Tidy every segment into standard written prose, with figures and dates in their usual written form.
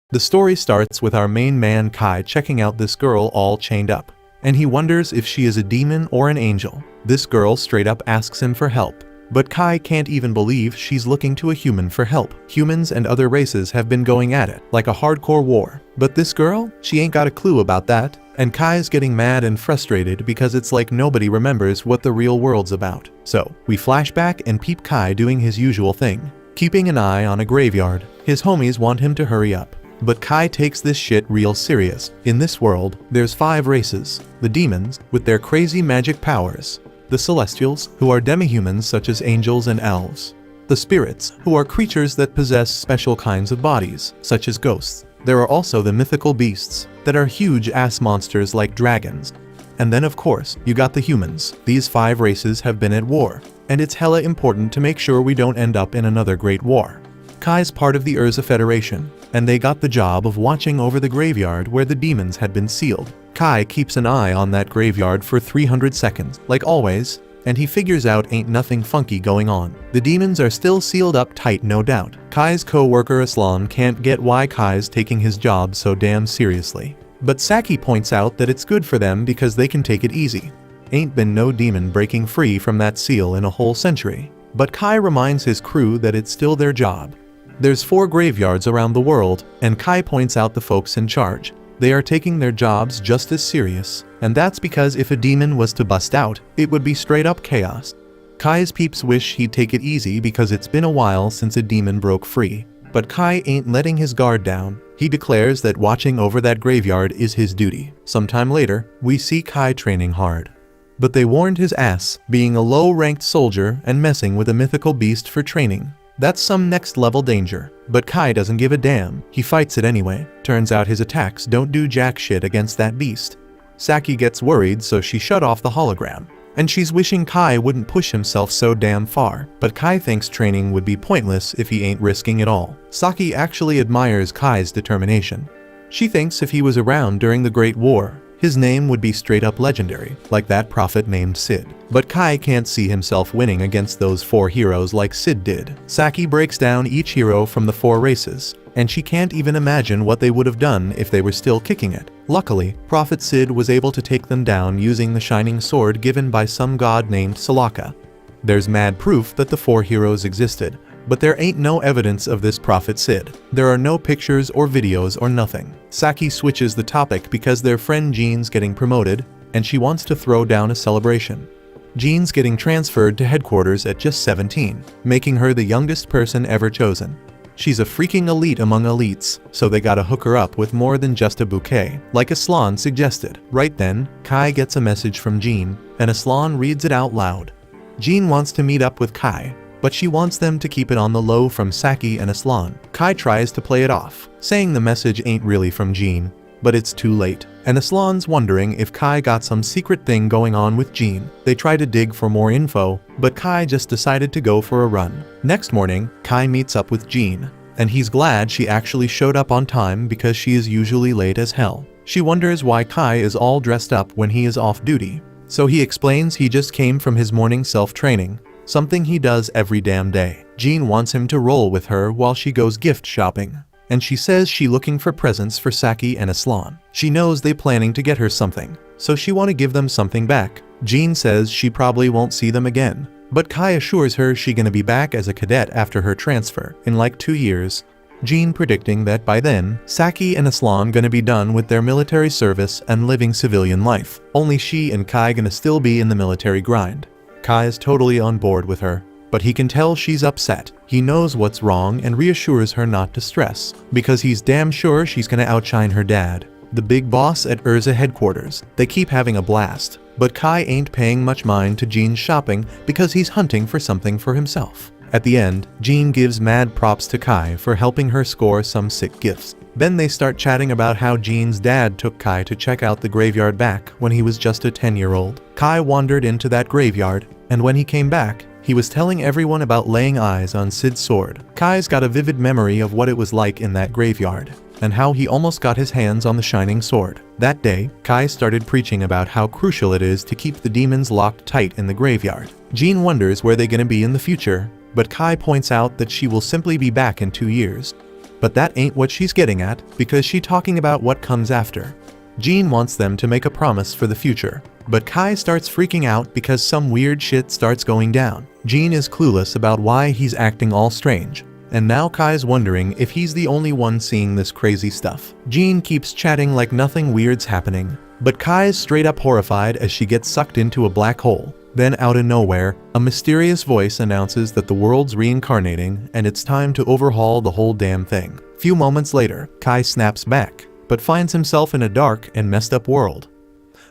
The story starts with our main man Kai checking out this girl all chained up, and he wonders if she is a demon or an angel. This girl straight up asks him for help, but Kai can't even believe she's looking to a human for help. Humans and other races have been going at it like a hardcore war, but this girl, she ain't got a clue about that, and Kai's getting mad and frustrated because it's like nobody remembers what the real world's about. So, we flash back and peep Kai doing his usual thing, keeping an eye on a graveyard. His homies want him to hurry up, but Kai takes this shit real serious. In this world, there's 5 races: the demons, with their crazy magic powers; the celestials, who are demihumans such as angels and elves; the spirits, who are creatures that possess special kinds of bodies, such as ghosts. There are also the mythical beasts, that are huge ass monsters like dragons. And then of course, you got the humans. These 5 races have been at war, and it's hella important to make sure we don't end up in another great war. Kai's part of the Urza Federation, and they got the job of watching over the graveyard where the demons had been sealed. Kai keeps an eye on that graveyard for 300 seconds, like always, and he figures out ain't nothing funky going on. The demons are still sealed up tight, no doubt. Kai's co-worker Aslan can't get why Kai's taking his job so damn seriously. But Saki points out that it's good for them because they can take it easy. Ain't been no demon breaking free from that seal in a whole century. But Kai reminds his crew that it's still their job. There's 4 graveyards around the world, and Kai points out the folks in charge. They are taking their jobs just as serious, and that's because if a demon was to bust out, it would be straight up chaos. Kai's peeps wish he'd take it easy because it's been a while since a demon broke free. But Kai ain't letting his guard down. He declares that watching over that graveyard is his duty. Sometime later, we see Kai training hard. But they warned his ass, being a low-ranked soldier and messing with a mythical beast for training. That's some next-level danger. But Kai doesn't give a damn. He fights it anyway. Turns out his attacks don't do jack shit against that beast. Saki gets worried, so she shut off the hologram. And she's wishing Kai wouldn't push himself so damn far. But Kai thinks training would be pointless if he ain't risking it all. Saki actually admires Kai's determination. She thinks if he was around during the Great War, his name would be straight up legendary, like that prophet named Sid. But Kai can't see himself winning against those 4 heroes like Sid did. Saki breaks down each hero from the 4 races, and she can't even imagine what they would have done if they were still kicking it. Luckily, Prophet Sid was able to take them down using the shining sword given by some god named Salaka. There's mad proof that the 4 heroes existed, but there ain't no evidence of this Prophet Sid. There are no pictures or videos or nothing. Saki switches the topic because their friend Jean's getting promoted, and she wants to throw down a celebration. Jean's getting transferred to headquarters at just 17, making her the youngest person ever chosen. She's a freaking elite among elites, so they gotta hook her up with more than just a bouquet, like Aslan suggested. Right then, Kai gets a message from Jean, and Aslan reads it out loud. Jean wants to meet up with Kai, but she wants them to keep it on the low from Saki and Aslan. Kai tries to play it off, saying the message ain't really from Jean, but it's too late. And Aslan's wondering if Kai got some secret thing going on with Jean. They try to dig for more info, but Kai just decided to go for a run. Next morning, Kai meets up with Jean, and he's glad she actually showed up on time because she is usually late as hell. She wonders why Kai is all dressed up when he is off duty. So he explains he just came from his morning self-training, something he does every damn day. Jean wants him to roll with her while she goes gift shopping, and she says she looking for presents for Saki and Aslan. She knows they planning to get her something, so she want to give them something back. Jean says she probably won't see them again, but Kai assures her she gonna be back as a cadet after her transfer in like 2 years. Jean predicting that by then, Saki and Aslan gonna be done with their military service and living civilian life. Only she and Kai gonna still be in the military grind. Kai is totally on board with her, but he can tell she's upset. He knows what's wrong and reassures her not to stress, because he's damn sure she's gonna outshine her dad, the big boss at Urza headquarters. They keep having a blast, but Kai ain't paying much mind to Jean's shopping because he's hunting for something for himself. At the end, Jean gives mad props to Kai for helping her score some sick gifts. Then they start chatting about how Jean's dad took Kai to check out the graveyard back when he was just a 10-year-old. Kai wandered into that graveyard, and when he came back, he was telling everyone about laying eyes on Sid's sword. Kai's got a vivid memory of what it was like in that graveyard, and how he almost got his hands on the shining sword. That day, Kai started preaching about how crucial it is to keep the demons locked tight in the graveyard. Jean wonders where they're gonna be in the future, but Kai points out that she will simply be back in 2 years. But that ain't what she's getting at, because she talking about what comes after. Jean wants them to make a promise for the future. But Kai starts freaking out because some weird shit starts going down. Jean is clueless about why he's acting all strange. And now Kai's wondering if he's the only one seeing this crazy stuff. Jean keeps chatting like nothing weird's happening. But Kai's straight up horrified as she gets sucked into a black hole. Then out of nowhere, a mysterious voice announces that the world's reincarnating and it's time to overhaul the whole damn thing. Few moments later, Kai snaps back, but finds himself in a dark and messed up world.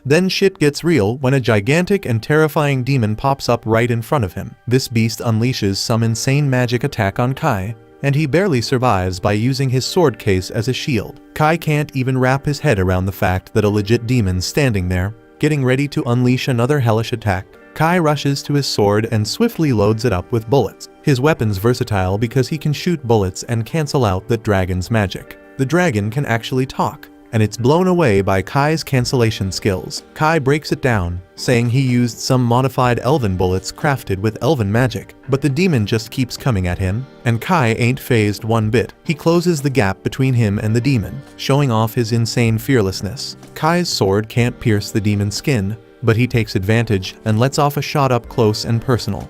Then shit gets real when a gigantic and terrifying demon pops up right in front of him. This beast unleashes some insane magic attack on Kai, and he barely survives by using his sword case as a shield. Kai can't even wrap his head around the fact that a legit demon's standing there, getting ready to unleash another hellish attack. Kai rushes to his sword and swiftly loads it up with bullets. His weapon's versatile because he can shoot bullets and cancel out that dragon's magic. The dragon can actually talk, and it's blown away by Kai's cancellation skills. Kai breaks it down, saying he used some modified elven bullets crafted with elven magic, but the demon just keeps coming at him, and Kai ain't fazed one bit. He closes the gap between him and the demon, showing off his insane fearlessness. Kai's sword can't pierce the demon's skin, but he takes advantage and lets off a shot up close and personal.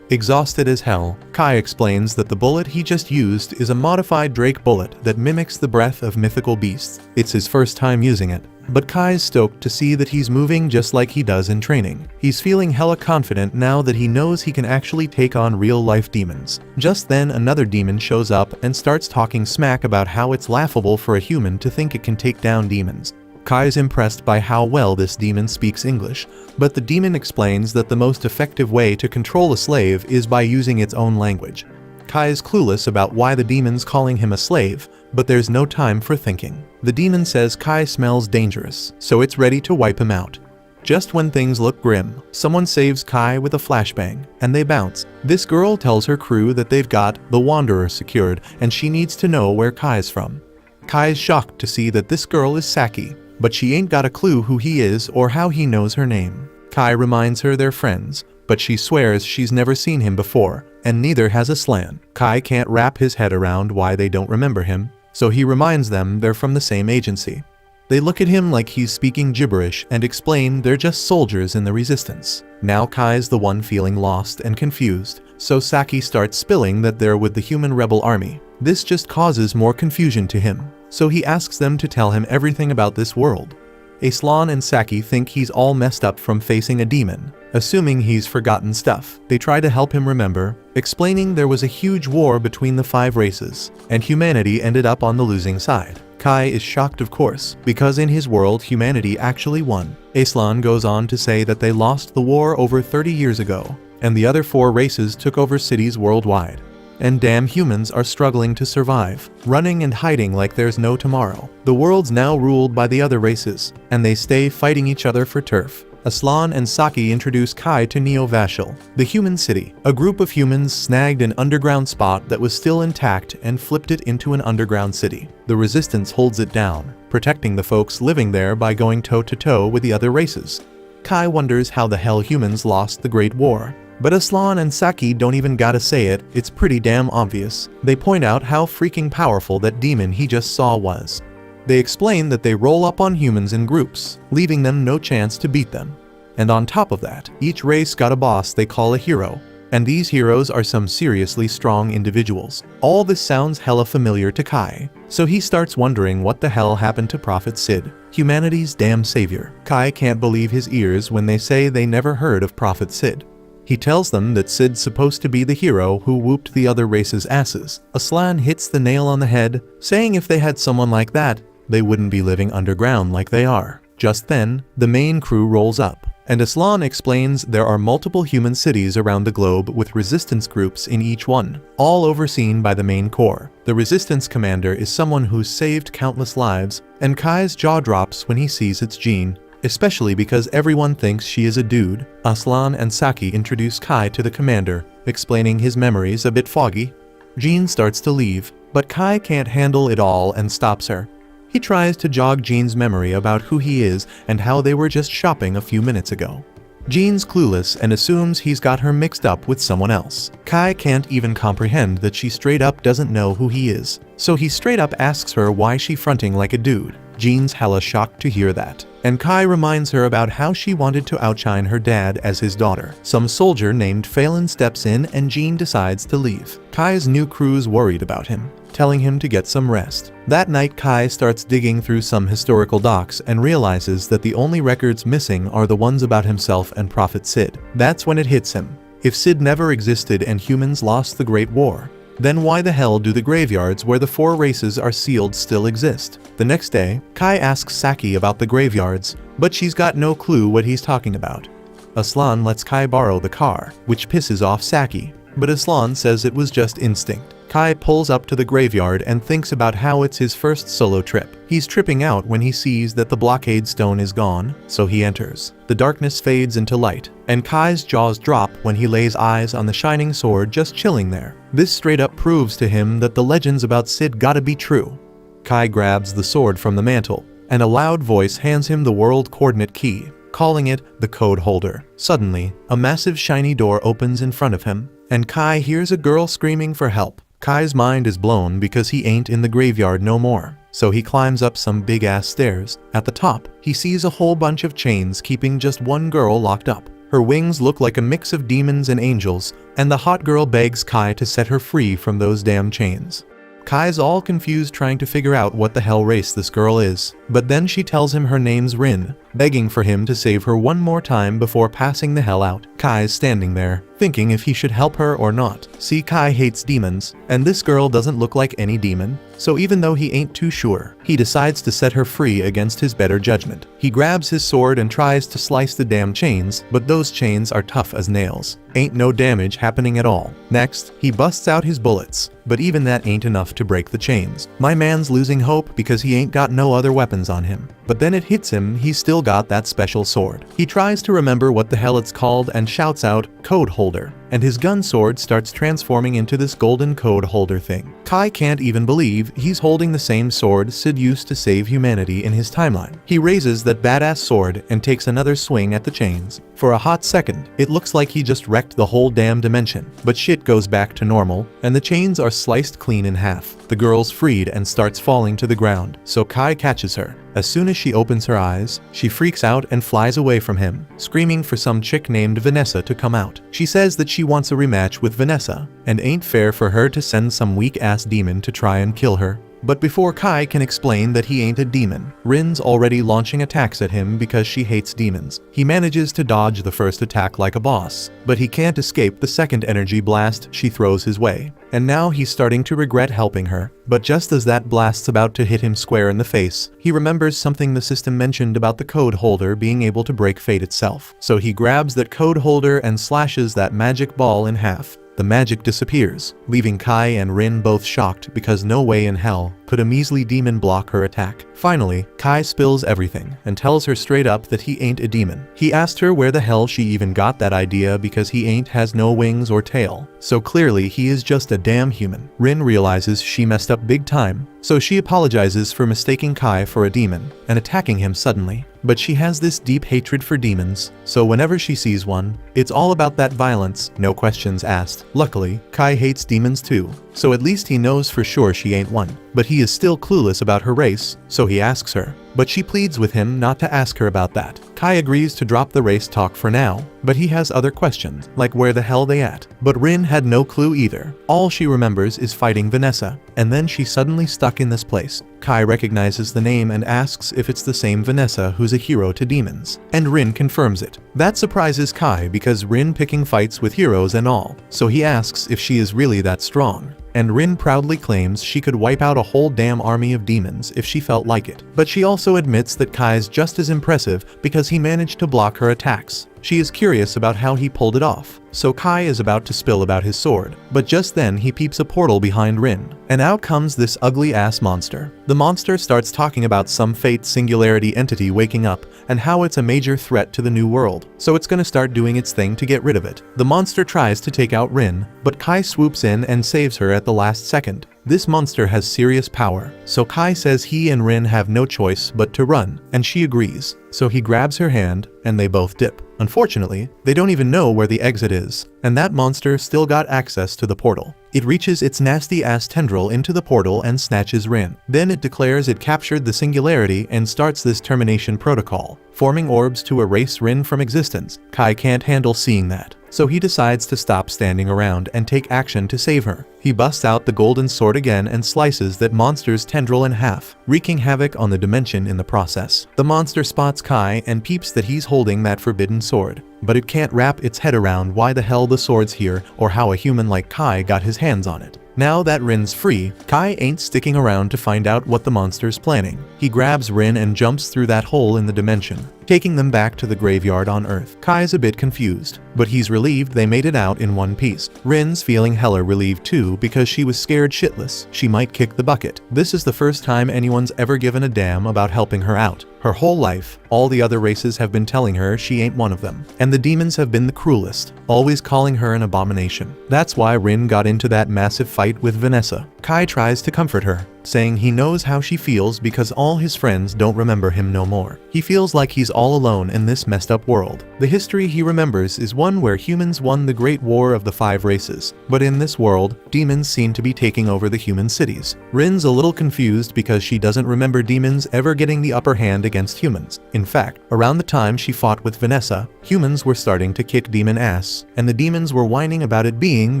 Exhausted as hell, Kai explains that the bullet he just used is a modified Drake bullet that mimics the breath of mythical beasts. It's his first time using it, but Kai's stoked to see that he's moving just like he does in training. He's feeling hella confident now that he knows he can actually take on real-life demons. Just then another demon shows up and starts talking smack about how it's laughable for a human to think it can take down demons. Kai's impressed by how well this demon speaks English, but the demon explains that the most effective way to control a slave is by using its own language. Kai's clueless about why the demon's calling him a slave, but there's no time for thinking. The demon says Kai smells dangerous, so it's ready to wipe him out. Just when things look grim, someone saves Kai with a flashbang, and they bounce. This girl tells her crew that they've got the Wanderer secured, and she needs to know where Kai's from. Kai's shocked to see that this girl is Saki, but she ain't got a clue who he is or how he knows her name. Kai reminds her they're friends, but she swears she's never seen him before, and neither has Aslan. Kai can't wrap his head around why they don't remember him, so he reminds them they're from the same agency. They look at him like he's speaking gibberish and explain they're just soldiers in the resistance. Now Kai's the one feeling lost and confused, so Saki starts spilling that they're with the human rebel army. This just causes more confusion to him, so he asks them to tell him everything about this world. Aslan and Saki think he's all messed up from facing a demon, assuming he's forgotten stuff. They try to help him remember, explaining there was a huge war between the 5 races, and humanity ended up on the losing side. Kai is shocked of course, because in his world humanity actually won. Aslan goes on to say that they lost the war over 30 years ago, and the other 4 races took over cities worldwide. And damn humans are struggling to survive, running and hiding like there's no tomorrow. The world's now ruled by the other races, and they stay fighting each other for turf. Aslan and Saki introduce Kai to Neo-Vashel, the human city. A group of humans snagged an underground spot that was still intact and flipped it into an underground city. The resistance holds it down, protecting the folks living there by going toe-to-toe with the other races. Kai wonders how the hell humans lost the Great War. But Aslan and Saki don't even gotta say it, it's pretty damn obvious. They point out how freaking powerful that demon he just saw was. They explain that they roll up on humans in groups, leaving them no chance to beat them. And on top of that, each race got a boss they call a hero, and these heroes are some seriously strong individuals. All this sounds hella familiar to Kai, so he starts wondering what the hell happened to Prophet Sid, humanity's damn savior. Kai can't believe his ears when they say they never heard of Prophet Sid. He tells them that Sid's supposed to be the hero who whooped the other race's asses. Aslan hits the nail on the head, saying if they had someone like that, they wouldn't be living underground like they are. Just then, the main crew rolls up, and Aslan explains there are multiple human cities around the globe with resistance groups in each one, all overseen by the main core. The resistance commander is someone who's saved countless lives, and Kai's jaw drops when he sees it's Jean, especially because everyone thinks she is a dude. Aslan and Saki introduce Kai to the commander, explaining his memories a bit foggy. Jean starts to leave, but Kai can't handle it all and stops her. He tries to jog Jean's memory about who he is and how they were just shopping a few minutes ago. Jean's clueless and assumes he's got her mixed up with someone else. Kai can't even comprehend that she straight up doesn't know who he is, so he straight up asks her why she fronting like a dude. Jean's hella shocked to hear that, and Kai reminds her about how she wanted to outshine her dad as his daughter. Some soldier named Phelan steps in and Jean decides to leave. Kai's new crew's worried about him, telling him to get some rest. That night, Kai starts digging through some historical docs and realizes that the only records missing are the ones about himself and Prophet Sid. That's when it hits him. If Sid never existed and humans lost the Great War, then why the hell do the graveyards where the 4 races are sealed still exist? The next day, Kai asks Saki about the graveyards, but she's got no clue what he's talking about. Aslan lets Kai borrow the car, which pisses off Saki, but Aslan says it was just instinct. Kai pulls up to the graveyard and thinks about how it's his first solo trip. He's tripping out when he sees that the blockade stone is gone, so he enters. The darkness fades into light, and Kai's jaws drop when he lays eyes on the shining sword just chilling there. This straight up proves to him that the legends about Sid gotta be true. Kai grabs the sword from the mantle, and a loud voice hands him the world coordinate key, calling it the code holder. Suddenly, a massive shiny door opens in front of him, and Kai hears a girl screaming for help. Kai's mind is blown because he ain't in the graveyard no more, so he climbs up some big-ass stairs. At the top, he sees a whole bunch of chains keeping just one girl locked up. Her wings look like a mix of demons and angels, and the hot girl begs Kai to set her free from those damn chains. Kai's all confused trying to figure out what the hell race this girl is, but then she tells him her name's Rin, begging for him to save her one more time before passing the hell out. Kai's standing there, thinking if he should help her or not. See, Kai hates demons, and this girl doesn't look like any demon, so even though he ain't too sure, he decides to set her free against his better judgment. He grabs his sword and tries to slice the damn chains, but those chains are tough as nails. Ain't no damage happening at all. Next, he busts out his bullets, but even that ain't enough to break the chains. My man's losing hope because he ain't got no other weapons on him. But then it hits him, he's still got that special sword. He tries to remember what the hell it's called and shouts out, "Code holder," and his gun sword starts transforming into this golden code holder thing. Kai can't even believe he's holding the same sword Sid used to save humanity in his timeline. He raises that badass sword and takes another swing at the chains. For a hot second, it looks like he just wrecked the whole damn dimension, but shit goes back to normal, and the chains are sliced clean in half. The girl's freed and starts falling to the ground, so Kai catches her. As soon as she opens her eyes, she freaks out and flies away from him, screaming for some chick named Vanessa to come out. She says that she wants a rematch with Vanessa, and ain't fair for her to send some weak-ass demon to try and kill her. But before Kai can explain that he ain't a demon, Rin's already launching attacks at him because she hates demons. He manages to dodge the first attack like a boss, but he can't escape the second energy blast she throws his way. And now he's starting to regret helping her. But just as that blast's about to hit him square in the face, he remembers something the system mentioned about the code holder being able to break fate itself. So he grabs that code holder and slashes that magic ball in half. The magic disappears, leaving Kai and Rin both shocked because no way in hell could a measly demon block her attack. Finally, Kai spills everything and tells her straight up that he ain't a demon. He asked her where the hell she even got that idea because he ain't has no wings or tail, so clearly he is just a damn human. Rin realizes she messed up big time, so she apologizes for mistaking Kai for a demon and attacking him suddenly. But she has this deep hatred for demons, so whenever she sees one, it's all about that violence, no questions asked. Luckily, Kai hates demons too, so at least he knows for sure she ain't one. But he is still clueless about her race, so he asks her. But she pleads with him not to ask her about that. Kai agrees to drop the race talk for now, but he has other questions, like where the hell they at. But Rin had no clue either. All she remembers is fighting Vanessa, and then she's suddenly stuck in this place. Kai recognizes the name and asks if it's the same Vanessa who's a hero to demons, and Rin confirms it. That surprises Kai because Rin picking fights with heroes and all, so he asks if she is really that strong. And Rin proudly claims she could wipe out a whole damn army of demons if she felt like it. But she also admits that Kai's just as impressive because he managed to block her attacks. She is curious about how he pulled it off, so Kai is about to spill about his sword, but just then he peeps a portal behind Rin, and out comes this ugly-ass monster. The monster starts talking about some fate singularity entity waking up and how it's a major threat to the new world, so it's gonna start doing its thing to get rid of it. The monster tries to take out Rin, but Kai swoops in and saves her at the last second. This monster has serious power, so Kai says he and Rin have no choice but to run, and she agrees. So he grabs her hand, and they both dip. Unfortunately, they don't even know where the exit is, and that monster still got access to the portal. It reaches its nasty-ass tendril into the portal and snatches Rin. Then it declares it captured the singularity and starts this termination protocol, forming orbs to erase Rin from existence. Kai can't handle seeing that, so he decides to stop standing around and take action to save her. He busts out the golden sword again and slices that monster's tendril in half, wreaking havoc on the dimension in the process. The monster spots Kai and peeps that he's holding that forbidden sword, but it can't wrap its head around why the hell the sword's here or how a human like Kai got his hands on it. Now that Rin's free, Kai ain't sticking around to find out what the monster's planning. He grabs Rin and jumps through that hole in the dimension, taking them back to the graveyard on Earth. Kai's a bit confused, but he's relieved they made it out in one piece. Rin's feeling hella relieved too because she was scared shitless she might kick the bucket. This is the first time anyone's ever given a damn about helping her out. Her whole life, all the other races have been telling her she ain't one of them. And the demons have been the cruelest, always calling her an abomination. That's why Rin got into that massive fight with Vanessa. Kai tries to comfort her, saying he knows how she feels because all his friends don't remember him no more. He feels like he's all alone in this messed up world. The history he remembers is one where humans won the Great War of the 5 races, but in this world, demons seem to be taking over the human cities. Rin's a little confused because she doesn't remember demons ever getting the upper hand against humans. In fact, around the time she fought with Vanessa, humans were starting to kick demon ass, and the demons were whining about it being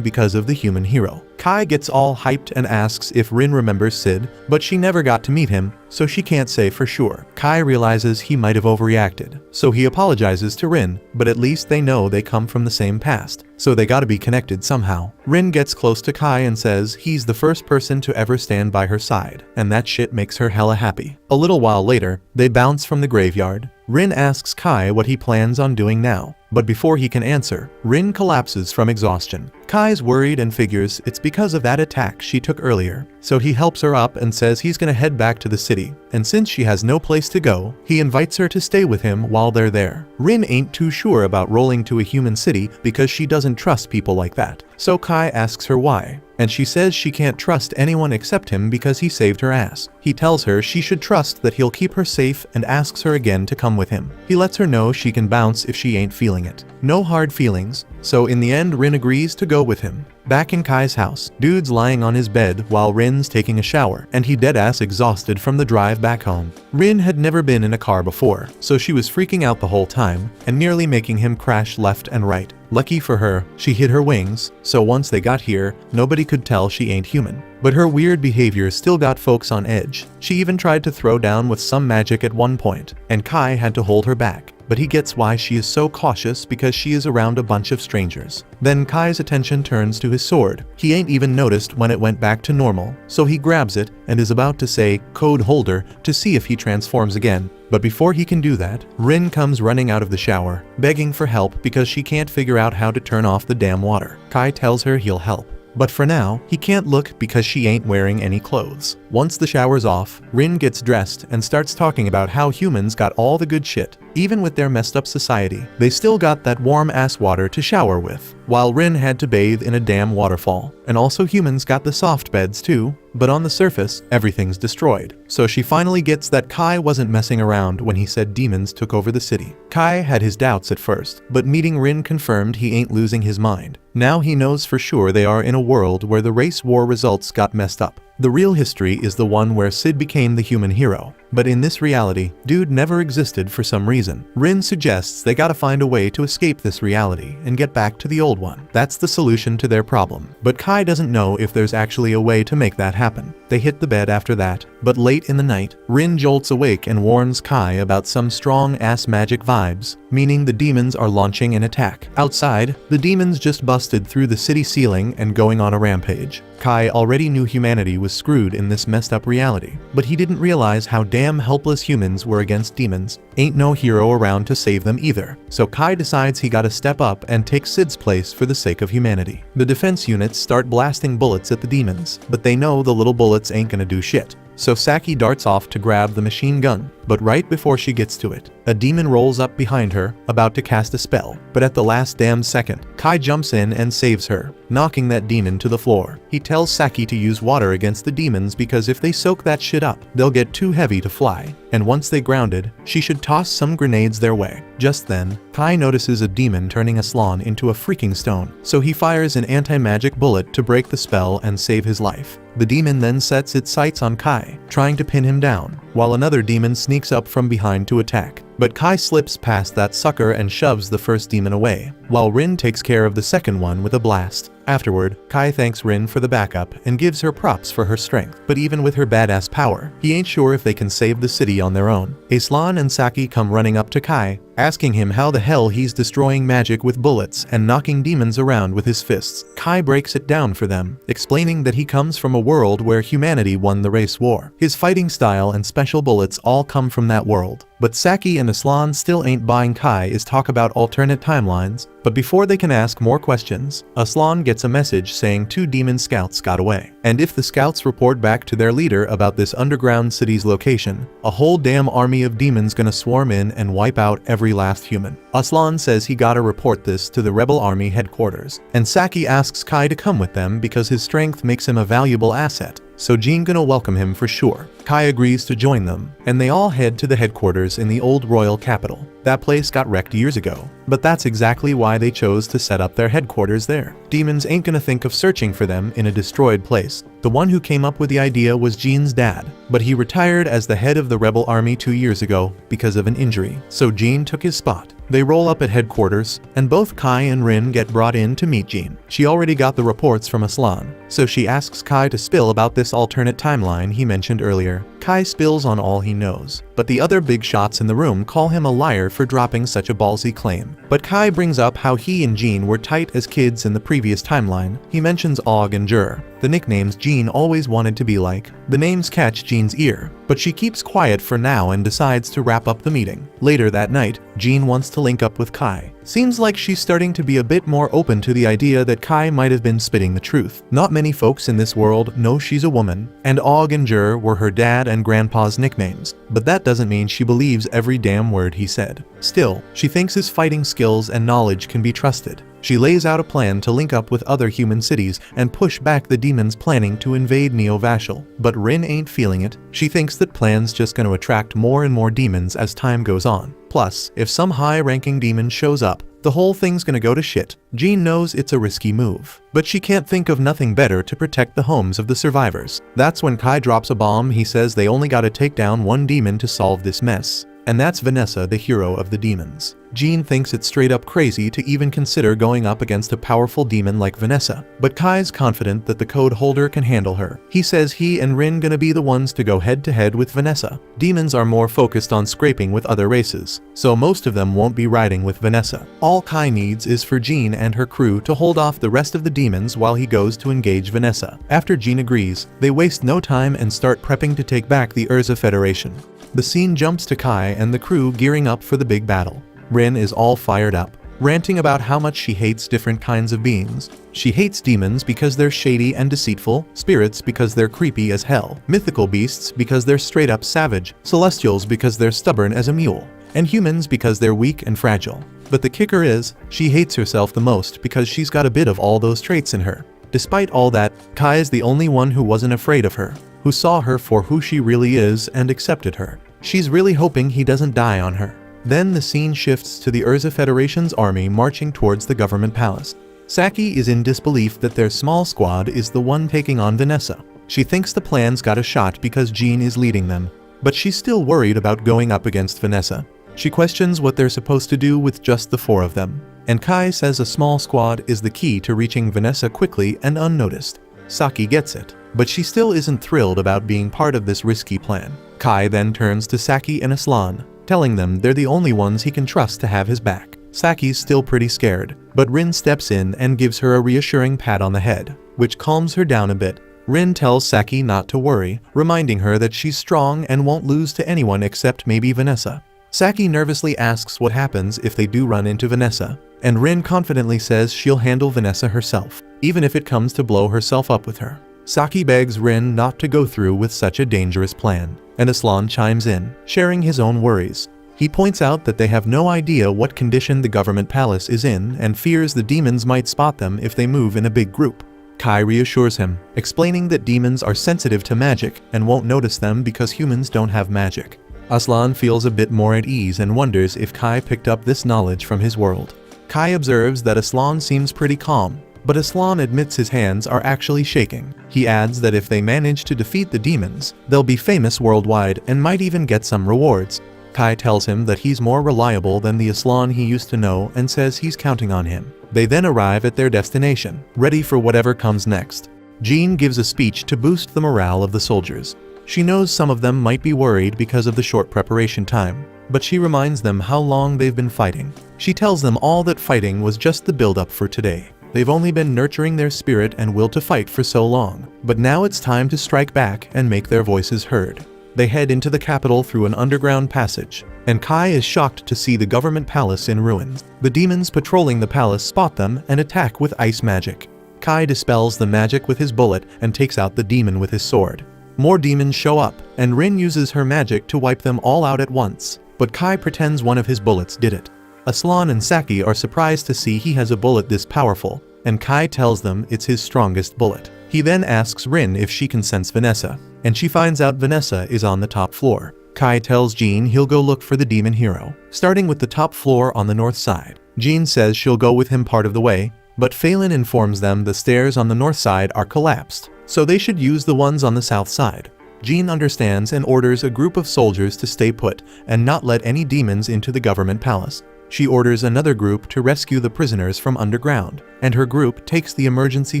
because of the human hero. Kai gets all hyped and asks if Rin remembers Sid, but she never got to meet him, so she can't say for sure. Kai realizes he might have overreacted, so he apologizes to Rin, but at least they know they come from the same past, so they gotta be connected somehow. Rin gets close to Kai and says he's the first person to ever stand by her side, and that shit makes her hella happy. A little while later, they bounce from the graveyard. Rin asks Kai what he plans on doing now, but before he can answer, Rin collapses from exhaustion. Kai's worried and figures it's because of that attack she took earlier, so he helps her up and says he's gonna head back to the city, and since she has no place to go, he invites her to stay with him while they're there. Rin ain't too sure about rolling to a human city because she doesn't trust people like that, so Kai asks her why, and she says she can't trust anyone except him because he saved her ass. He tells her she should trust that he'll keep her safe and asks her again to come with him. He lets her know she can bounce if she ain't feeling it. No hard feelings, so in the end Rin agrees to go with him. Back in Kai's house, Dude's lying on his bed while Rin's taking a shower, and he deadass exhausted from the drive back home. Rin had never been in a car before, so she was freaking out the whole time, and nearly making him crash left and right. Lucky for her, she hid her wings, so once they got here, nobody could tell she ain't human. But her weird behavior still got folks on edge. She even tried to throw down with some magic at one point, and Kai had to hold her back. But he gets why she is so cautious because she is around a bunch of strangers. Then Kai's attention turns to his sword. He ain't even noticed when it went back to normal, so he grabs it and is about to say code holder to see if he transforms again. But before he can do that, Rin comes running out of the shower, begging for help because she can't figure out how to turn off the damn water. Kai tells her he'll help, but for now, he can't look because she ain't wearing any clothes. Once the shower's off, Rin gets dressed and starts talking about how humans got all the good shit. Even with their messed up society, they still got that warm ass water to shower with, while Rin had to bathe in a damn waterfall. And also humans got the soft beds too, but on the surface, everything's destroyed. So she finally gets that Kai wasn't messing around when he said demons took over the city. Kai had his doubts at first, but meeting Rin confirmed he ain't losing his mind. Now he knows for sure they are in a world where the race war results got messed up. The real history is the one where Sid became the human hero. But in this reality, Dude never existed for some reason. Rin suggests they gotta find a way to escape this reality and get back to the old one. That's the solution to their problem. But Kai doesn't know if there's actually a way to make that happen. They hit the bed after that, but late in the night, Rin jolts awake and warns Kai about some strong-ass magic vibes, meaning the demons are launching an attack. Outside, the demons just busted through the city ceiling and going on a rampage. Kai already knew humanity was screwed in this messed up reality, but he didn't realize how damn helpless humans were against demons. Ain't no hero around to save them either. So Kai decides he gotta step up and take Sid's place for the sake of humanity. The defense units start blasting bullets at the demons, but they know the little bullets ain't gonna do shit. So Saki darts off to grab the machine gun, But right before she gets to it, a demon rolls up behind her, about to cast a spell. But at the last damn second, Kai jumps in and saves her, knocking that demon to the floor. He tells Saki to use water against the demons because if they soak that shit up, they'll get too heavy to fly. And once they grounded, she should toss some grenades their way. Just then, Kai notices a demon turning Aslan into a freaking stone, so he fires an anti-magic bullet to break the spell and save his life. The demon then sets its sights on Kai, trying to pin him down, while another demon sneaks up from behind to attack. But Kai slips past that sucker and shoves the first demon away, while Rin takes care of the second one with a blast. Afterward, Kai thanks Rin for the backup and gives her props for her strength. But even with her badass power, he ain't sure if they can save the city on their own. Aslan and Saki come running up to Kai, asking him how the hell he's destroying magic with bullets and knocking demons around with his fists. Kai breaks it down for them, explaining that he comes from a world where humanity won the race war. His fighting style and special bullets all come from that world. But Saki and Aslan still ain't buying Kai's talk about alternate timelines. But before they can ask more questions, Aslan gets a message saying 2 demon scouts got away. And if the scouts report back to their leader about this underground city's location, a whole damn army of demons gonna swarm in and wipe out every last human. Aslan says he gotta report this to the rebel army headquarters, and Saki asks Kai to come with them because his strength makes him a valuable asset. So Jean gonna welcome him for sure. Kai agrees to join them, and they all head to the headquarters in the old royal capital. That place got wrecked years ago, but that's exactly why they chose to set up their headquarters there. Demons ain't gonna think of searching for them in a destroyed place. The one who came up with the idea was Jean's dad, but he retired as the head of the rebel army 2 years ago because of an injury, so Jean took his spot. They roll up at headquarters, and both Kai and Rin get brought in to meet Jean. She already got the reports from Aslan, so she asks Kai to spill about this alternate timeline he mentioned earlier. Kai spills on all he knows, but the other big shots in the room call him a liar for dropping such a ballsy claim. But Kai brings up how he and Jean were tight as kids in the previous timeline. He mentions Og and Jur, the nicknames Jean always wanted to be like. The names catch Jean's ear, but she keeps quiet for now and decides to wrap up the meeting. Later that night, Jean wants to link up with Kai. Seems like she's starting to be a bit more open to the idea that Kai might have been spitting the truth. Not many folks in this world know she's a woman, and Og and Jur were her dad and grandpa's nicknames, but that doesn't mean she believes every damn word he said. Still, she thinks his fighting skills and knowledge can be trusted. She lays out a plan to link up with other human cities and push back the demons planning to invade Neo-Vashel. But Rin ain't feeling it. She thinks that plan's just gonna attract more and more demons as time goes on. Plus, if some high-ranking demon shows up, the whole thing's gonna go to shit. Jean knows it's a risky move, but she can't think of nothing better to protect the homes of the survivors. That's when Kai drops a bomb. He says they only gotta take down one demon to solve this mess. And that's Vanessa, the hero of the demons. Jean thinks it's straight up crazy to even consider going up against a powerful demon like Vanessa, but Kai's confident that the code holder can handle her. He says he and Rin gonna be the ones to go head to head with Vanessa. Demons are more focused on scraping with other races, so most of them won't be riding with Vanessa. All Kai needs is for Jean and her crew to hold off the rest of the demons while he goes to engage Vanessa. After Jean agrees, they waste no time and start prepping to take back the Urza Federation. The scene jumps to Kai and the crew gearing up for the big battle. Rin is all fired up, ranting about how much she hates different kinds of beings. She hates demons because they're shady and deceitful, spirits because they're creepy as hell, mythical beasts because they're straight up savage, celestials because they're stubborn as a mule, and humans because they're weak and fragile. But the kicker is, she hates herself the most because she's got a bit of all those traits in her. Despite all that, Kai is the only one who wasn't afraid of her, who saw her for who she really is and accepted her. She's really hoping he doesn't die on her. Then the scene shifts to the Urza Federation's army marching towards the government palace. Saki is in disbelief that their small squad is the one taking on Vanessa. She thinks the plan's got a shot because Jean is leading them, but she's still worried about going up against Vanessa. She questions what they're supposed to do with just the 4 of them, and Kai says a small squad is the key to reaching Vanessa quickly and unnoticed. Saki gets it, but she still isn't thrilled about being part of this risky plan. Kai then turns to Saki and Aslan, telling them they're the only ones he can trust to have his back. Saki's still pretty scared, but Rin steps in and gives her a reassuring pat on the head, which calms her down a bit. Rin tells Saki not to worry, reminding her that she's strong and won't lose to anyone except maybe Vanessa. Saki nervously asks what happens if they do run into Vanessa, and Rin confidently says she'll handle Vanessa herself, even if it comes to blow herself up with her. Saki begs Rin not to go through with such a dangerous plan, and Aslan chimes in, sharing his own worries. He points out that they have no idea what condition the government palace is in and fears the demons might spot them if they move in a big group. Kai reassures him, explaining that demons are sensitive to magic and won't notice them because humans don't have magic. Aslan feels a bit more at ease and wonders if Kai picked up this knowledge from his world. Kai observes that Aslan seems pretty calm, but Aslan admits his hands are actually shaking. He adds that if they manage to defeat the demons, they'll be famous worldwide and might even get some rewards. Kai tells him that he's more reliable than the Aslan he used to know and says he's counting on him. They then arrive at their destination, ready for whatever comes next. Jean gives a speech to boost the morale of the soldiers. She knows some of them might be worried because of the short preparation time, but she reminds them how long they've been fighting. She tells them all that fighting was just the build-up for today. They've only been nurturing their spirit and will to fight for so long, but now it's time to strike back and make their voices heard. They head into the capital through an underground passage, and Kai is shocked to see the government palace in ruins. The demons patrolling the palace spot them and attack with ice magic. Kai dispels the magic with his bullet and takes out the demon with his sword. More demons show up, and Rin uses her magic to wipe them all out at once, but Kai pretends one of his bullets did it. Aslan and Saki are surprised to see he has a bullet this powerful, and Kai tells them it's his strongest bullet. He then asks Rin if she can sense Vanessa, and she finds out Vanessa is on the top floor. Kai tells Jean he'll go look for the demon hero, starting with the top floor on the north side. Jean says she'll go with him part of the way, but Phelan informs them the stairs on the north side are collapsed, so they should use the ones on the south side. Jean understands and orders a group of soldiers to stay put and not let any demons into the government palace. She orders another group to rescue the prisoners from underground, and her group takes the emergency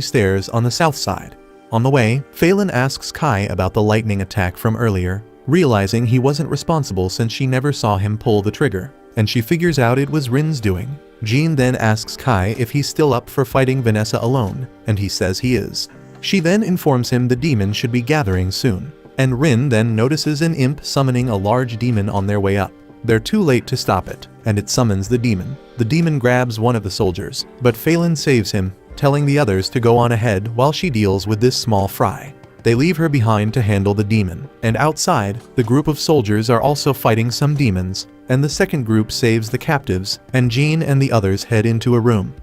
stairs on the south side. On the way, Phelan asks Kai about the lightning attack from earlier, realizing he wasn't responsible since she never saw him pull the trigger, and she figures out it was Rin's doing. Jean then asks Kai if he's still up for fighting Vanessa alone, and he says he is. She then informs him the demon should be gathering soon, and Rin then notices an imp summoning a large demon on their way up. They're too late to stop it, and it summons the demon. The demon grabs one of the soldiers, but Phelan saves him, telling the others to go on ahead while she deals with this small fry. They leave her behind to handle the demon, and outside, the group of soldiers are also fighting some demons, and the second group saves the captives, and Jean and the others head into a room.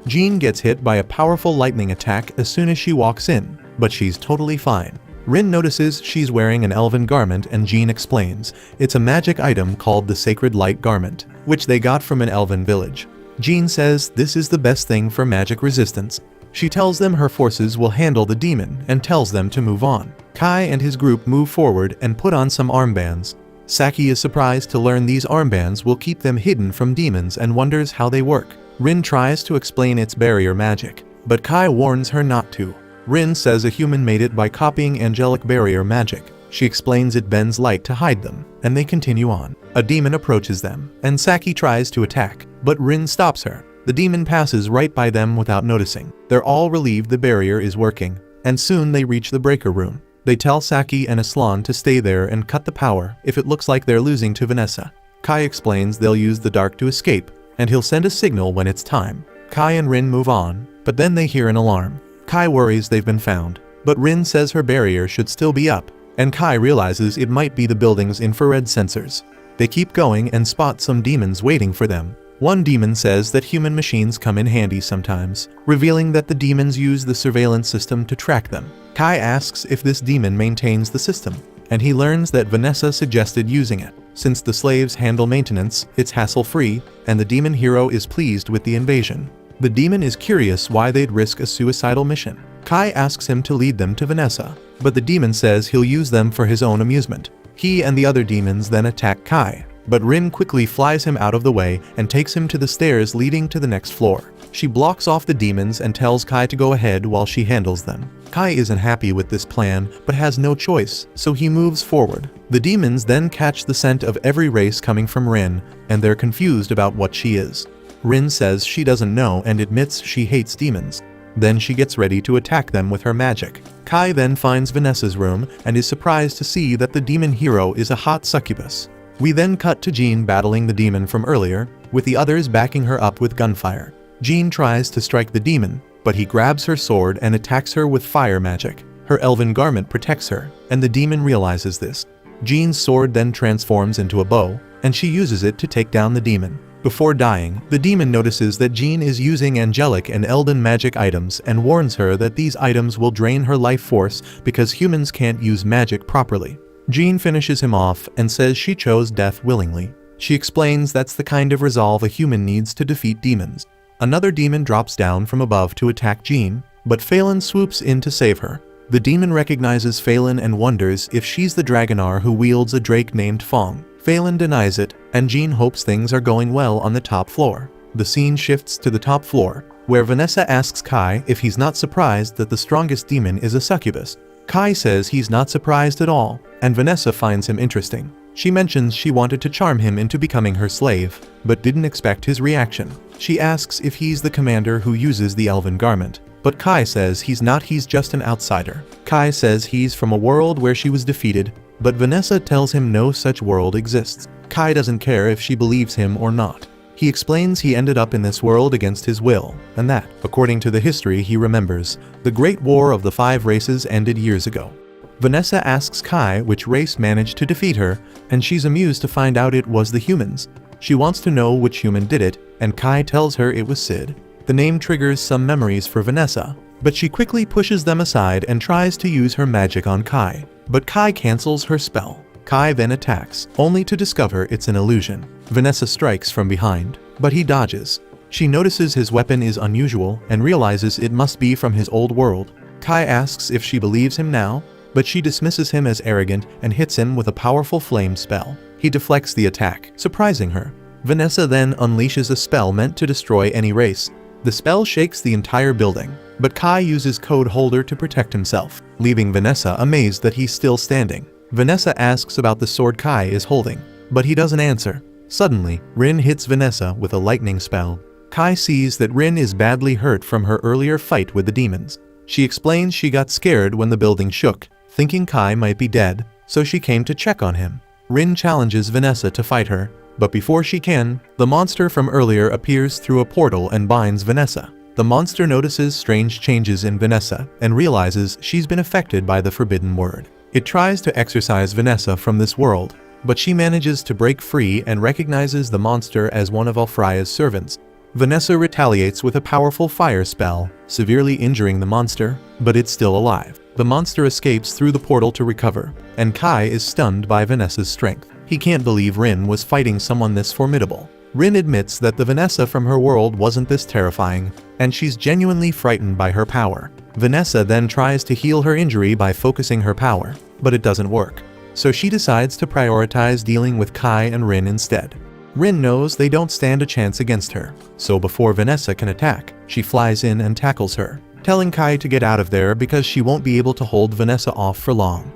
Jean gets hit by a powerful lightning attack as soon as she walks in, but she's totally fine. Rin notices she's wearing an elven garment and Jean explains it's a magic item called the Sacred Light Garment, which they got from an elven village. Jean says this is the best thing for magic resistance. She tells them her forces will handle the demon and tells them to move on. Kai and his group move forward and put on some armbands. Saki is surprised to learn these armbands will keep them hidden from demons and wonders how they work. Rin tries to explain its barrier magic, but Kai warns her not to. Rin says a human made it by copying angelic barrier magic. She explains it bends light to hide them, and they continue on. A demon approaches them, and Saki tries to attack, but Rin stops her. The demon passes right by them without noticing. They're all relieved the barrier is working, and soon they reach the breaker room. They tell Saki and Aslan to stay there and cut the power if it looks like they're losing to Vanessa. Kai explains they'll use the dark to escape, and he'll send a signal when it's time. Kai and Rin move on, but then they hear an alarm. Kai worries they've been found, but Rin says her barrier should still be up, and Kai realizes it might be the building's infrared sensors. They keep going and spot some demons waiting for them. One demon says that human machines come in handy sometimes, revealing that the demons use the surveillance system to track them. Kai asks if this demon maintains the system, and he learns that Vanessa suggested using it. Since the slaves handle maintenance, it's hassle-free, and the demon hero is pleased with the invasion. The demon is curious why they'd risk a suicidal mission. Kai asks him to lead them to Vanessa, but the demon says he'll use them for his own amusement. He and the other demons then attack Kai, but Rin quickly flies him out of the way and takes him to the stairs leading to the next floor. She blocks off the demons and tells Kai to go ahead while she handles them. Kai isn't happy with this plan, but has no choice, so he moves forward. The demons then catch the scent of every race coming from Rin, and they're confused about what she is. Rin says she doesn't know and admits she hates demons. Then she gets ready to attack them with her magic. Kai then finds Vanessa's room and is surprised to see that the demon hero is a hot succubus. We then cut to Jean battling the demon from earlier, with the others backing her up with gunfire. Jean tries to strike the demon, but he grabs her sword and attacks her with fire magic. Her elven garment protects her, and the demon realizes this. Jean's sword then transforms into a bow, and she uses it to take down the demon. Before dying, the demon notices that Jean is using angelic and elven magic items and warns her that these items will drain her life force because humans can't use magic properly. Jean finishes him off and says she chose death willingly. She explains that's the kind of resolve a human needs to defeat demons. Another demon drops down from above to attack Jean, but Phelan swoops in to save her. The demon recognizes Phelan and wonders if she's the Dragonar who wields a drake named Fong. Phelan denies it, and Jean hopes things are going well on the top floor. The scene shifts to the top floor, where Vanessa asks Kai if he's not surprised that the strongest demon is a succubus. Kai says he's not surprised at all, and Vanessa finds him interesting. She mentions she wanted to charm him into becoming her slave, but didn't expect his reaction. She asks if he's the commander who uses the elven garment, but Kai says he's not, he's just an outsider. Kai says he's from a world where she was defeated, but Vanessa tells him no such world exists. Kai doesn't care if she believes him or not. He explains he ended up in this world against his will, and that, according to the history he remembers, the Great War of the Five Races ended years ago. Vanessa asks Kai which race managed to defeat her, and she's amused to find out it was the humans. She wants to know which human did it, and Kai tells her it was Sid. The name triggers some memories for Vanessa, but she quickly pushes them aside and tries to use her magic on Kai. But Kai cancels her spell. Kai then attacks, only to discover it's an illusion. Vanessa strikes from behind, but he dodges. She notices his weapon is unusual and realizes it must be from his old world. Kai asks if she believes him now, but she dismisses him as arrogant and hits him with a powerful flame spell. He deflects the attack, surprising her. Vanessa then unleashes a spell meant to destroy any race. The spell shakes the entire building, but Kai uses Code Holder to protect himself, leaving Vanessa amazed that he's still standing. Vanessa asks about the sword Kai is holding, but he doesn't answer. Suddenly, Rin hits Vanessa with a lightning spell. Kai sees that Rin is badly hurt from her earlier fight with the demons. She explains she got scared when the building shook, thinking Kai might be dead, so she came to check on him. Rin challenges Vanessa to fight her, but before she can, the monster from earlier appears through a portal and binds Vanessa. The monster notices strange changes in Vanessa and realizes she's been affected by the forbidden word. It tries to exorcise Vanessa from this world, but she manages to break free and recognizes the monster as one of Alfreya's servants. Vanessa retaliates with a powerful fire spell, severely injuring the monster, but it's still alive. The monster escapes through the portal to recover, and Kai is stunned by Vanessa's strength. He can't believe Rin was fighting someone this formidable. Rin admits that the Vanessa from her world wasn't this terrifying, and she's genuinely frightened by her power. Vanessa then tries to heal her injury by focusing her power, but it doesn't work. So she decides to prioritize dealing with Kai and Rin instead. Rin knows they don't stand a chance against her, so before Vanessa can attack, she flies in and tackles her, telling Kai to get out of there because she won't be able to hold Vanessa off for long.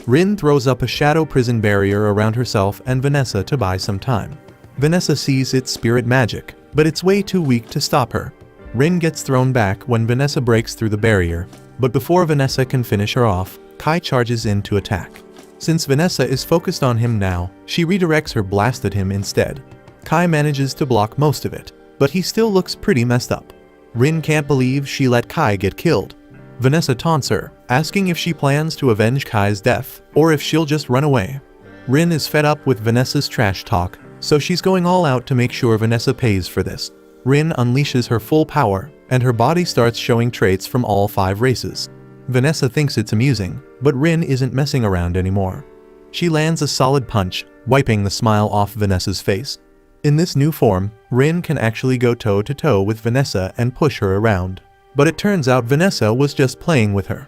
Rin throws up a shadow prison barrier around herself and Vanessa to buy some time. Vanessa sees it's spirit magic, but it's way too weak to stop her. Rin gets thrown back when Vanessa breaks through the barrier, but before Vanessa can finish her off, Kai charges in to attack. Since Vanessa is focused on him now, she redirects her blast at him instead. Kai manages to block most of it, but he still looks pretty messed up. Rin can't believe she let Kai get killed. Vanessa taunts her, asking if she plans to avenge Kai's death, or if she'll just run away. Rin is fed up with Vanessa's trash talk, so she's going all out to make sure Vanessa pays for this. Rin unleashes her full power, and her body starts showing traits from all 5 races. Vanessa thinks it's amusing, but Rin isn't messing around anymore. She lands a solid punch, wiping the smile off Vanessa's face. In this new form, Rin can actually go toe-to-toe with Vanessa and push her around. But it turns out Vanessa was just playing with her.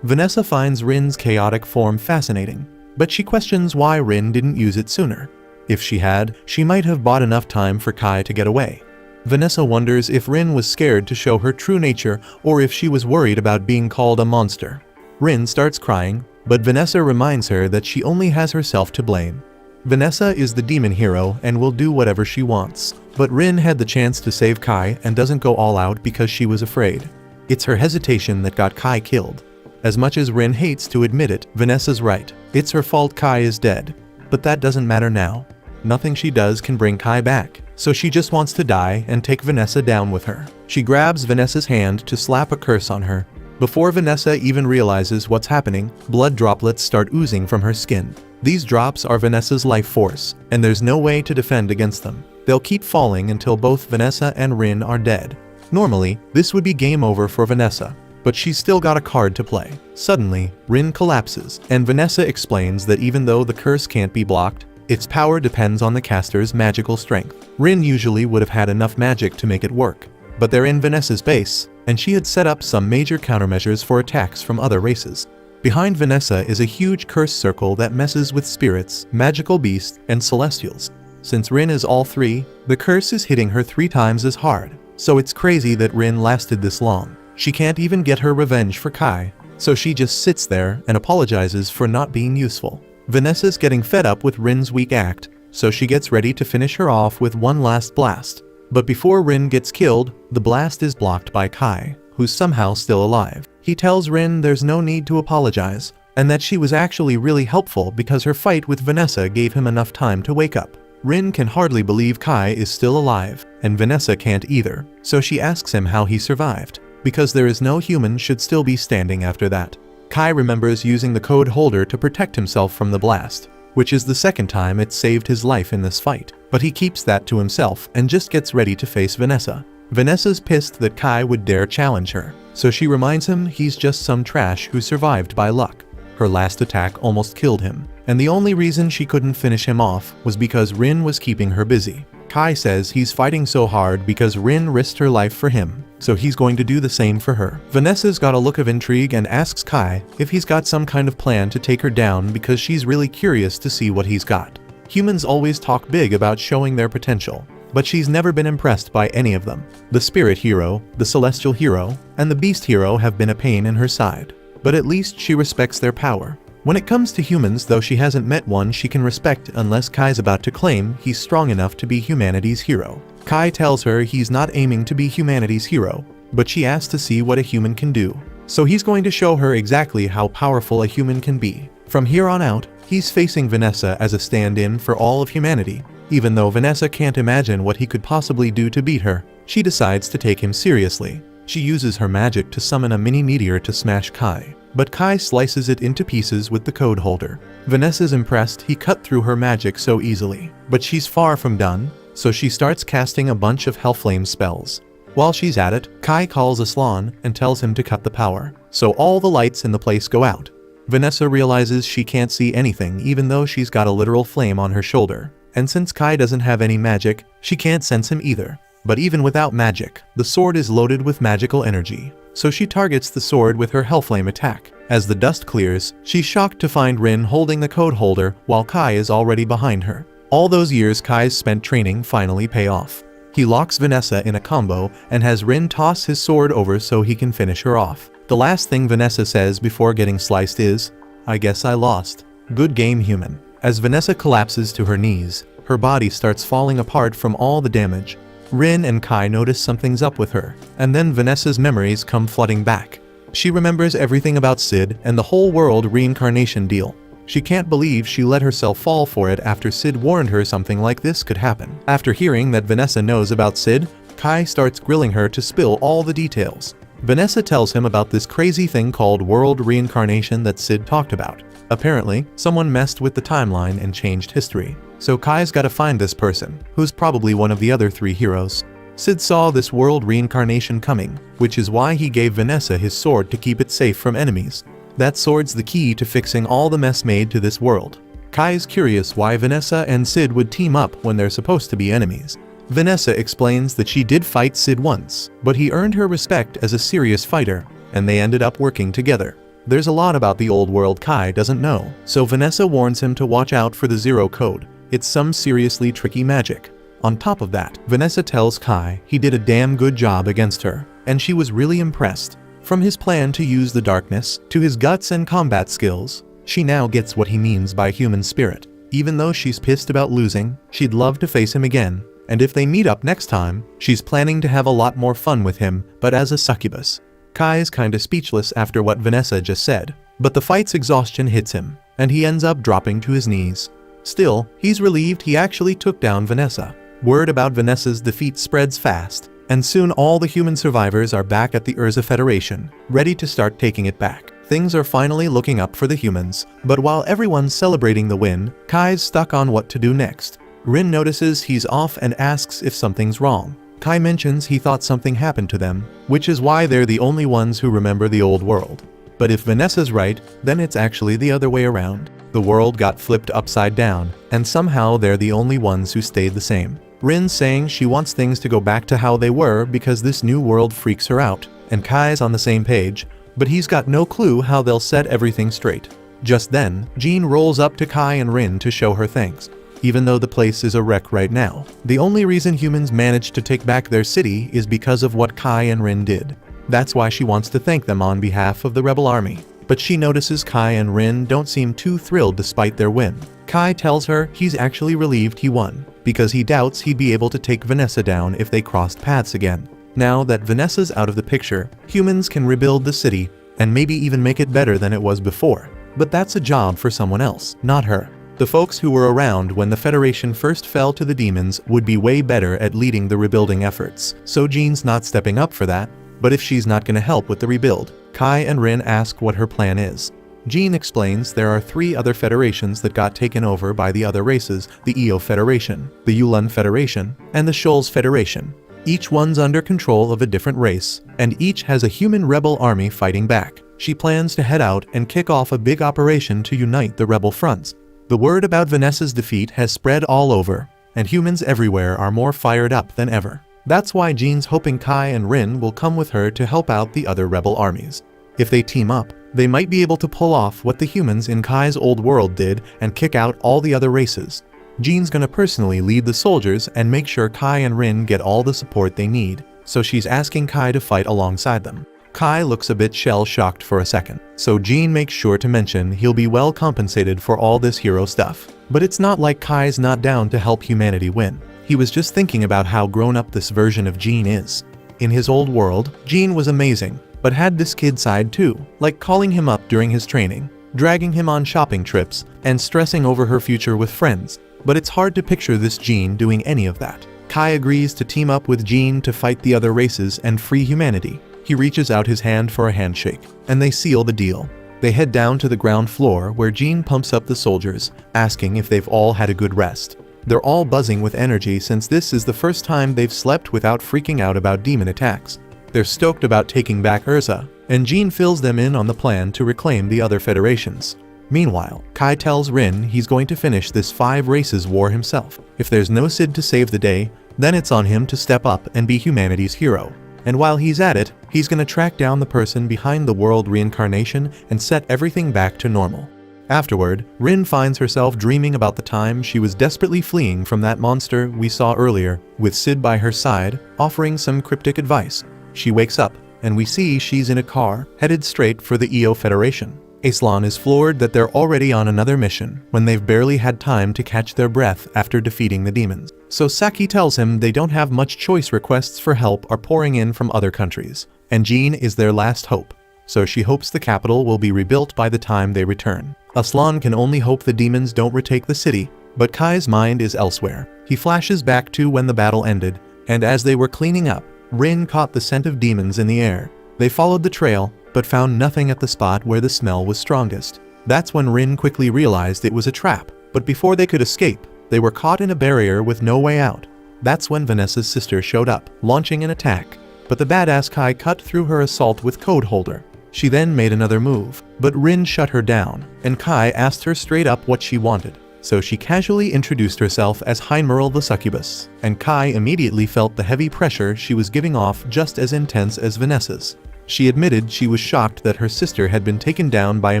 Vanessa finds Rin's chaotic form fascinating, but she questions why Rin didn't use it sooner. If she had, she might have bought enough time for Kai to get away. Vanessa wonders if Rin was scared to show her true nature or if she was worried about being called a monster. Rin starts crying, but Vanessa reminds her that she only has herself to blame. Vanessa is the demon hero and will do whatever she wants, but Rin had the chance to save Kai and doesn't go all out because she was afraid. It's her hesitation that got Kai killed. As much as Rin hates to admit it, Vanessa's right. It's her fault Kai is dead. But that doesn't matter now. Nothing she does can bring Kai back, so she just wants to die and take Vanessa down with her. She grabs Vanessa's hand to slap a curse on her, Before Vanessa even realizes what's happening, blood droplets start oozing from her skin. These drops are Vanessa's life force, and there's no way to defend against them. They'll keep falling until both Vanessa and Rin are dead. Normally, this would be game over for Vanessa, but she's still got a card to play. Suddenly, Rin collapses, and Vanessa explains that even though the curse can't be blocked, its power depends on the caster's magical strength. Rin usually would have had enough magic to make it work, but they're in Vanessa's base, and she had set up some major countermeasures for attacks from other races. Behind Vanessa is a huge curse circle that messes with spirits, magical beasts, and celestials. Since Rin is all three, the curse is hitting her 3 times as hard. So it's crazy that Rin lasted this long. She can't even get her revenge for Kai, so she just sits there and apologizes for not being useful. Vanessa's getting fed up with Rin's weak act, so she gets ready to finish her off with one last blast. But before Rin gets killed, the blast is blocked by Kai, who's somehow still alive. He tells Rin there's no need to apologize, and that she was actually really helpful because her fight with Vanessa gave him enough time to wake up. Rin can hardly believe Kai is still alive, and Vanessa can't either, so she asks him how he survived, because there is no human should still be standing after that. Kai remembers using the code holder to protect himself from the blast, which is the second time it saved his life in this fight, but he keeps that to himself and just gets ready to face Vanessa. Vanessa's pissed that Kai would dare challenge her, so she reminds him he's just some trash who survived by luck. Her last attack almost killed him, and the only reason she couldn't finish him off was because Rin was keeping her busy. Kai says he's fighting so hard because Rin risked her life for him, so he's going to do the same for her. Vanessa's got a look of intrigue and asks Kai if he's got some kind of plan to take her down because she's really curious to see what he's got. Humans always talk big about showing their potential, but she's never been impressed by any of them. The spirit hero, the celestial hero, and the beast hero have been a pain in her side, but at least she respects their power. When it comes to humans, though, she hasn't met one she can respect unless Kai's about to claim he's strong enough to be humanity's hero. Kai tells her he's not aiming to be humanity's hero, but she asks to see what a human can do. So he's going to show her exactly how powerful a human can be. From here on out, he's facing Vanessa as a stand-in for all of humanity. Even though Vanessa can't imagine what he could possibly do to beat her, she decides to take him seriously. She uses her magic to summon a mini meteor to smash Kai, but Kai slices it into pieces with the code holder. Vanessa's impressed he cut through her magic so easily, but she's far from done, so she starts casting a bunch of Hellflame spells. While she's at it, Kai calls Aslan and tells him to cut the power, so all the lights in the place go out. Vanessa realizes she can't see anything even though she's got a literal flame on her shoulder, and since Kai doesn't have any magic, she can't sense him either. But even without magic, the sword is loaded with magical energy, so she targets the sword with her Hellflame attack. As the dust clears, she's shocked to find Rin holding the code holder while Kai is already behind her. All those years Kai's spent training finally pay off. He locks Vanessa in a combo and has Rin toss his sword over so he can finish her off. The last thing Vanessa says before getting sliced is, "I guess I lost. Good game, human." As Vanessa collapses to her knees, her body starts falling apart from all the damage. Rin and Kai notice something's up with her, and then Vanessa's memories come flooding back. She remembers everything about Sid and the whole world reincarnation deal. She can't believe she let herself fall for it after Sid warned her something like this could happen. After hearing that Vanessa knows about Sid, Kai starts grilling her to spill all the details. Vanessa tells him about this crazy thing called world reincarnation that Sid talked about. Apparently, someone messed with the timeline and changed history. So Kai's gotta find this person, who's probably one of the other 3 heroes. Sid saw this world reincarnation coming, which is why he gave Vanessa his sword to keep it safe from enemies. That sword's the key to fixing all the mess made to this world. Kai is curious why Vanessa and Sid would team up when they're supposed to be enemies. Vanessa explains that she did fight Sid once, but he earned her respect as a serious fighter, and they ended up working together. There's a lot about the old world Kai doesn't know, so Vanessa warns him to watch out for the Zero Code. It's some seriously tricky magic. On top of that, Vanessa tells Kai he did a damn good job against her, and she was really impressed. From his plan to use the darkness, to his guts and combat skills, she now gets what he means by human spirit. Even though she's pissed about losing, she'd love to face him again, and if they meet up next time, she's planning to have a lot more fun with him, but as a succubus. Kai is kinda speechless after what Vanessa just said, but the fight's exhaustion hits him, and he ends up dropping to his knees. Still, he's relieved he actually took down Vanessa. Word about Vanessa's defeat spreads fast, and soon all the human survivors are back at the Urza Federation, ready to start taking it back. Things are finally looking up for the humans, but while everyone's celebrating the win, Kai's stuck on what to do next. Rin notices he's off and asks if something's wrong. Kai mentions he thought something happened to them, which is why they're the only ones who remember the old world. But if Vanessa's right, then it's actually the other way around. The world got flipped upside down, and somehow they're the only ones who stayed the same. Rin's saying she wants things to go back to how they were because this new world freaks her out, and Kai's on the same page, but he's got no clue how they'll set everything straight. Just then, Jean rolls up to Kai and Rin to show her thanks. Even though the place is a wreck right now, the only reason humans managed to take back their city is because of what Kai and Rin did. That's why she wants to thank them on behalf of the rebel army. But she notices Kai and Rin don't seem too thrilled despite their win. Kai tells her he's actually relieved he won, because he doubts he'd be able to take Vanessa down if they crossed paths again. Now that Vanessa's out of the picture, humans can rebuild the city, and maybe even make it better than it was before. But that's a job for someone else, not her. The folks who were around when the Federation first fell to the demons would be way better at leading the rebuilding efforts, so Jean's not stepping up for that. But if she's not gonna help with the rebuild, Kai and Rin ask what her plan is. Jean explains there are 3 other federations that got taken over by the other races, the Eo Federation, the Yulun Federation, and the Shoals Federation. Each one's under control of a different race, and each has a human rebel army fighting back. She plans to head out and kick off a big operation to unite the rebel fronts. The word about Vanessa's defeat has spread all over, and humans everywhere are more fired up than ever. That's why Jean's hoping Kai and Rin will come with her to help out the other rebel armies. If they team up, they might be able to pull off what the humans in Kai's old world did and kick out all the other races. Jean's gonna personally lead the soldiers and make sure Kai and Rin get all the support they need, so she's asking Kai to fight alongside them. Kai looks a bit shell-shocked for a second, so Jean makes sure to mention he'll be well compensated for all this hero stuff. But it's not like Kai's not down to help humanity win. He was just thinking about how grown-up this version of Jean is. In his old world, Jean was amazing, but had this kid side too, like calling him up during his training, dragging him on shopping trips, and stressing over her future with friends. But it's hard to picture this Jean doing any of that. Kai agrees to team up with Jean to fight the other races and free humanity. He reaches out his hand for a handshake, and they seal the deal. They head down to the ground floor where Jean pumps up the soldiers, asking if they've all had a good rest. They're all buzzing with energy since this is the first time they've slept without freaking out about demon attacks. They're stoked about taking back Urza, and Jean fills them in on the plan to reclaim the other federations. Meanwhile, Kai tells Rin he's going to finish this 5 races war himself. If there's no Cid to save the day, then it's on him to step up and be humanity's hero. And while he's at it, he's gonna track down the person behind the world reincarnation and set everything back to normal. Afterward, Rin finds herself dreaming about the time she was desperately fleeing from that monster we saw earlier, with Cid by her side, offering some cryptic advice. She wakes up, and we see she's in a car, headed straight for the Eo Federation. Aslan is floored that they're already on another mission, when they've barely had time to catch their breath after defeating the demons. So Saki tells him they don't have much choice. Requests for help are pouring in from other countries, and Jean is their last hope. So she hopes the capital will be rebuilt by the time they return. Aslan can only hope the demons don't retake the city, but Kai's mind is elsewhere. He flashes back to when the battle ended, and as they were cleaning up, Rin caught the scent of demons in the air. They followed the trail, but found nothing at the spot where the smell was strongest. That's when Rin quickly realized it was a trap, but before they could escape, they were caught in a barrier with no way out. That's when Vanessa's sister showed up, launching an attack, but the badass Kai cut through her assault with Code Holder. She then made another move, but Rin shut her down, and Kai asked her straight up what she wanted. So she casually introduced herself as Heinmerl the Succubus, and Kai immediately felt the heavy pressure she was giving off just as intense as Vanessa's. She admitted she was shocked that her sister had been taken down by a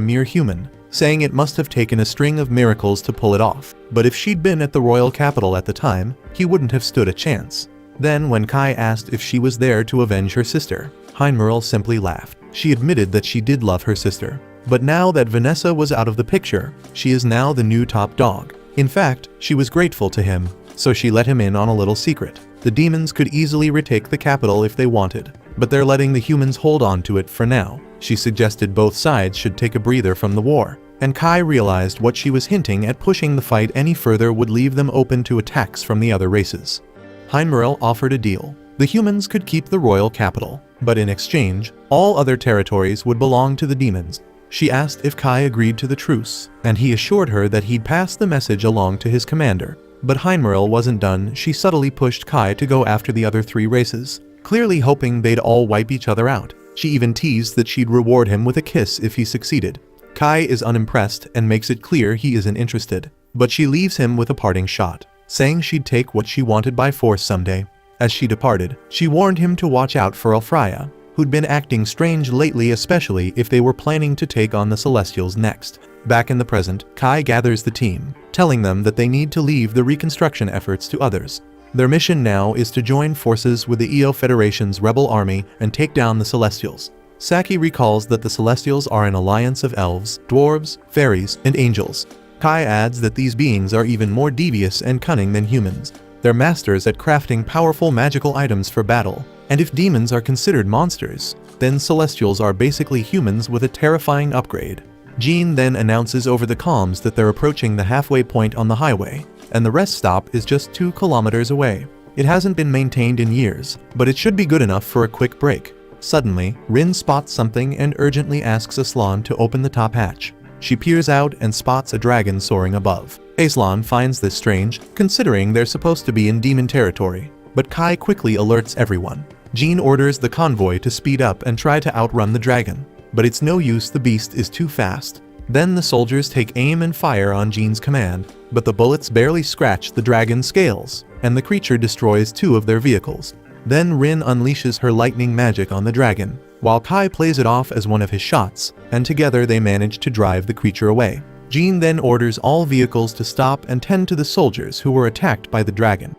mere human, saying it must have taken a string of miracles to pull it off. But if she'd been at the royal capital at the time, he wouldn't have stood a chance. Then when Kai asked if she was there to avenge her sister, Heinmerl simply laughed. She admitted that she did love her sister. But now that Vanessa was out of the picture, she is now the new top dog. In fact, she was grateful to him, so she let him in on a little secret. The demons could easily retake the capital if they wanted, but they're letting the humans hold on to it for now. She suggested both sides should take a breather from the war, and Kai realized what she was hinting at. Pushing the fight any further would leave them open to attacks from the other races. Heinmerl offered a deal. The humans could keep the royal capital, but in exchange, all other territories would belong to the demons. She asked if Kai agreed to the truce, and he assured her that he'd pass the message along to his commander. But Heinmeril wasn't done. She subtly pushed Kai to go after the other 3 races, clearly hoping they'd all wipe each other out. She even teased that she'd reward him with a kiss if he succeeded. Kai is unimpressed and makes it clear he isn't interested, but she leaves him with a parting shot, saying she'd take what she wanted by force someday. As she departed, she warned him to watch out for Elfraya, who'd been acting strange lately, especially if they were planning to take on the Celestials next. Back in the present, Kai gathers the team, telling them that they need to leave the reconstruction efforts to others. Their mission now is to join forces with the EO Federation's rebel army and take down the Celestials. Saki recalls that the Celestials are an alliance of elves, dwarves, fairies, and angels. Kai adds that these beings are even more devious and cunning than humans. They're masters at crafting powerful magical items for battle, and if demons are considered monsters, then Celestials are basically humans with a terrifying upgrade. Jean then announces over the comms that they're approaching the halfway point on the highway, and the rest stop is just 2 kilometers away. It hasn't been maintained in years, but it should be good enough for a quick break. Suddenly, Rin spots something and urgently asks Aslan to open the top hatch. She peers out and spots a dragon soaring above. Aslan finds this strange, considering they're supposed to be in demon territory, but Kai quickly alerts everyone. Jean orders the convoy to speed up and try to outrun the dragon, but it's no use, the beast is too fast. Then the soldiers take aim and fire on Jean's command, but the bullets barely scratch the dragon's scales, and the creature destroys 2 of their vehicles. Then Rin unleashes her lightning magic on the dragon, while Kai plays it off as one of his shots, and together they manage to drive the creature away. Jean then orders all vehicles to stop and tend to the soldiers who were attacked by the dragon.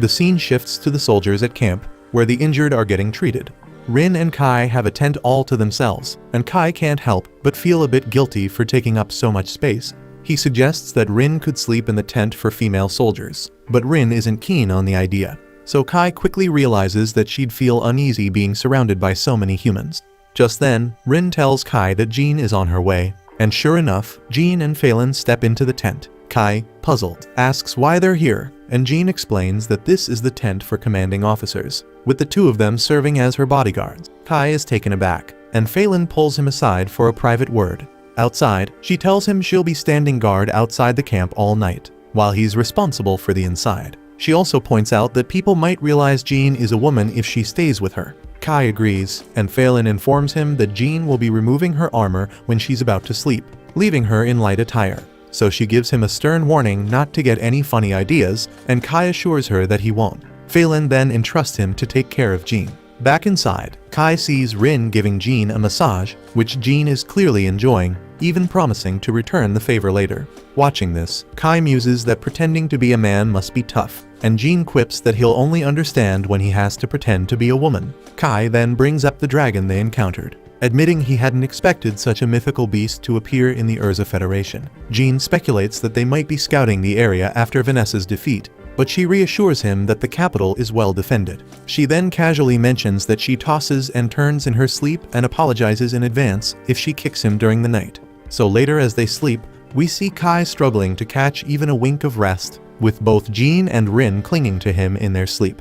The scene shifts to the soldiers at camp, where the injured are getting treated. Rin and Kai have a tent all to themselves, and Kai can't help but feel a bit guilty for taking up so much space. He suggests that Rin could sleep in the tent for female soldiers, but Rin isn't keen on the idea. So Kai quickly realizes that she'd feel uneasy being surrounded by so many humans. Just then, Rin tells Kai that Jean is on her way, and sure enough, Jean and Phelan step into the tent. Kai, puzzled, asks why they're here, and Jean explains that this is the tent for commanding officers, with the 2 of them serving as her bodyguards. Kai is taken aback, and Phelan pulls him aside for a private word. Outside, she tells him she'll be standing guard outside the camp all night, while he's responsible for the inside. She also points out that people might realize Jean is a woman if she stays with her. Kai agrees, and Phelan informs him that Jean will be removing her armor when she's about to sleep, leaving her in light attire. So she gives him a stern warning not to get any funny ideas, and Kai assures her that he won't. Phelan then entrusts him to take care of Jean. Back inside, Kai sees Rin giving Jean a massage, which Jean is clearly enjoying, even promising to return the favor later. Watching this, Kai muses that pretending to be a man must be tough, and Jean quips that he'll only understand when he has to pretend to be a woman. Kai then brings up the dragon they encountered, admitting he hadn't expected such a mythical beast to appear in the Urza Federation. Jean speculates that they might be scouting the area after Vanessa's defeat, but she reassures him that the capital is well defended. She then casually mentions that she tosses and turns in her sleep and apologizes in advance if she kicks him during the night. So later as they sleep, we see Kai struggling to catch even a wink of rest, with both Jean and Rin clinging to him in their sleep.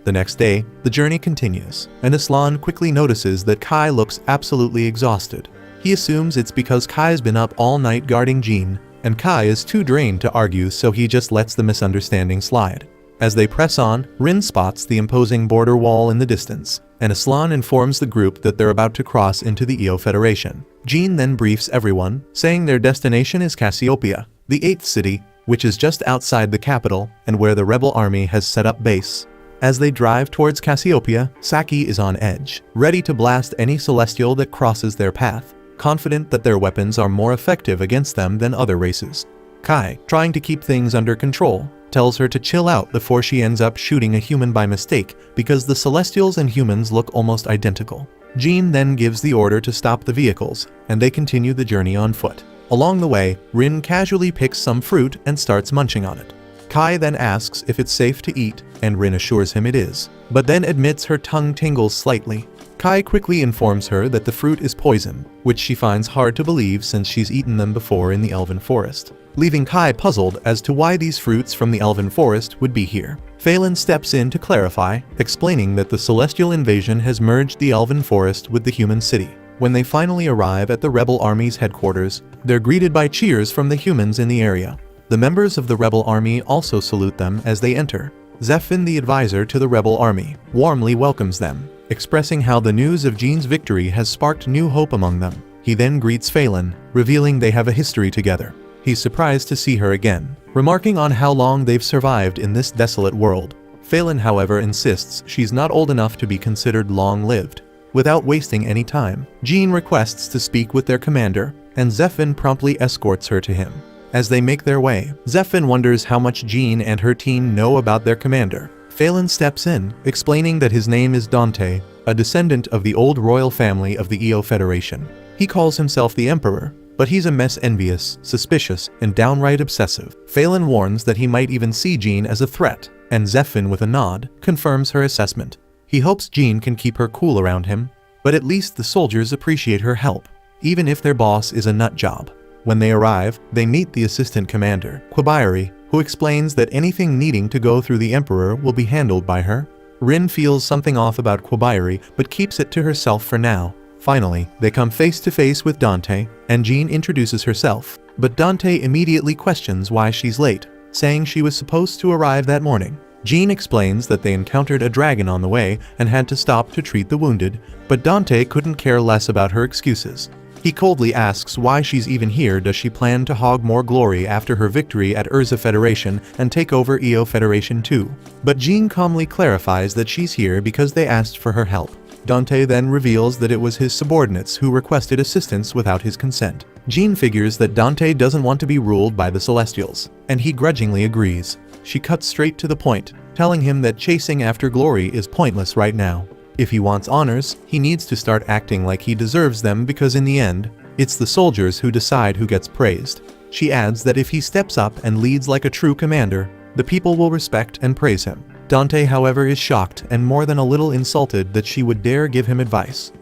The next day, the journey continues, and Aslan quickly notices that Kai looks absolutely exhausted. He assumes it's because Kai's been up all night guarding Jean, and Kai is too drained to argue, so he just lets the misunderstanding slide. As they press on, Rin spots the imposing border wall in the distance, and Aslan informs the group that they're about to cross into the EO Federation. Jean then briefs everyone, saying their destination is Cassiopeia, the 8th city, which is just outside the capital and where the rebel army has set up base. As they drive towards Cassiopeia, Saki is on edge, ready to blast any celestial that crosses their path, confident that their weapons are more effective against them than other races. Kai, trying to keep things under control, tells her to chill out before she ends up shooting a human by mistake because the celestials and humans look almost identical. Jean then gives the order to stop the vehicles, and they continue the journey on foot. Along the way, Rin casually picks some fruit and starts munching on it. Kai then asks if it's safe to eat, and Rin assures him it is, but then admits her tongue tingles slightly. Kai quickly informs her that the fruit is poison, which she finds hard to believe since she's eaten them before in the Elven Forest, leaving Kai puzzled as to why these fruits from the Elven Forest would be here. Phelan steps in to clarify, explaining that the celestial invasion has merged the elven forest with the human city. When they finally arrive at the rebel army's headquarters, they're greeted by cheers from the humans in the area. The members of the rebel army also salute them as they enter. Zephyr, the advisor to the rebel army, warmly welcomes them, expressing how the news of Jean's victory has sparked new hope among them. He then greets Phelan, revealing they have a history together. He's surprised to see her again, remarking on how long they've survived in this desolate world. Phelan, however, insists she's not old enough to be considered long-lived. Without wasting any time, Jean requests to speak with their commander, and Zephyr promptly escorts her to him. As they make their way, Zephyr wonders how much Jean and her team know about their commander. Phelan steps in, explaining that his name is Dante, a descendant of the old royal family of the EO Federation. He calls himself the Emperor, but he's a mess envious, suspicious, and downright obsessive. Phelan warns that he might even see Jean as a threat, and Zephyr, with a nod, confirms her assessment. He hopes Jean can keep her cool around him, but at least the soldiers appreciate her help, even if their boss is a nut job. When they arrive, they meet the assistant commander, Quabayari, who explains that anything needing to go through the Emperor will be handled by her. Rin feels something off about Quabayari, but keeps it to herself for now. Finally, they come face to face with Dante, and Jean introduces herself, but Dante immediately questions why she's late, saying she was supposed to arrive that morning. Jean explains that they encountered a dragon on the way and had to stop to treat the wounded, but Dante couldn't care less about her excuses. He coldly asks why she's even here. Does she plan to hog more glory after her victory at Urza Federation and take over EO Federation too? But Jean calmly clarifies that she's here because they asked for her help. Dante then reveals that it was his subordinates who requested assistance without his consent. Jean figures that Dante doesn't want to be ruled by the Celestials, and he grudgingly agrees. She cuts straight to the point, telling him that chasing after glory is pointless right now. If he wants honors, he needs to start acting like he deserves them, because in the end, it's the soldiers who decide who gets praised. She adds that if he steps up and leads like a true commander, the people will respect and praise him. Dante, however, is shocked and more than a little insulted that she would dare give him advice.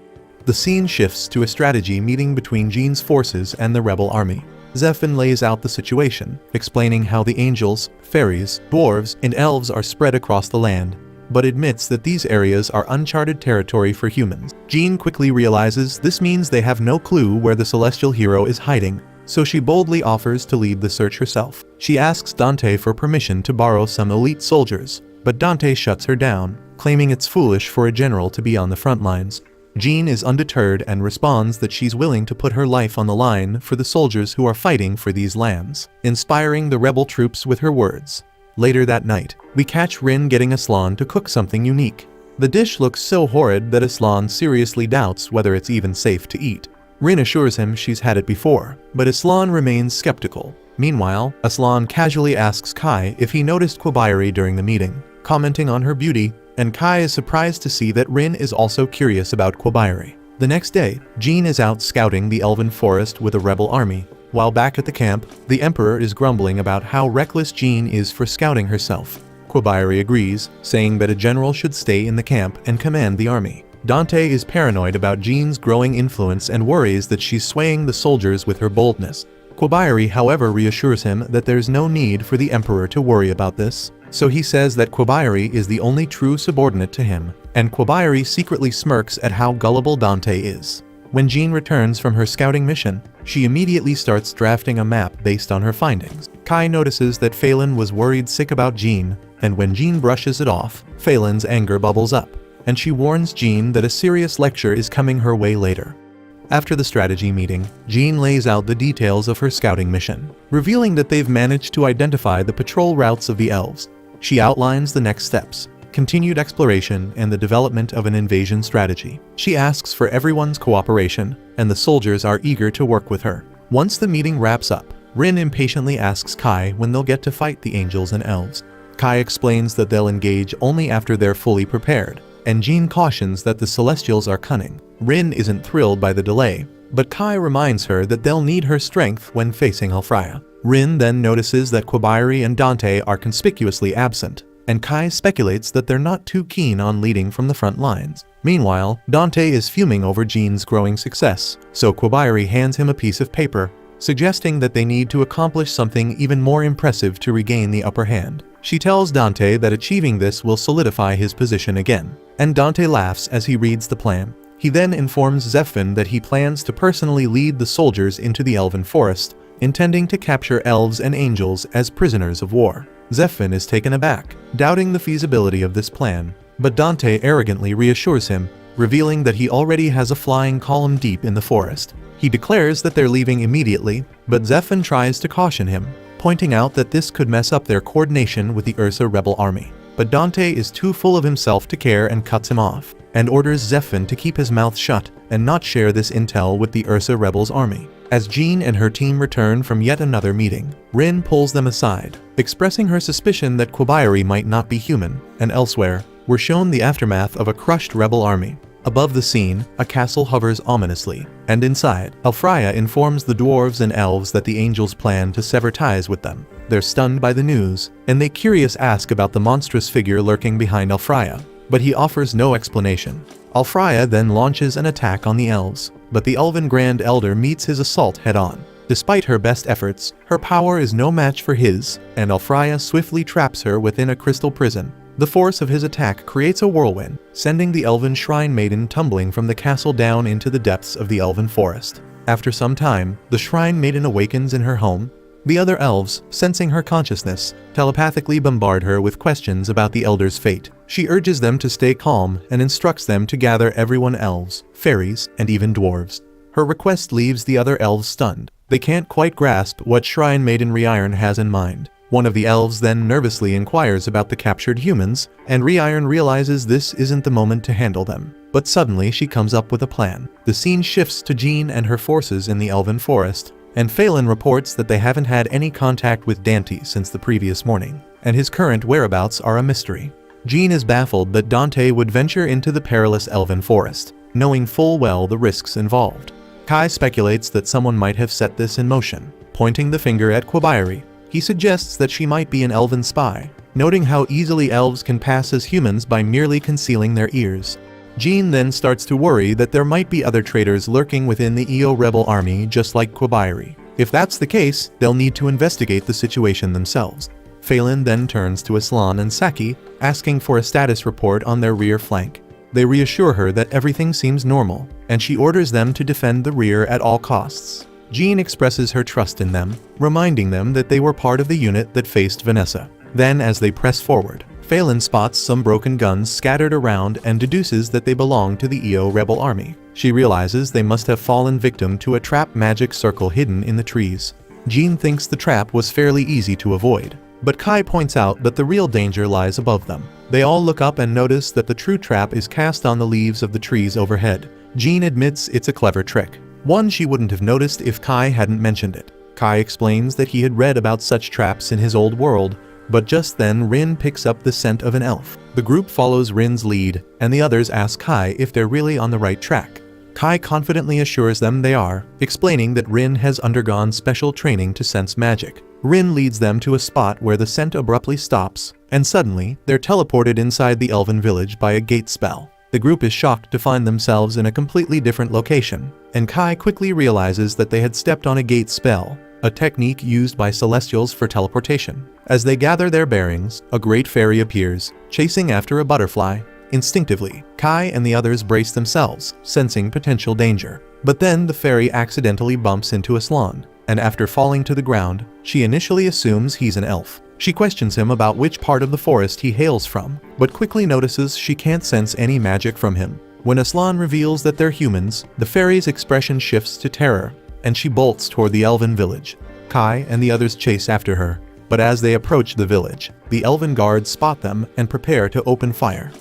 The scene shifts to a strategy meeting between Jean's forces and the rebel army. Zephyr lays out the situation, explaining how the angels, fairies, dwarves, and elves are spread across the land, but admits that these areas are uncharted territory for humans. Jean quickly realizes this means they have no clue where the celestial hero is hiding, so she boldly offers to lead the search herself. She asks Dante for permission to borrow some elite soldiers, but Dante shuts her down, claiming it's foolish for a general to be on the front lines. Jean is undeterred and responds that she's willing to put her life on the line for the soldiers who are fighting for these lands, inspiring the rebel troops with her words. Later that night, we catch Rin getting Aslan to cook something unique. The dish looks so horrid that Aslan seriously doubts whether it's even safe to eat. Rin assures him she's had it before, but Aslan remains skeptical. Meanwhile, Aslan casually asks Kai if he noticed Quabayari during the meeting, commenting on her beauty, and Kai is surprised to see that Rin is also curious about Quabayari. The next day, Jean is out scouting the elven forest with a rebel army. While back at the camp, the Emperor is grumbling about how reckless Jean is for scouting herself. Quabayari agrees, saying that a general should stay in the camp and command the army. Dante is paranoid about Jean's growing influence and worries that she's swaying the soldiers with her boldness. Quabayari, however, reassures him that there's no need for the Emperor to worry about this, so he says that Quabayari is the only true subordinate to him, and Quabayari secretly smirks at how gullible Dante is. When Jean returns from her scouting mission, she immediately starts drafting a map based on her findings. Kai notices that Phelan was worried sick about Jean, and when Jean brushes it off, Phelan's anger bubbles up, and she warns Jean that a serious lecture is coming her way later. After the strategy meeting, Jean lays out the details of her scouting mission, revealing that they've managed to identify the patrol routes of the elves. She outlines the next steps: continued exploration and the development of an invasion strategy. She asks for everyone's cooperation, and the soldiers are eager to work with her. Once the meeting wraps up, Rin impatiently asks Kai when they'll get to fight the angels and elves. Kai explains that they'll engage only after they're fully prepared, and Jean cautions that the Celestials are cunning. Rin isn't thrilled by the delay, but Kai reminds her that they'll need her strength when facing Halfraya. Rin then notices that Quabayari and Dante are conspicuously absent, and Kai speculates that they're not too keen on leading from the front lines. Meanwhile, Dante is fuming over Jean's growing success, so Quabayari hands him a piece of paper, suggesting that they need to accomplish something even more impressive to regain the upper hand. She tells Dante that achieving this will solidify his position again, and Dante laughs as he reads the plan. He then informs Zeffin that he plans to personally lead the soldiers into the elven forest, intending to capture elves and angels as prisoners of war. Zeffin is taken aback, doubting the feasibility of this plan, but Dante arrogantly reassures him, revealing that he already has a flying column deep in the forest. He declares that they're leaving immediately, but Zeffin tries to caution him, pointing out that this could mess up their coordination with the Ursa rebel army. But Dante is too full of himself to care and cuts him off, and orders Zeffin to keep his mouth shut and not share this intel with the Ursa rebels army. As Jean and her team return from yet another meeting, Rin pulls them aside, expressing her suspicion that Quabayri might not be human, and elsewhere, we're shown the aftermath of a crushed rebel army. Above the scene, a castle hovers ominously, and inside, Alfraya informs the dwarves and elves that the angels plan to sever ties with them. They're stunned by the news, and they curious ask about the monstrous figure lurking behind Alfraya, but he offers no explanation. Alfraya then launches an attack on the elves, but the Elven Grand Elder meets his assault head-on. Despite her best efforts, her power is no match for his, and Alfraya swiftly traps her within a crystal prison. The force of his attack creates a whirlwind, sending the Elven Shrine Maiden tumbling from the castle down into the depths of the Elven forest. After some time, the Shrine Maiden awakens in her home. The other elves, sensing her consciousness, telepathically bombard her with questions about the Elder's fate. She urges them to stay calm and instructs them to gather everyone elves, fairies, and even dwarves. Her request leaves the other elves stunned. They can't quite grasp what Shrine Maiden Rewritten has in mind. One of the elves then nervously inquires about the captured humans, and Rewritten realizes this isn't the moment to handle them. But suddenly she comes up with a plan. The scene shifts to Jean and her forces in the Elven forest, and Phelan reports that they haven't had any contact with Dante since the previous morning, and his current whereabouts are a mystery. Jean is baffled that Dante would venture into the perilous Elven forest, knowing full well the risks involved. Kai speculates that someone might have set this in motion, pointing the finger at Quabayri. He suggests that she might be an elven spy, noting how easily elves can pass as humans by merely concealing their ears. Jean then starts to worry that there might be other traitors lurking within the EO rebel army just like Quabayri. If that's the case, they'll need to investigate the situation themselves. Phelan then turns to Aslan and Saki, asking for a status report on their rear flank. They reassure her that everything seems normal, and she orders them to defend the rear at all costs. Jean expresses her trust in them, reminding them that they were part of the unit that faced Vanessa. Then, as they press forward, Phelan spots some broken guns scattered around and deduces that they belong to the EO rebel army. She realizes they must have fallen victim to a trap magic circle hidden in the trees. Jean thinks the trap was fairly easy to avoid, but Kai points out that the real danger lies above them. They all look up and notice that the true trap is cast on the leaves of the trees overhead. Jean admits it's a clever trick, one she wouldn't have noticed if Kai hadn't mentioned it. Kai explains that he had read about such traps in his old world, but just then Rin picks up the scent of an elf. The group follows Rin's lead, and the others ask Kai if they're really on the right track. Kai confidently assures them they are, explaining that Rin has undergone special training to sense magic. Rin leads them to a spot where the scent abruptly stops, and suddenly, they're teleported inside the elven village by a gate spell. The group is shocked to find themselves in a completely different location, and Kai quickly realizes that they had stepped on a gate spell, a technique used by Celestials for teleportation. As they gather their bearings, a great fairy appears, chasing after a butterfly. Instinctively, Kai and the others brace themselves, sensing potential danger. But then the fairy accidentally bumps into Aslan, and after falling to the ground, she initially assumes he's an elf. She questions him about which part of the forest he hails from, but quickly notices she can't sense any magic from him. When Aslan reveals that they're humans, the fairy's expression shifts to terror, and she bolts toward the elven village. Kai and the others chase after her, but as they approach the village, the elven guards spot them and prepare to open fire.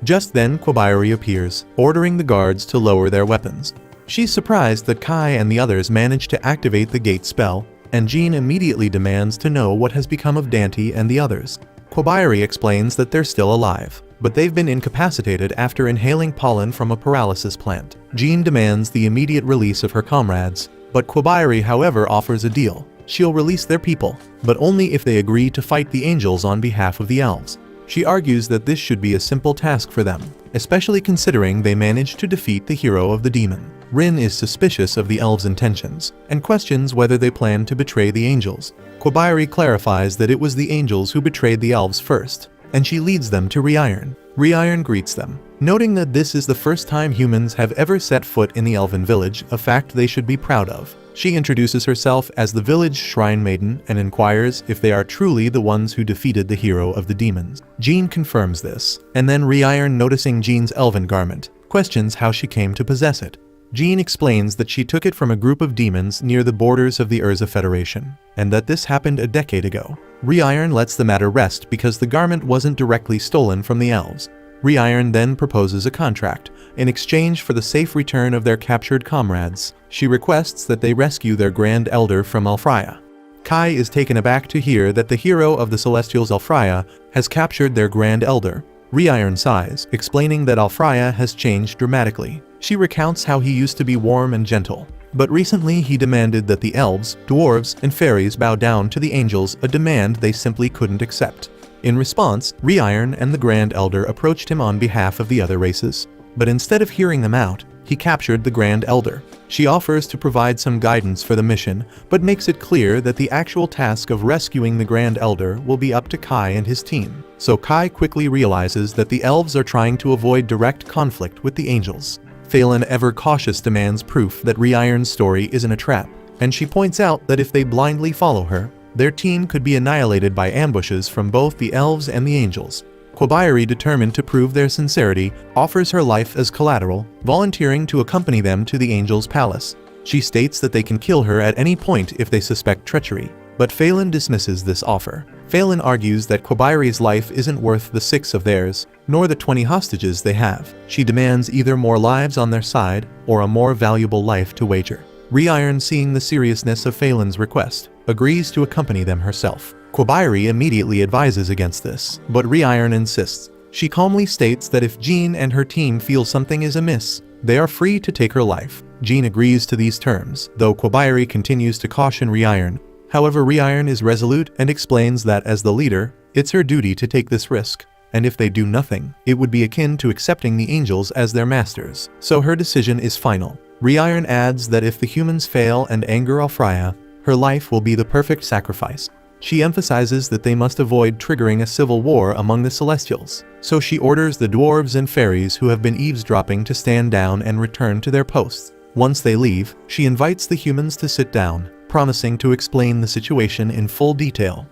Just then Quabayri appears, ordering the guards to lower their weapons. She's surprised that Kai and the others manage to activate the gate spell, and Jean immediately demands to know what has become of Dante and the others. Quabayri explains that they're still alive, but they've been incapacitated after inhaling pollen from a paralysis plant. Jean demands the immediate release of her comrades, but Quabayri however offers a deal. She'll release their people, but only if they agree to fight the angels on behalf of the elves. She argues that this should be a simple task for them, especially considering they managed to defeat the hero of the demon. Rin is suspicious of the elves' intentions, and questions whether they plan to betray the angels. Kobayari clarifies that it was the angels who betrayed the elves first, and she leads them to Rewritten. Rewritten greets them, noting that this is the first time humans have ever set foot in the elven village, a fact they should be proud of. She introduces herself as the village shrine maiden and inquires if they are truly the ones who defeated the hero of the demons. Jean confirms this, and then Rewritten, noticing Jean's elven garment, questions how she came to possess it. Jean explains that she took it from a group of demons near the borders of the Urza Federation, and that this happened a decade ago. Rewritten lets the matter rest because the garment wasn't directly stolen from the elves. Rewritten then proposes a contract. In exchange for the safe return of their captured comrades, she requests that they rescue their Grand Elder from Alfraya. Kai is taken aback to hear that the hero of the Celestials, Alfraya, has captured their Grand Elder. Rewritten sighs, explaining that Alfraya has changed dramatically. She recounts how he used to be warm and gentle, but recently he demanded that the elves, dwarves, and fairies bow down to the angels, a demand they simply couldn't accept. In response, Rewritten and the Grand Elder approached him on behalf of the other races, but instead of hearing them out, he captured the Grand Elder. She offers to provide some guidance for the mission, but makes it clear that the actual task of rescuing the Grand Elder will be up to Kai and his team. So Kai quickly realizes that the elves are trying to avoid direct conflict with the angels. Phelan, ever cautious, demands proof that Rewritten's story isn't a trap, and she points out that if they blindly follow her, their team could be annihilated by ambushes from both the elves and the angels. Kobayari, determined to prove their sincerity, offers her life as collateral, volunteering to accompany them to the angels' palace. She states that they can kill her at any point if they suspect treachery, but Phelan dismisses this offer. Phelan argues that Kobayari's life isn't worth the 6 of theirs, nor the 20 hostages they have. She demands either more lives on their side, or a more valuable life to wager. Rewritten, seeing the seriousness of Phelan's request, agrees to accompany them herself. Kobayari immediately advises against this, but Rewritten insists. She calmly states that if Jean and her team feel something is amiss, they are free to take her life. Jean agrees to these terms, though Kobayari continues to caution Rewritten. However, Rewritten is resolute and explains that as the leader, it's her duty to take this risk, and if they do nothing, it would be akin to accepting the angels as their masters, so her decision is final. Rewritten adds that if the humans fail and anger Alfraya, her life will be the perfect sacrifice. She emphasizes that they must avoid triggering a civil war among the Celestials, so she orders the dwarves and fairies who have been eavesdropping to stand down and return to their posts. Once they leave, she invites the humans to sit down, promising to explain the situation in full detail.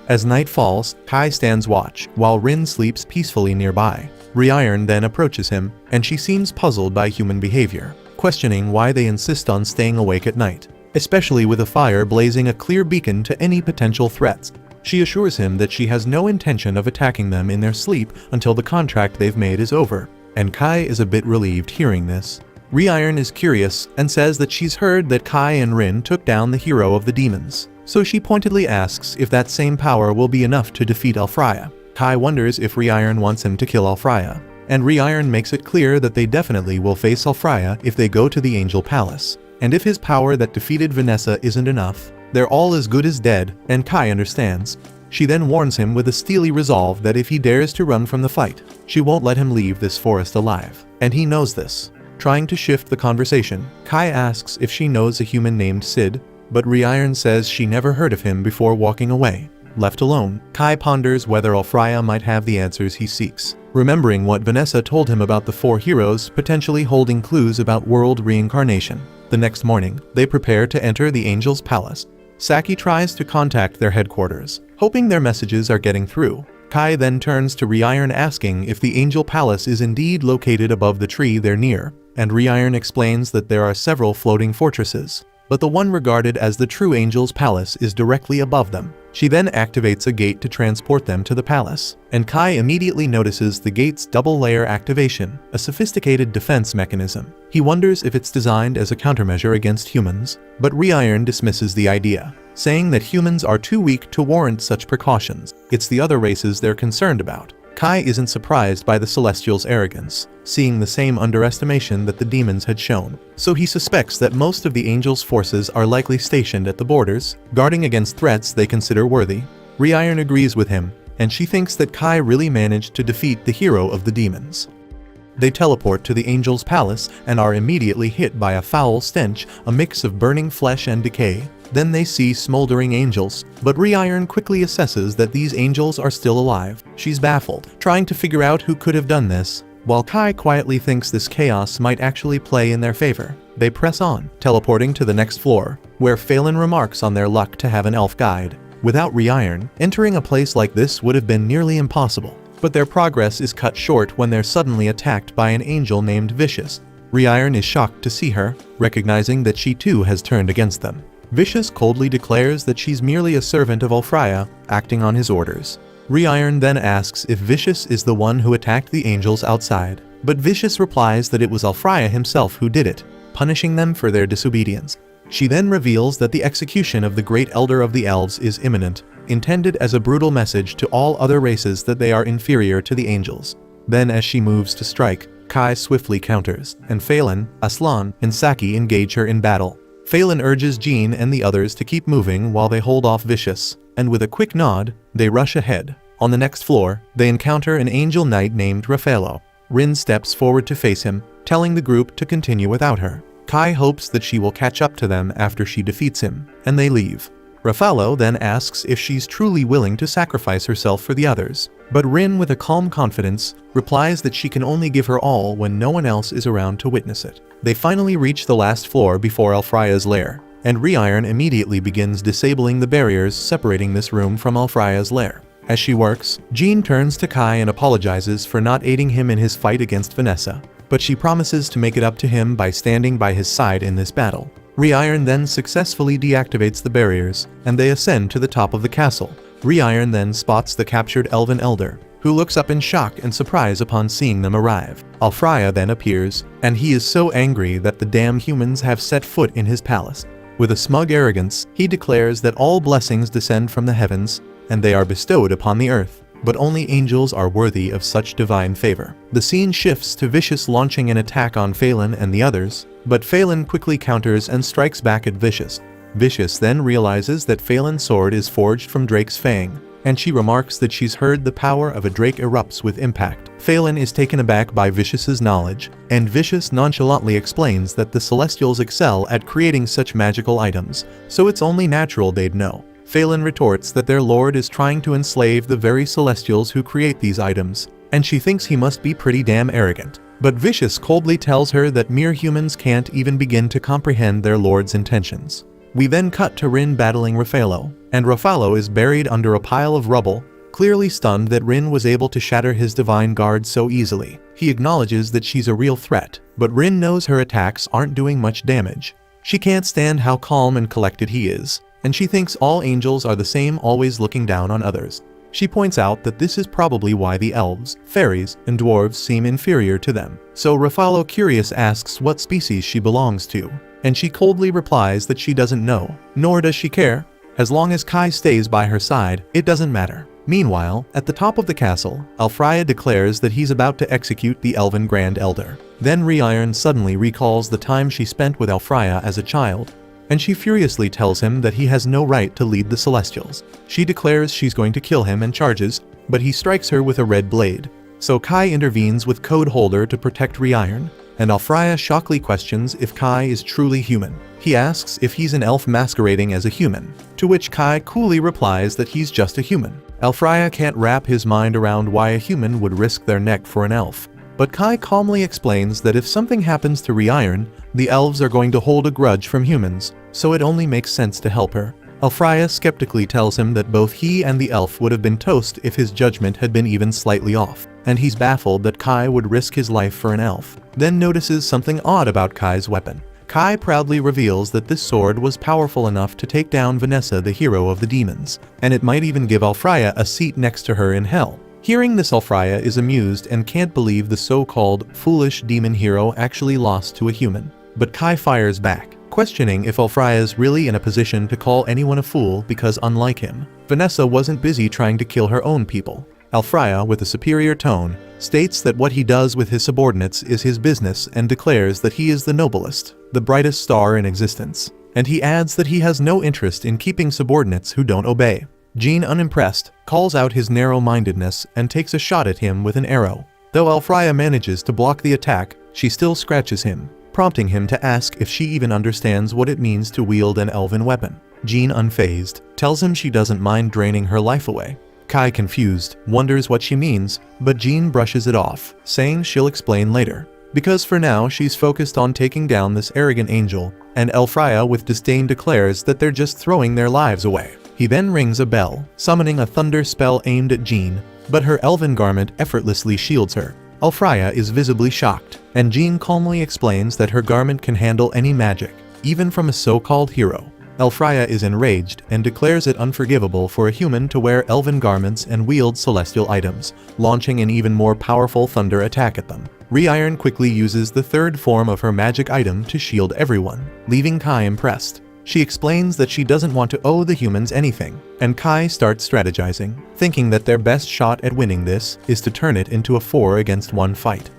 As night falls, Kai stands watch, while Rin sleeps peacefully nearby. Rewritten then approaches him, and she seems puzzled by human behavior, questioning why they insist on staying awake at night, especially with a fire blazing a clear beacon to any potential threats. She assures him that she has no intention of attacking them in their sleep until the contract they've made is over, and Kai is a bit relieved hearing this. Rewritten is curious and says that she's heard that Kai and Rin took down the hero of the demons, so she pointedly asks if that same power will be enough to defeat Alfraya. Kai wonders if Rewritten wants him to kill Alfraya, and Rewritten makes it clear that they definitely will face Alfraya if they go to the Angel Palace. And if his power that defeated Vanessa isn't enough, they're all as good as dead, and Kai understands. She then warns him with a steely resolve that if he dares to run from the fight, she won't let him leave this forest alive, and he knows this. Trying to shift the conversation, Kai asks if she knows a human named Sid, but Rewritten says she never heard of him before walking away. Left alone, Kai ponders whether Alfraya might have the answers he seeks, remembering what Vanessa told him about the 4 heroes potentially holding clues about world reincarnation. The next morning, they prepare to enter the Angel's Palace. Saki tries to contact their headquarters, hoping their messages are getting through. Kai then turns to Rewritten asking if the Angel Palace is indeed located above the tree they're near, and Rewritten explains that there are several floating fortresses, but the one regarded as the true Angel's Palace is directly above them. She then activates a gate to transport them to the palace, and Kai immediately notices the gate's double-layer activation, a sophisticated defense mechanism. He wonders if it's designed as a countermeasure against humans, but Rewritten dismisses the idea, saying that humans are too weak to warrant such precautions. It's the other races they're concerned about. Kai isn't surprised by the Celestials' arrogance, seeing the same underestimation that the demons had shown, so he suspects that most of the Angels' forces are likely stationed at the borders, guarding against threats they consider worthy. Rewritten agrees with him, and she thinks that Kai really managed to defeat the hero of the demons. They teleport to the angel's palace and are immediately hit by a foul stench, a mix of burning flesh and decay. Then they see smoldering angels, but Reiron quickly assesses that these angels are still alive. She's baffled, trying to figure out who could have done this, while Kai quietly thinks this chaos might actually play in their favor. They press on, teleporting to the next floor, where Phelan remarks on their luck to have an elf guide. Without Reiron, entering a place like this would have been nearly impossible. But their progress is cut short when they're suddenly attacked by an angel named Vicious. Reiron is shocked to see her, recognizing that she too has turned against them. Vicious coldly declares that she's merely a servant of Ulfriah, acting on his orders. Reiron then asks if Vicious is the one who attacked the angels outside, but Vicious replies that it was Ulfriah himself who did it, punishing them for their disobedience. She then reveals that the execution of the Great Elder of the Elves is imminent, intended as a brutal message to all other races that they are inferior to the angels. Then as she moves to strike, Kai swiftly counters, and Phelan, Aslan, and Saki engage her in battle. Phelan urges Jean and the others to keep moving while they hold off Vicious, and with a quick nod, they rush ahead. On the next floor, they encounter an angel knight named Raffaello. Rin steps forward to face him, telling the group to continue without her. Kai hopes that she will catch up to them after she defeats him, and they leave. Raffaello then asks if she's truly willing to sacrifice herself for the others, but Rin, with a calm confidence, replies that she can only give her all when no one else is around to witness it. They finally reach the last floor before Ulfriah's lair, and Reiron immediately begins disabling the barriers separating this room from Ulfriah's lair. As she works, Jean turns to Kai and apologizes for not aiding him in his fight against Vanessa, but she promises to make it up to him by standing by his side in this battle. Reiron then successfully deactivates the barriers, and they ascend to the top of the castle. Reiron then spots the captured Elven Elder, who looks up in shock and surprise upon seeing them arrive. Ulfriah then appears, and he is so angry that the damn humans have set foot in his palace. With a smug arrogance, he declares that all blessings descend from the heavens, and they are bestowed upon the earth, but only angels are worthy of such divine favor. The scene shifts to Vicious launching an attack on Phelan and the others, but Phelan quickly counters and strikes back at Vicious. Vicious then realizes that Phelan's sword is forged from Drake's fang, and she remarks that she's heard the power of a drake erupts with impact. Phelan is taken aback by Vicious's knowledge, and Vicious nonchalantly explains that the Celestials excel at creating such magical items, so it's only natural they'd know. Phelan retorts that their lord is trying to enslave the very Celestials who create these items, and she thinks he must be pretty damn arrogant. But Vicious coldly tells her that mere humans can't even begin to comprehend their lord's intentions. We then cut to Rin battling Raffaello, and Raffaello is buried under a pile of rubble, clearly stunned that Rin was able to shatter his divine guard so easily. He acknowledges that she's a real threat, but Rin knows her attacks aren't doing much damage. She can't stand how calm and collected he is, and she thinks all angels are the same, always looking down on others. She points out that this is probably why the elves, fairies, and dwarves seem inferior to them. So Raffaello, curious, asks what species she belongs to, and she coldly replies that she doesn't know, nor does she care. As long as Kai stays by her side, it doesn't matter. Meanwhile, at the top of the castle, Ulfriah declares that he's about to execute the Elven Grand Elder. Then Reiron suddenly recalls the time she spent with Ulfriah as a child, and she furiously tells him that he has no right to lead the Celestials. She declares she's going to kill him and charges, but he strikes her with a red blade. So Kai intervenes with Code Holder to protect Reiron, and Ulfriah shockingly questions if Kai is truly human. He asks if he's an elf masquerading as a human, to which Kai coolly replies that he's just a human. Ulfriah can't wrap his mind around why a human would risk their neck for an elf, but Kai calmly explains that if something happens to Reiron, the elves are going to hold a grudge from humans, so it only makes sense to help her. Ulfriah skeptically tells him that both he and the elf would have been toast if his judgment had been even slightly off, and he's baffled that Kai would risk his life for an elf. Then notices something odd about Kai's weapon. Kai proudly reveals that this sword was powerful enough to take down Vanessa, the hero of the demons, and it might even give Ulfriah a seat next to her in hell. Hearing this, Ulfriah is amused and can't believe the so-called foolish demon hero actually lost to a human. But Kai fires back, questioning if Ulfriah's really in a position to call anyone a fool because, unlike him, Vanessa wasn't busy trying to kill her own people. Ulfriah, with a superior tone, states that what he does with his subordinates is his business and declares that he is the noblest, the brightest star in existence. And he adds that he has no interest in keeping subordinates who don't obey. Jean, unimpressed, calls out his narrow-mindedness and takes a shot at him with an arrow. Though Alfraya manages to block the attack, she still scratches him, prompting him to ask if she even understands what it means to wield an elven weapon. Jean, unfazed, tells him she doesn't mind draining her life away. Kai, confused, wonders what she means, but Jean brushes it off, saying she'll explain later. Because for now she's focused on taking down this arrogant angel, and Alfraya with disdain declares that they're just throwing their lives away. He then rings a bell, summoning a thunder spell aimed at Jean, but her elven garment effortlessly shields her. Alfraya is visibly shocked, and Jean calmly explains that her garment can handle any magic, even from a so-called hero. Alfraya is enraged and declares it unforgivable for a human to wear elven garments and wield celestial items, launching an even more powerful thunder attack at them. Rewritten quickly uses the third form of her magic item to shield everyone, leaving Kai impressed. She explains that she doesn't want to owe the humans anything, and Kai starts strategizing, thinking that their best shot at winning this is to turn it into a 4-against-1 fight.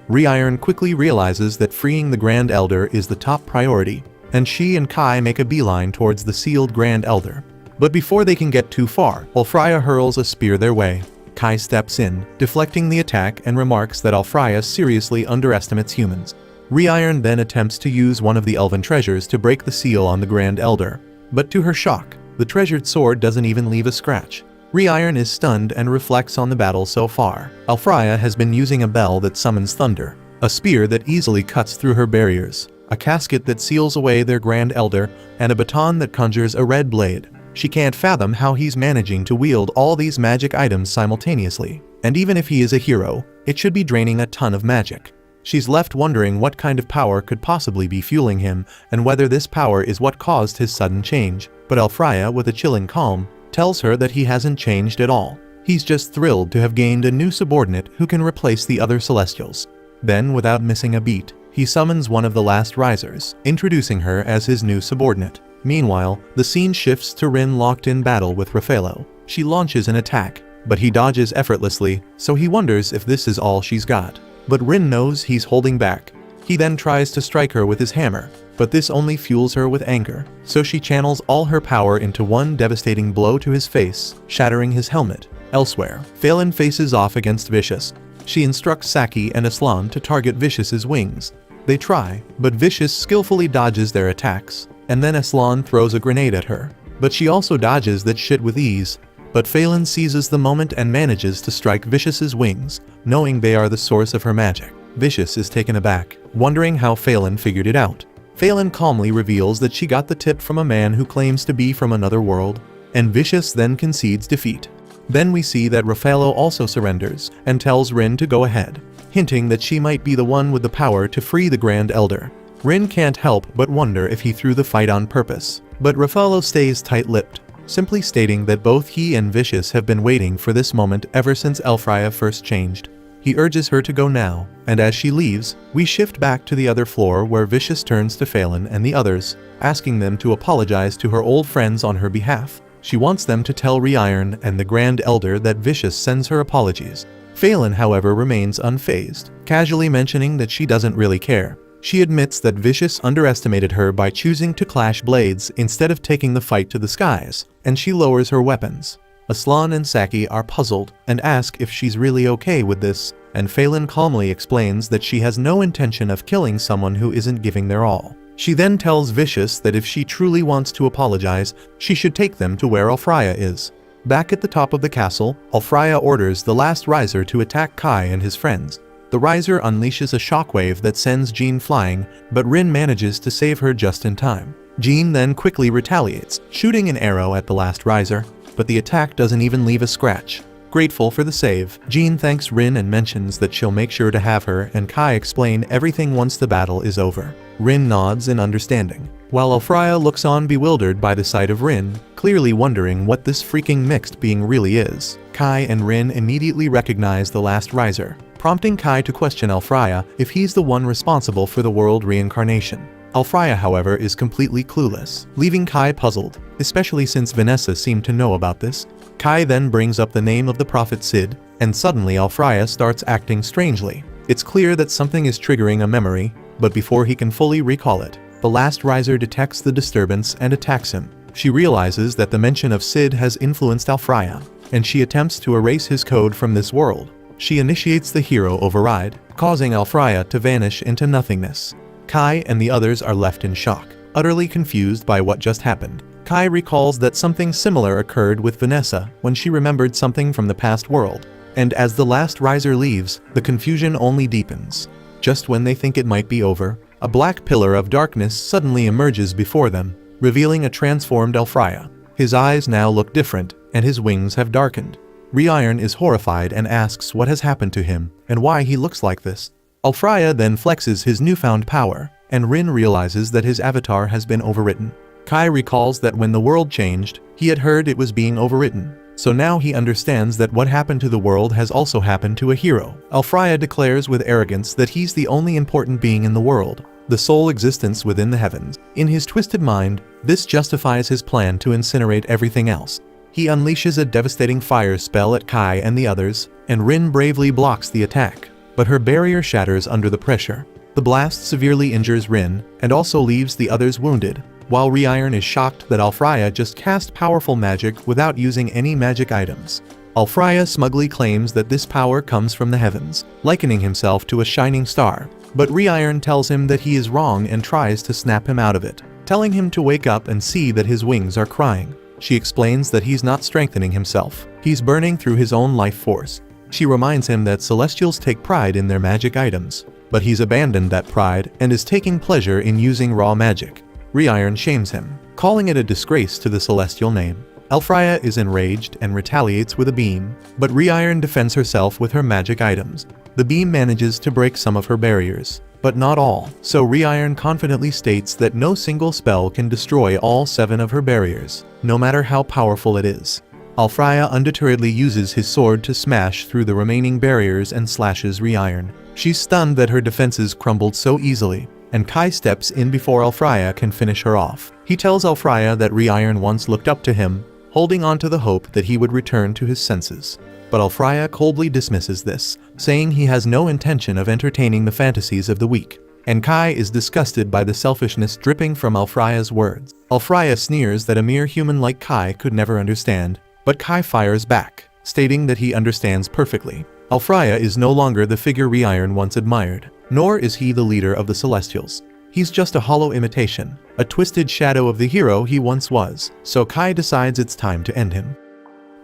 Rewritten quickly realizes that freeing the Grand Elder is the top priority, and she and Kai make a beeline towards the sealed Grand Elder. But before they can get too far, Alfraya hurls a spear their way. Kai steps in, deflecting the attack, and remarks that Alfraya seriously underestimates humans. Rewritten then attempts to use one of the elven treasures to break the seal on the Grand Elder, but to her shock, the treasured sword doesn't even leave a scratch. Rewritten is stunned and reflects on the battle so far. Alfraya has been using a bell that summons thunder, a spear that easily cuts through her barriers, a casket that seals away their Grand Elder, and a baton that conjures a red blade. She can't fathom how he's managing to wield all these magic items simultaneously, and even if he is a hero, it should be draining a ton of magic. She's left wondering what kind of power could possibly be fueling him, and whether this power is what caused his sudden change. But Alfraya, with a chilling calm, tells her that he hasn't changed at all. He's just thrilled to have gained a new subordinate who can replace the other Celestials. Then, without missing a beat, he summons one of the last risers, introducing her as his new subordinate. Meanwhile, the scene shifts to Rin locked in battle with Raffaello. She launches an attack, but he dodges effortlessly, so he wonders if this is all she's got. But Rin knows he's holding back. He then tries to strike her with his hammer, but this only fuels her with anger, so she channels all her power into one devastating blow to his face, shattering his helmet. Elsewhere, Phelan faces off against Vicious. She instructs Saki and Aslan to target Vicious's wings. They try, but Vicious skillfully dodges their attacks, and then Aslan throws a grenade at her. But she also dodges that shit with ease. But Phelan seizes the moment and manages to strike Vicious's wings, knowing they are the source of her magic. Vicious is taken aback, wondering how Phelan figured it out. Phelan calmly reveals that she got the tip from a man who claims to be from another world, and Vicious then concedes defeat. Then we see that Raffaello also surrenders, and tells Rin to go ahead, hinting that she might be the one with the power to free the Grand Elder. Rin can't help but wonder if he threw the fight on purpose, but Raffaello stays tight-lipped, simply stating that both he and Vicious have been waiting for this moment ever since Alfraya first changed. He urges her to go now, and as she leaves, we shift back to the other floor where Vicious turns to Phelan and the others, asking them to apologize to her old friends on her behalf. She wants them to tell Rewritten and the Grand Elder that Vicious sends her apologies. Phelan, however, remains unfazed, casually mentioning that she doesn't really care. She admits that Vicious underestimated her by choosing to clash blades instead of taking the fight to the skies, and she lowers her weapons. Aslan and Saki are puzzled and ask if she's really okay with this, and Phelan calmly explains that she has no intention of killing someone who isn't giving their all. She then tells Vicious that if she truly wants to apologize, she should take them to where Alfraya is. Back at the top of the castle, Alfraya orders the last riser to attack Kai and his friends. The riser unleashes a shockwave that sends Jean flying, but Rin manages to save her just in time. Jean then quickly retaliates, shooting an arrow at the last riser, but the attack doesn't even leave a scratch. Grateful for the save, Jean thanks Rin and mentions that she'll make sure to have her and Kai explain everything once the battle is over. Rin nods in understanding, while Alfraya looks on bewildered by the sight of Rin, clearly wondering what this freaking mixed being really is. Kai and Rin immediately recognize the last riser, prompting Kai to question Alfraya if he's the one responsible for the world reincarnation. Alfraya, however, is completely clueless, leaving Kai puzzled, especially since Vanessa seemed to know about this. Kai then brings up the name of the Prophet Sid, and suddenly Alfraya starts acting strangely. It's clear that something is triggering a memory, but before he can fully recall it, the last riser detects the disturbance and attacks him. She realizes that the mention of Sid has influenced Alfraya, and she attempts to erase his code from this world. She initiates the hero override, causing Alfraya to vanish into nothingness. Kai and the others are left in shock, utterly confused by what just happened. Kai recalls that something similar occurred with Vanessa when she remembered something from the past world. And as the last riser leaves, the confusion only deepens. Just when they think it might be over, a black pillar of darkness suddenly emerges before them, revealing a transformed Alfraya. His eyes now look different, and his wings have darkened. Reiron is horrified and asks what has happened to him, and why he looks like this. Alfraya then flexes his newfound power, and Rin realizes that his avatar has been overwritten. Kai recalls that when the world changed, he had heard it was being overwritten. So now he understands that what happened to the world has also happened to a hero. Alfraya declares with arrogance that he's the only important being in the world, the sole existence within the heavens. In his twisted mind, this justifies his plan to incinerate everything else. He unleashes a devastating fire spell at Kai and the others, and Rin bravely blocks the attack, but her barrier shatters under the pressure. The blast severely injures Rin, and also leaves the others wounded, while Reiron is shocked that Alfraya just cast powerful magic without using any magic items. Alfraya smugly claims that this power comes from the heavens, likening himself to a shining star, but Reiron tells him that he is wrong and tries to snap him out of it, telling him to wake up and see that his wings are crying. She explains that he's not strengthening himself, he's burning through his own life force. She reminds him that Celestials take pride in their magic items, but he's abandoned that pride and is taking pleasure in using raw magic. Reiron shames him, calling it a disgrace to the Celestial name. Alfraya is enraged and retaliates with a beam, but Reiron defends herself with her magic items. The beam manages to break some of her barriers, but not all, so Reiron confidently states that no single spell can destroy all 7 of her barriers, no matter how powerful it is. Alfraya undeterredly uses his sword to smash through the remaining barriers and slashes Reiron. She's stunned that her defenses crumbled so easily, and Kai steps in before Alfraya can finish her off. He tells Alfraya that Reiron once looked up to him, holding on to the hope that he would return to his senses. But Alfraya coldly dismisses this, saying he has no intention of entertaining the fantasies of the weak. And Kai is disgusted by the selfishness dripping from Alfraya's words. Alfraya sneers that a mere human like Kai could never understand, but Kai fires back, stating that he understands perfectly. Alfraya is no longer the figure Reiron once admired, nor is he the leader of the Celestials. He's just a hollow imitation, a twisted shadow of the hero he once was, so Kai decides it's time to end him.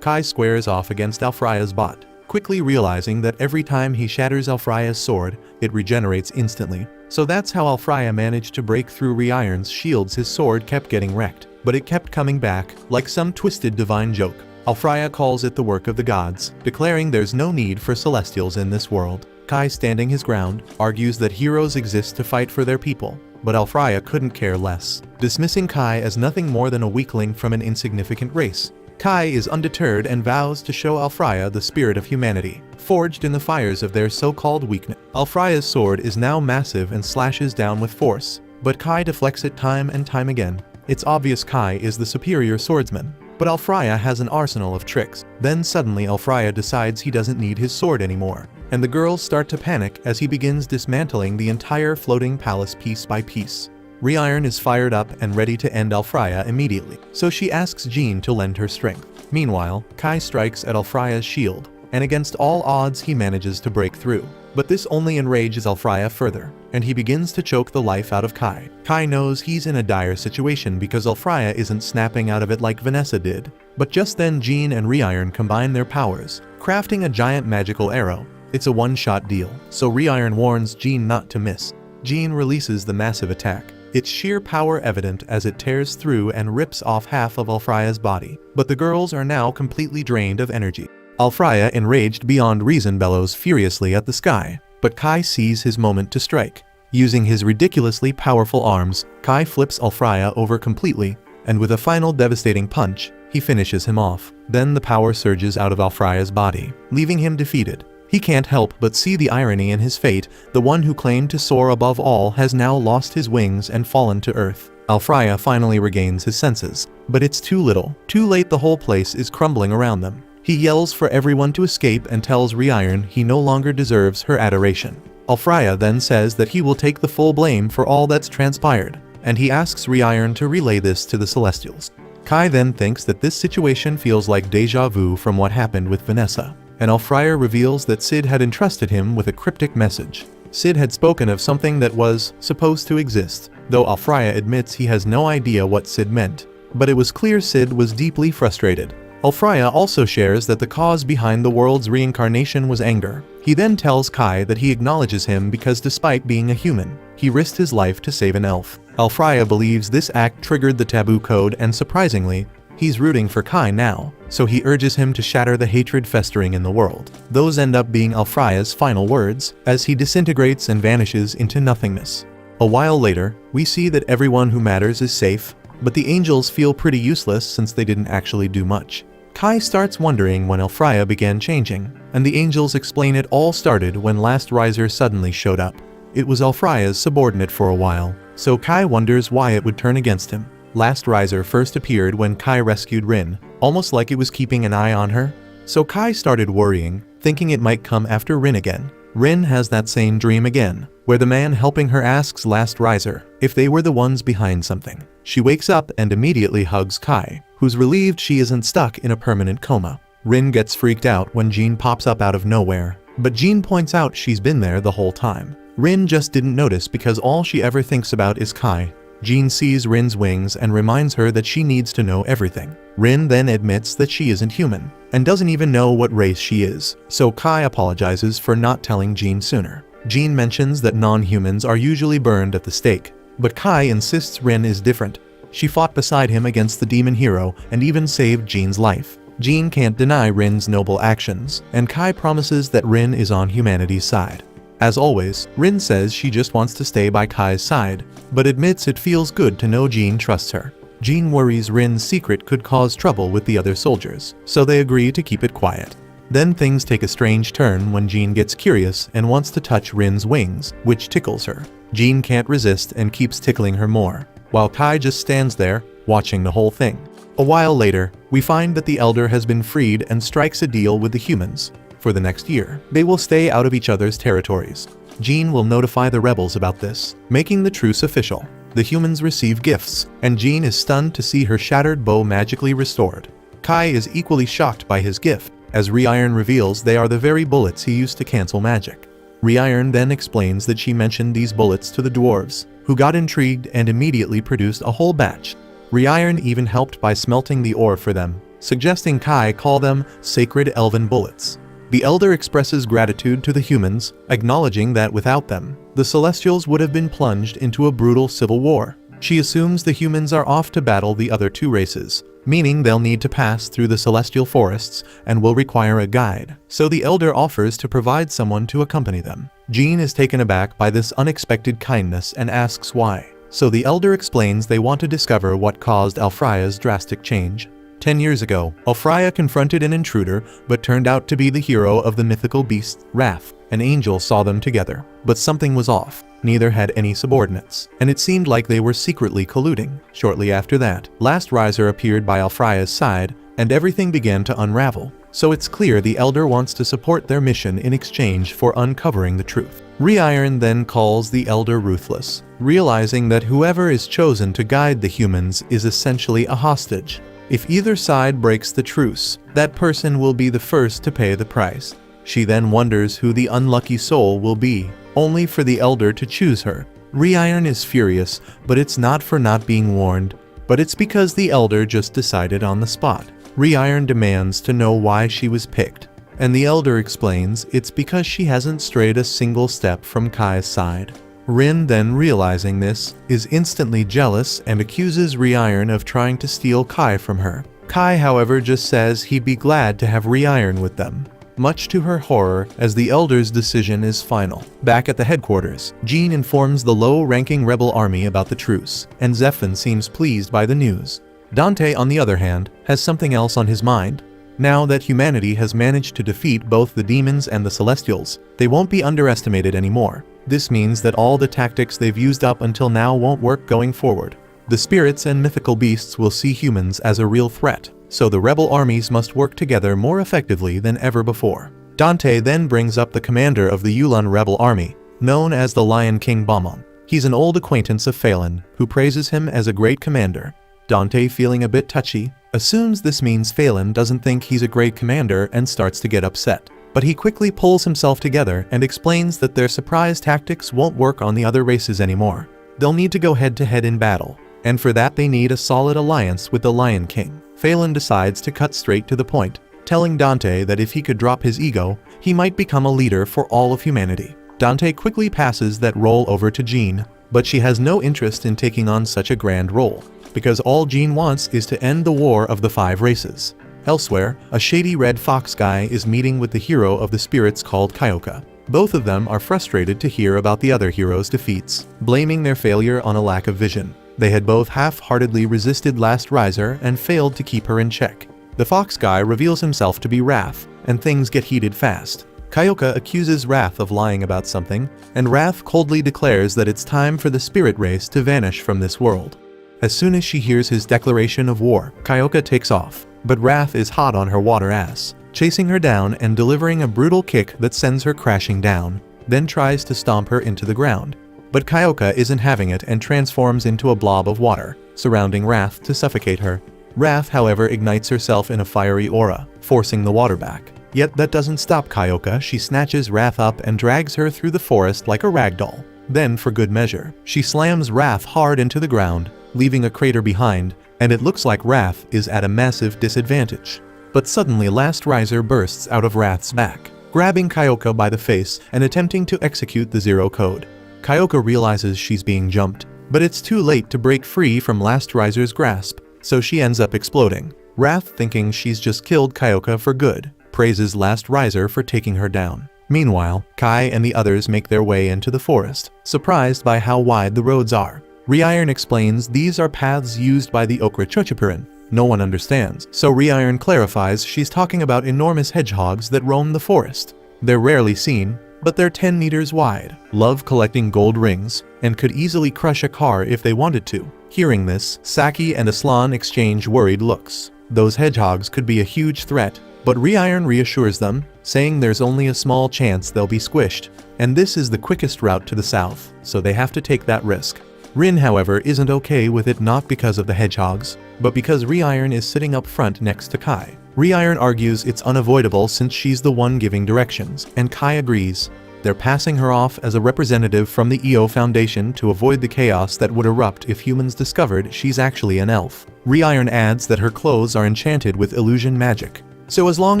Kai squares off against Alfraya's bot, quickly realizing that every time he shatters Alfraya's sword, it regenerates instantly. So that's how Alfraya managed to break through Reiron's shields. His sword kept getting wrecked, but it kept coming back, like some twisted divine joke. Alfraya calls it the work of the gods, declaring there's no need for Celestials in this world. Kai, standing his ground, argues that heroes exist to fight for their people, but Alfraya couldn't care less, dismissing Kai as nothing more than a weakling from an insignificant race. Kai is undeterred and vows to show Alfraya the spirit of humanity, forged in the fires of their so-called weakness. Alfraya's sword is now massive and slashes down with force, but Kai deflects it time and time again. It's obvious Kai is the superior swordsman, but Alfraya has an arsenal of tricks. Then suddenly Alfraya decides he doesn't need his sword anymore, and the girls start to panic as he begins dismantling the entire floating palace piece by piece. Reiron is fired up and ready to end Alfraya immediately, so she asks Jean to lend her strength. Meanwhile, Kai strikes at Alfraya's shield, and against all odds he manages to break through. But this only enrages Alfraya further, and he begins to choke the life out of Kai. Kai knows he's in a dire situation because Alfraya isn't snapping out of it like Vanessa did. But just then Jean and Reiron combine their powers, crafting a giant magical arrow. It's a one-shot deal, so Reiron warns Jean not to miss. Jean releases the massive attack, its sheer power evident as it tears through and rips off half of Alfraya's body. But the girls are now completely drained of energy. Alfraya, enraged beyond reason, bellows furiously at the sky, but Kai sees his moment to strike. Using his ridiculously powerful arms, Kai flips Alfraya over completely, and with a final devastating punch, he finishes him off. Then the power surges out of Alfraya's body, leaving him defeated. He can't help but see the irony in his fate. The one who claimed to soar above all has now lost his wings and fallen to earth. Alfraya finally regains his senses, but it's too little. Too late, the whole place is crumbling around them. He yells for everyone to escape and tells Reiron he no longer deserves her adoration. Alfraya then says that he will take the full blame for all that's transpired, and he asks Reiron to relay this to the Celestials. Kai then thinks that this situation feels like deja vu from what happened with Vanessa, and Alfraya reveals that Sid had entrusted him with a cryptic message. Sid had spoken of something that was supposed to exist, though Alfraya admits he has no idea what Sid meant. But it was clear Sid was deeply frustrated. Alfraya also shares that the cause behind the world's reincarnation was anger. He then tells Kai that he acknowledges him because despite being a human, he risked his life to save an elf. Alfraya believes this act triggered the taboo code, and surprisingly, he's rooting for Kai now, so he urges him to shatter the hatred festering in the world. Those end up being Alfraya's final words, as he disintegrates and vanishes into nothingness. A while later, we see that everyone who matters is safe, but the angels feel pretty useless since they didn't actually do much. Kai starts wondering when Alfraya began changing, and the angels explain it all started when Last Riser suddenly showed up. It was Alfraya's subordinate for a while, so Kai wonders why it would turn against him. Last Riser first appeared when Kai rescued Rin, almost like it was keeping an eye on her. So Kai started worrying, thinking it might come after Rin again. Rin has that same dream again, where the man helping her asks Last Riser if they were the ones behind something. She wakes up and immediately hugs Kai, who's relieved she isn't stuck in a permanent coma. Rin gets freaked out when Jean pops up out of nowhere, but Jean points out she's been there the whole time. Rin just didn't notice because all she ever thinks about is Kai. Jean sees Rin's wings and reminds her that she needs to know everything. Rin then admits that she isn't human, and doesn't even know what race she is, so Kai apologizes for not telling Jean sooner. Jean mentions that non-humans are usually burned at the stake, but Kai insists Rin is different. She fought beside him against the demon hero and even saved Jean's life. Jean can't deny Rin's noble actions, and Kai promises that Rin is on humanity's side. As always, Rin says she just wants to stay by Kai's side, but admits it feels good to know Jean trusts her. Jean worries Rin's secret could cause trouble with the other soldiers, so they agree to keep it quiet. Then things take a strange turn when Jean gets curious and wants to touch Rin's wings, which tickles her. Jean can't resist and keeps tickling her more, while Kai just stands there, watching the whole thing. A while later, we find that the Elder has been freed and strikes a deal with the humans. For the next year, they will stay out of each other's territories. Jean will notify the rebels about this, making the truce official. The humans receive gifts, and Jean is stunned to see her shattered bow magically restored. Kai is equally shocked by his gift, as Rewritten reveals they are the very bullets he used to cancel magic. Rewritten then explains that she mentioned these bullets to the dwarves, who got intrigued and immediately produced a whole batch. Rewritten even helped by smelting the ore for them, suggesting Kai call them sacred elven bullets. The Elder expresses gratitude to the humans, acknowledging that without them, the Celestials would have been plunged into a brutal civil war. She assumes the humans are off to battle the other two races, meaning they'll need to pass through the celestial forests and will require a guide, so the Elder offers to provide someone to accompany them. Jean is taken aback by this unexpected kindness and asks why, so the Elder explains they want to discover what caused Alfraya's drastic change. 10 years ago, Alfraya confronted an intruder but turned out to be the hero of the mythical beast, Wrath. An angel saw them together, but something was off. Neither had any subordinates, and it seemed like they were secretly colluding. Shortly after that, Last Riser appeared by Alfraya's side, and everything began to unravel. So it's clear the Elder wants to support their mission in exchange for uncovering the truth. Rewritten then calls the Elder ruthless, realizing that whoever is chosen to guide the humans is essentially a hostage. If either side breaks the truce, that person will be the first to pay the price. She then wonders who the unlucky soul will be, only for the Elder to choose her. Rewritten is furious, but it's not for not being warned, but it's because the Elder just decided on the spot. Rewritten demands to know why she was picked, and the Elder explains it's because she hasn't strayed a single step from Kai's side. Rin, then realizing this, is instantly jealous and accuses Rewritten of trying to steal Kai from her. Kai, however, just says he'd be glad to have Rewritten with them, much to her horror, as the Elder's decision is final. Back at the headquarters, Jean informs the low-ranking rebel army about the truce, and Zephyr seems pleased by the news. Dante, on the other hand, has something else on his mind. Now that humanity has managed to defeat both the demons and the Celestials, they won't be underestimated anymore. This means that all the tactics they've used up until now won't work going forward. The spirits and mythical beasts will see humans as a real threat, so the rebel armies must work together more effectively than ever before. Dante then brings up the commander of the Yulon rebel army, known as the Lion King Bamon. He's an old acquaintance of Phelan, who praises him as a great commander. Dante, feeling a bit touchy, assumes this means Phelan doesn't think he's a great commander and starts to get upset. But he quickly pulls himself together and explains that their surprise tactics won't work on the other races anymore. They'll need to go head-to-head in battle, and for that they need a solid alliance with the Lion King. Phelan decides to cut straight to the point, telling Dante that if he could drop his ego, he might become a leader for all of humanity. Dante quickly passes that role over to Jean, but she has no interest in taking on such a grand role, because all Jean wants is to end the war of the 5 races. Elsewhere, a shady red fox guy is meeting with the hero of the spirits called Kyoka. Both of them are frustrated to hear about the other hero's defeats, blaming their failure on a lack of vision. They had both half-heartedly resisted Last Riser and failed to keep her in check. The fox guy reveals himself to be Wrath, and things get heated fast. Kyoka accuses Wrath of lying about something, and Wrath coldly declares that it's time for the spirit race to vanish from this world. As soon as she hears his declaration of war, Kyoka takes off, but Wrath is hot on her water ass, chasing her down and delivering a brutal kick that sends her crashing down, then tries to stomp her into the ground. But Kyoka isn't having it and transforms into a blob of water, surrounding Wrath to suffocate her. Wrath, however, ignites herself in a fiery aura, forcing the water back. Yet that doesn't stop Kyoka. She snatches Wrath up and drags her through the forest like a ragdoll. Then, for good measure, she slams Wrath hard into the ground, leaving a crater behind, and it looks like Wrath is at a massive disadvantage. But suddenly Last Riser bursts out of Wrath's back, grabbing Kyoka by the face and attempting to execute the Zero Code. Kyoka realizes she's being jumped, but it's too late to break free from Last Riser's grasp, so she ends up exploding. Wrath, thinking she's just killed Kyoka for good, praises Last Riser for taking her down. Meanwhile, Kai and the others make their way into the forest, surprised by how wide the roads are. Reiron explains these are paths used by the Okra Chochipirin. No one understands, so Reiron clarifies she's talking about enormous hedgehogs that roam the forest. They're rarely seen, but they're 10 meters wide, love collecting gold rings, and could easily crush a car if they wanted to. Hearing this, Saki and Aslan exchange worried looks. Those hedgehogs could be a huge threat, but Reiron reassures them, saying there's only a small chance they'll be squished, and this is the quickest route to the south, so they have to take that risk. Rin, however, isn't okay with it, not because of the hedgehogs, but because Reiron is sitting up front next to Kai. Reiron argues it's unavoidable since she's the one giving directions, and Kai agrees. They're passing her off as a representative from the EO Foundation to avoid the chaos that would erupt if humans discovered she's actually an elf. Reiron adds that her clothes are enchanted with illusion magic, so as long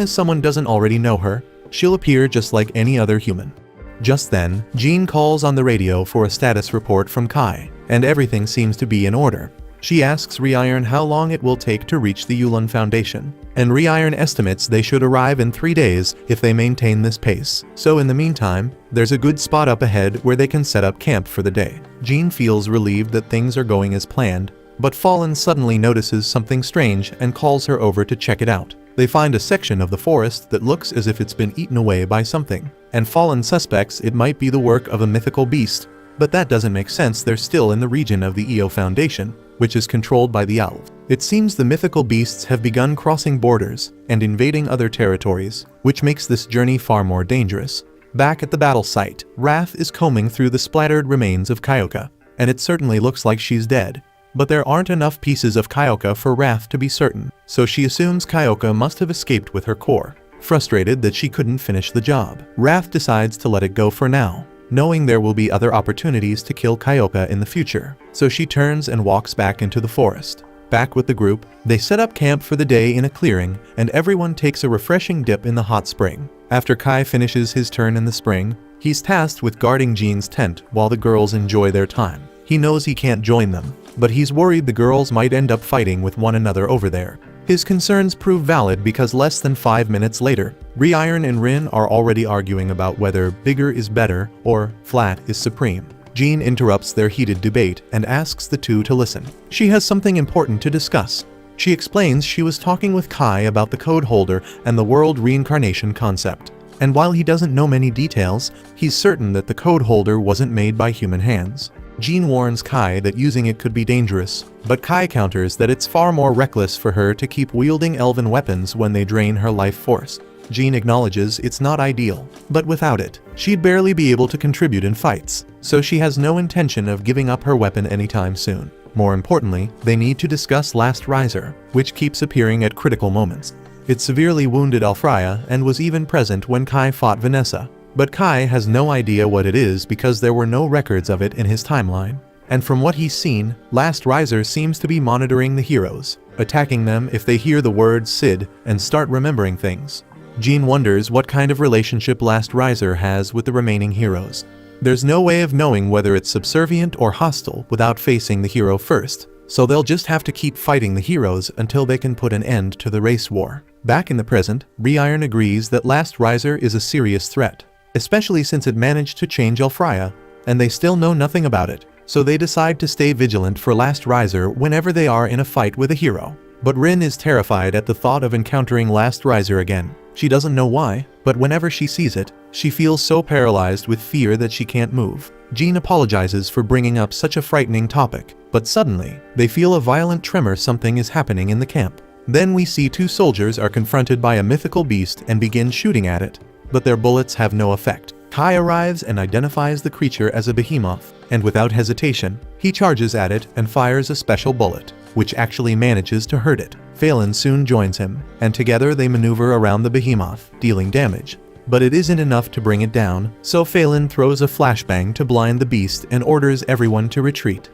as someone doesn't already know her, she'll appear just like any other human. Just then, Jean calls on the radio for a status report from Kai, and everything seems to be in order. She asks Reiron how long it will take to reach the Yulon Foundation, and Reiron estimates they should arrive in 3 days if they maintain this pace. So in the meantime, there's a good spot up ahead where they can set up camp for the day. Jean feels relieved that things are going as planned, but Fallen suddenly notices something strange and calls her over to check it out. They find a section of the forest that looks as if it's been eaten away by something, and Fallen suspects it might be the work of a mythical beast, but that doesn't make sense. They're still in the region of the EO Foundation, which is controlled by the elves. It seems the mythical beasts have begun crossing borders and invading other territories, which makes this journey far more dangerous. Back at the battle site, Wrath is combing through the splattered remains of Kyoka, and it certainly looks like she's dead. But there aren't enough pieces of Kyoka for Wrath to be certain, so she assumes Kyoka must have escaped with her core. Frustrated that she couldn't finish the job, Wrath decides to let it go for now, knowing there will be other opportunities to kill Kyoka in the future, so she turns and walks back into the forest. Back with the group, they set up camp for the day in a clearing, and everyone takes a refreshing dip in the hot spring. After Kai finishes his turn in the spring, he's tasked with guarding Jean's tent while the girls enjoy their time. He knows he can't join them, but he's worried the girls might end up fighting with one another over there. His concerns prove valid because less than 5 minutes later, Reiron and Rin are already arguing about whether bigger is better or flat is supreme. Jean interrupts their heated debate and asks the two to listen. She has something important to discuss. She explains she was talking with Kai about the code holder and the world reincarnation concept. And while he doesn't know many details, he's certain that the code holder wasn't made by human hands. Jean warns Kai that using it could be dangerous, but Kai counters that it's far more reckless for her to keep wielding elven weapons when they drain her life force. Jean acknowledges it's not ideal, but without it, she'd barely be able to contribute in fights, so she has no intention of giving up her weapon anytime soon. More importantly, they need to discuss Last Riser, which keeps appearing at critical moments. It severely wounded Alfreya and was even present when Kai fought Vanessa. But Kai has no idea what it is because there were no records of it in his timeline. And from what he's seen, Last Riser seems to be monitoring the heroes, attacking them if they hear the word Sid and start remembering things. Jean wonders what kind of relationship Last Riser has with the remaining heroes. There's no way of knowing whether it's subservient or hostile without facing the hero first, so they'll just have to keep fighting the heroes until they can put an end to the race war. Back in the present, Reiron agrees that Last Riser is a serious threat, especially since it managed to change Alfreya, and they still know nothing about it, so they decide to stay vigilant for Last Riser whenever they are in a fight with a hero. But Rin is terrified at the thought of encountering Last Riser again. She doesn't know why, but whenever she sees it, she feels so paralyzed with fear that she can't move. Jean apologizes for bringing up such a frightening topic, but suddenly, they feel a violent tremor. Something is happening in the camp. Then we see two soldiers are confronted by a mythical beast and begin shooting at it, but their bullets have no effect. Kai arrives and identifies the creature as a behemoth, and without hesitation, he charges at it and fires a special bullet, which actually manages to hurt it. Phelan soon joins him, and together they maneuver around the behemoth, dealing damage. But it isn't enough to bring it down, so Phelan throws a flashbang to blind the beast and orders everyone to retreat.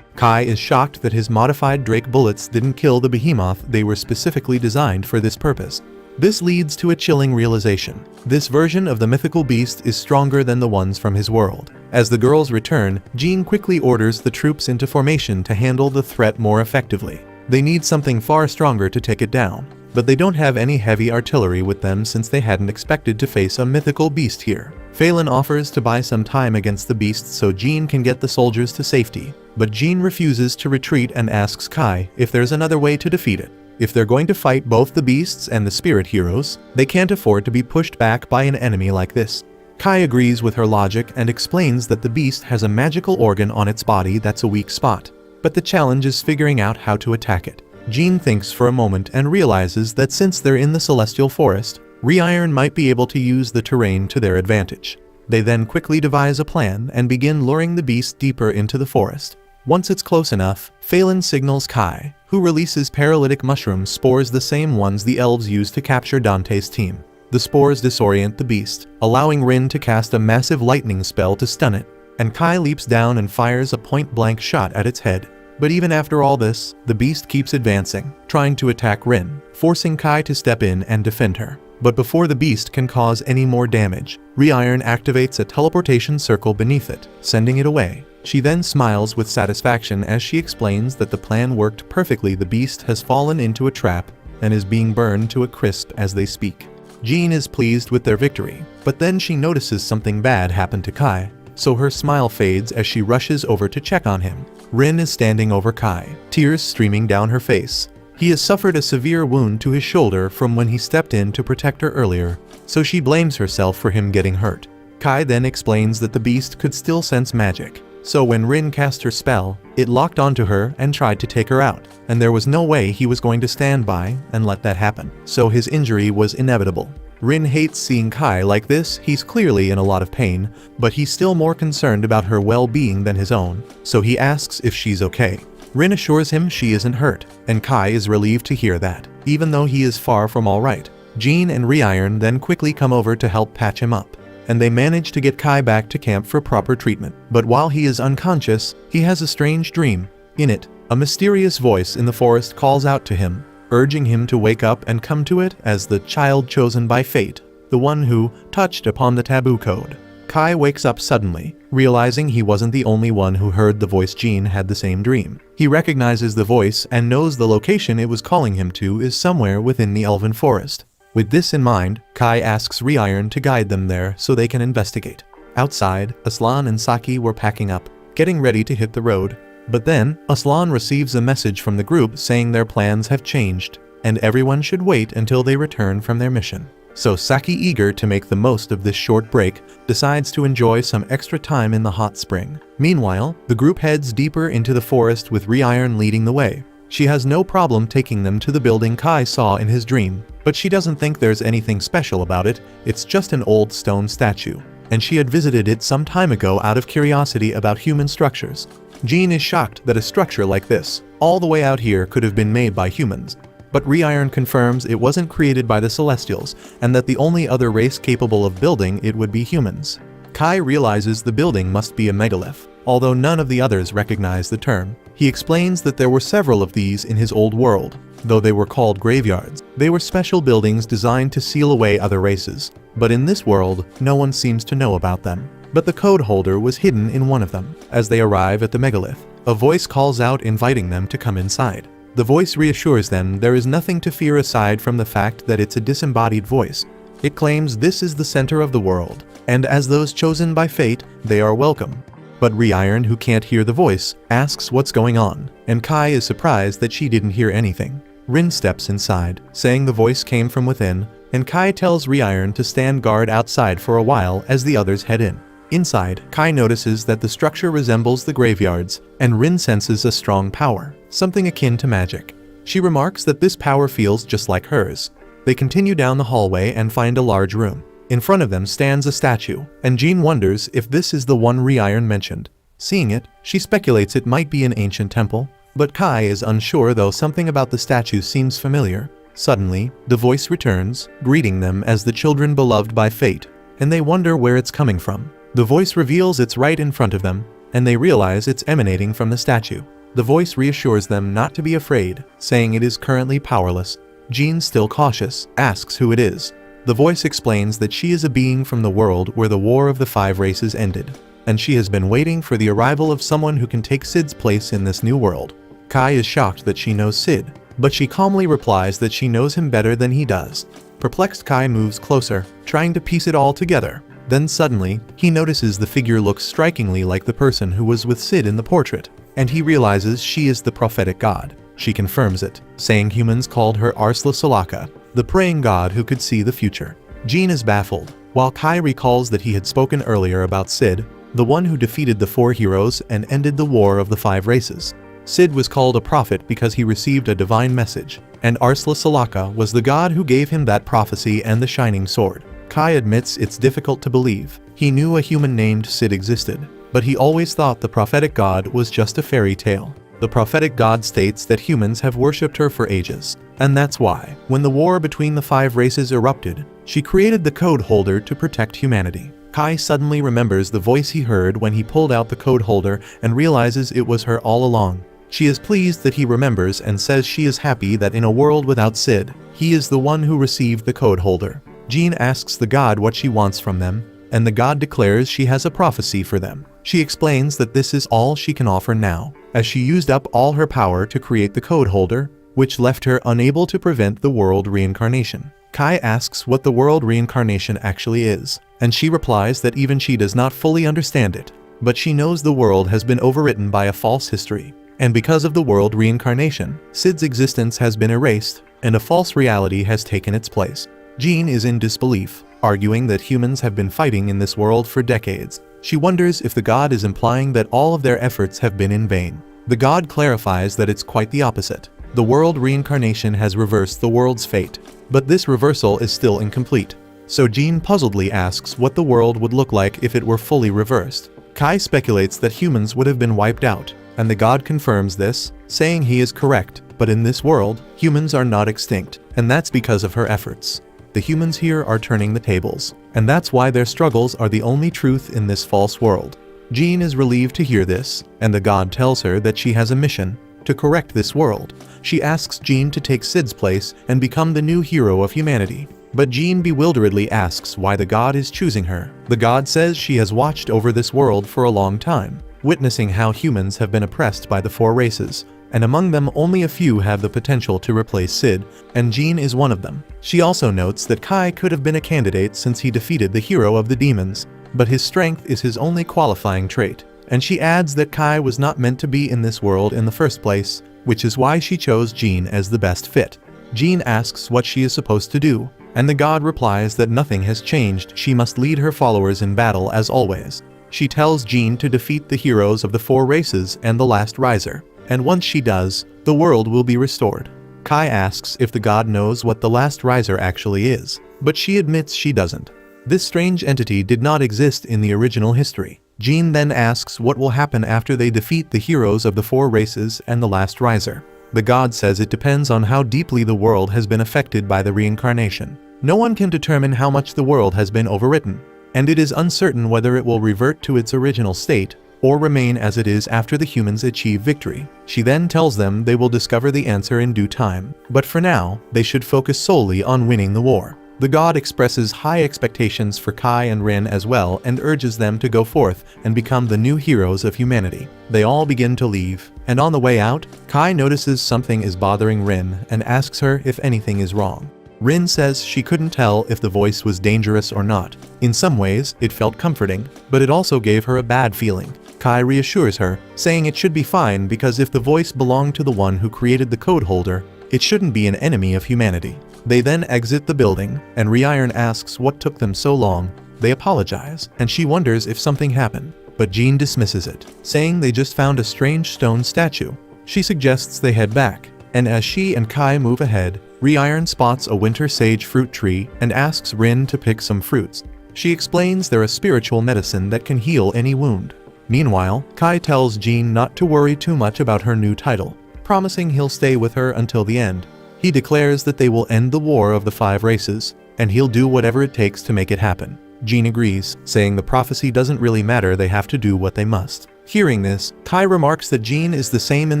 Kai is shocked that his modified Drake bullets didn't kill the behemoth. They were specifically designed for this purpose. This leads to a chilling realization. This version of the mythical beast is stronger than the ones from his world. As the girls return, Jean quickly orders the troops into formation to handle the threat more effectively. They need something far stronger to take it down, but they don't have any heavy artillery with them since they hadn't expected to face a mythical beast here. Phelan offers to buy some time against the beast so Jean can get the soldiers to safety, but Jean refuses to retreat and asks Kai if there's another way to defeat it. If they're going to fight both the beasts and the spirit heroes, they can't afford to be pushed back by an enemy like this. Kai agrees with her logic and explains that the beast has a magical organ on its body that's a weak spot, but the challenge is figuring out how to attack it. Jean thinks for a moment and realizes that since they're in the Celestial Forest, Reiron might be able to use the terrain to their advantage. They then quickly devise a plan and begin luring the beast deeper into the forest. Once it's close enough, Phelan signals Kai, who releases paralytic mushroom spores, the same ones the elves used to capture Dante's team. The spores disorient the beast, allowing Rin to cast a massive lightning spell to stun it, and Kai leaps down and fires a point-blank shot at its head. But even after all this, the beast keeps advancing, trying to attack Rin, forcing Kai to step in and defend her. But before the beast can cause any more damage, Reiron activates a teleportation circle beneath it, sending it away. She then smiles with satisfaction as she explains that the plan worked perfectly. The beast has fallen into a trap and is being burned to a crisp as they speak. Jean is pleased with their victory, but then she notices something bad happened to Kai, so her smile fades as she rushes over to check on him. Rin is standing over Kai, tears streaming down her face. He has suffered a severe wound to his shoulder from when he stepped in to protect her earlier, so she blames herself for him getting hurt. Kai then explains that the beast could still sense magic, so when Rin cast her spell, it locked onto her and tried to take her out, and there was no way he was going to stand by and let that happen, so his injury was inevitable. Rin hates seeing Kai like this. He's clearly in a lot of pain, but he's still more concerned about her well-being than his own, so he asks if she's okay. Rin assures him she isn't hurt, and Kai is relieved to hear that, even though he is far from alright. Jean and Reiron then quickly come over to help patch him up, and they manage to get Kai back to camp for proper treatment. But while he is unconscious, he has a strange dream. In it, a mysterious voice in the forest calls out to him, urging him to wake up and come to it as the child chosen by fate, the one who touched upon the taboo code. Kai wakes up suddenly, realizing he wasn't the only one who heard the voice. Jean had the same dream. He recognizes the voice and knows the location it was calling him to is somewhere within the Elven Forest. With this in mind, Kai asks Reiron to guide them there so they can investigate. Outside, Aslan and Saki were packing up, getting ready to hit the road. But then, Aslan receives a message from the group saying their plans have changed, and everyone should wait until they return from their mission. So Saki, eager to make the most of this short break, decides to enjoy some extra time in the hot spring. Meanwhile, the group heads deeper into the forest with Reiron leading the way. She has no problem taking them to the building Kai saw in his dream, but she doesn't think there's anything special about it. It's just an old stone statue, and she had visited it some time ago out of curiosity about human structures. Jean is shocked that a structure like this, all the way out here, could have been made by humans. But Rewritten confirms it wasn't created by the Celestials, and that the only other race capable of building it would be humans. Kai realizes the building must be a megalith, although none of the others recognize the term. He explains that there were several of these in his old world, though they were called graveyards. They were special buildings designed to seal away other races, but in this world, no one seems to know about them. But the code holder was hidden in one of them. As they arrive at the megalith, a voice calls out inviting them to come inside. The voice reassures them there is nothing to fear aside from the fact that it's a disembodied voice. It claims this is the center of the world, and as those chosen by fate, they are welcome. But Rewritten, who can't hear the voice, asks what's going on, and Kai is surprised that she didn't hear anything. Rin steps inside, saying the voice came from within, and Kai tells Rewritten to stand guard outside for a while as the others head in. Inside, Kai notices that the structure resembles the graveyards, and Rin senses a strong power, something akin to magic. She remarks that this power feels just like hers. They continue down the hallway and find a large room. In front of them stands a statue, and Jean wonders if this is the one Rewritten mentioned. Seeing it, she speculates it might be an ancient temple, but Kai is unsure, though something about the statue seems familiar. Suddenly, the voice returns, greeting them as the children beloved by fate, and they wonder where it's coming from. The voice reveals it's right in front of them, and they realize it's emanating from the statue. The voice reassures them not to be afraid, saying it is currently powerless. Jean, still cautious, asks who it is. The voice explains that she is a being from the world where the War of the Five Races ended, and she has been waiting for the arrival of someone who can take Sid's place in this new world. Kai is shocked that she knows Sid, but she calmly replies that she knows him better than he does. Perplexed, Kai moves closer, trying to piece it all together. Then suddenly, he notices the figure looks strikingly like the person who was with Sid in the portrait, and he realizes she is the prophetic god. She confirms it, saying humans called her Arsla Salaka, the praying god who could see the future. Jean is baffled, while Kai recalls that he had spoken earlier about Sid, the one who defeated the four heroes and ended the War of the Five Races. Sid was called a prophet because he received a divine message, and Arsla Salaka was the god who gave him that prophecy and the shining sword. Kai admits it's difficult to believe. He knew a human named Sid existed, but he always thought the prophetic god was just a fairy tale. The prophetic god states that humans have worshipped her for ages, and that's why, when the war between the five races erupted, she created the code holder to protect humanity. Kai suddenly remembers the voice he heard when he pulled out the code holder and realizes it was her all along. She is pleased that he remembers and says she is happy that in a world without Sid, he is the one who received the code holder. Jean asks the god what she wants from them, and the god declares she has a prophecy for them. She explains that this is all she can offer now, as she used up all her power to create the code holder, which left her unable to prevent the world reincarnation. Kai asks what the world reincarnation actually is, and she replies that even she does not fully understand it, but she knows the world has been overwritten by a false history, and because of the world reincarnation, Sid's existence has been erased, and a false reality has taken its place. Jean is in disbelief, arguing that humans have been fighting in this world for decades. She wonders if the god is implying that all of their efforts have been in vain. The god clarifies that it's quite the opposite. The world reincarnation has reversed the world's fate, but this reversal is still incomplete. So Jean puzzledly asks what the world would look like if it were fully reversed. Kai speculates that humans would have been wiped out, and the god confirms this, saying he is correct, but in this world, humans are not extinct, and that's because of her efforts. The humans here are turning the tables, and that's why their struggles are the only truth in this false world. Jean is relieved to hear this, and the god tells her that she has a mission to correct this world. She asks Jean to take Sid's place and become the new hero of humanity. But Jean bewilderedly asks why the god is choosing her. The god says she has watched over this world for a long time, witnessing how humans have been oppressed by the four races, and among them only a few have the potential to replace Sid, and Jean is one of them. She also notes that Kai could have been a candidate since he defeated the hero of the demons, but his strength is his only qualifying trait, and she adds that Kai was not meant to be in this world in the first place, which is why she chose Jean as the best fit. Jean asks what she is supposed to do, and the god replies that nothing has changed. She must lead her followers in battle as always. She tells Jean to defeat the heroes of the four races and the last riser, and once she does, the world will be restored. Kai asks if the god knows what the last riser actually is, but she admits she doesn't. This strange entity did not exist in the original history. Jean then asks what will happen after they defeat the heroes of the 4 races and the last riser. The god says it depends on how deeply the world has been affected by the reincarnation. No one can determine how much the world has been overwritten, and it is uncertain whether it will revert to its original state or remain as it is after the humans achieve victory. She then tells them they will discover the answer in due time, but for now, they should focus solely on winning the war. The god expresses high expectations for Kai and Rin as well and urges them to go forth and become the new heroes of humanity. They all begin to leave, and on the way out, Kai notices something is bothering Rin and asks her if anything is wrong. Rin says she couldn't tell if the voice was dangerous or not. In some ways, it felt comforting, but it also gave her a bad feeling. Kai reassures her, saying it should be fine because if the voice belonged to the one who created the code holder, it shouldn't be an enemy of humanity. They then exit the building, and Rewritten asks what took them so long. They apologize, and she wonders if something happened, but Jean dismisses it, saying they just found a strange stone statue. She suggests they head back, and as she and Kai move ahead, Rewritten spots a winter sage fruit tree and asks Rin to pick some fruits. She explains they're a spiritual medicine that can heal any wound. Meanwhile, Kai tells Jean not to worry too much about her new title, promising he'll stay with her until the end. He declares that they will end the war of the 5 races, and he'll do whatever it takes to make it happen. Jean agrees, saying the prophecy doesn't really matter, they have to do what they must. Hearing this, Kai remarks that Jean is the same in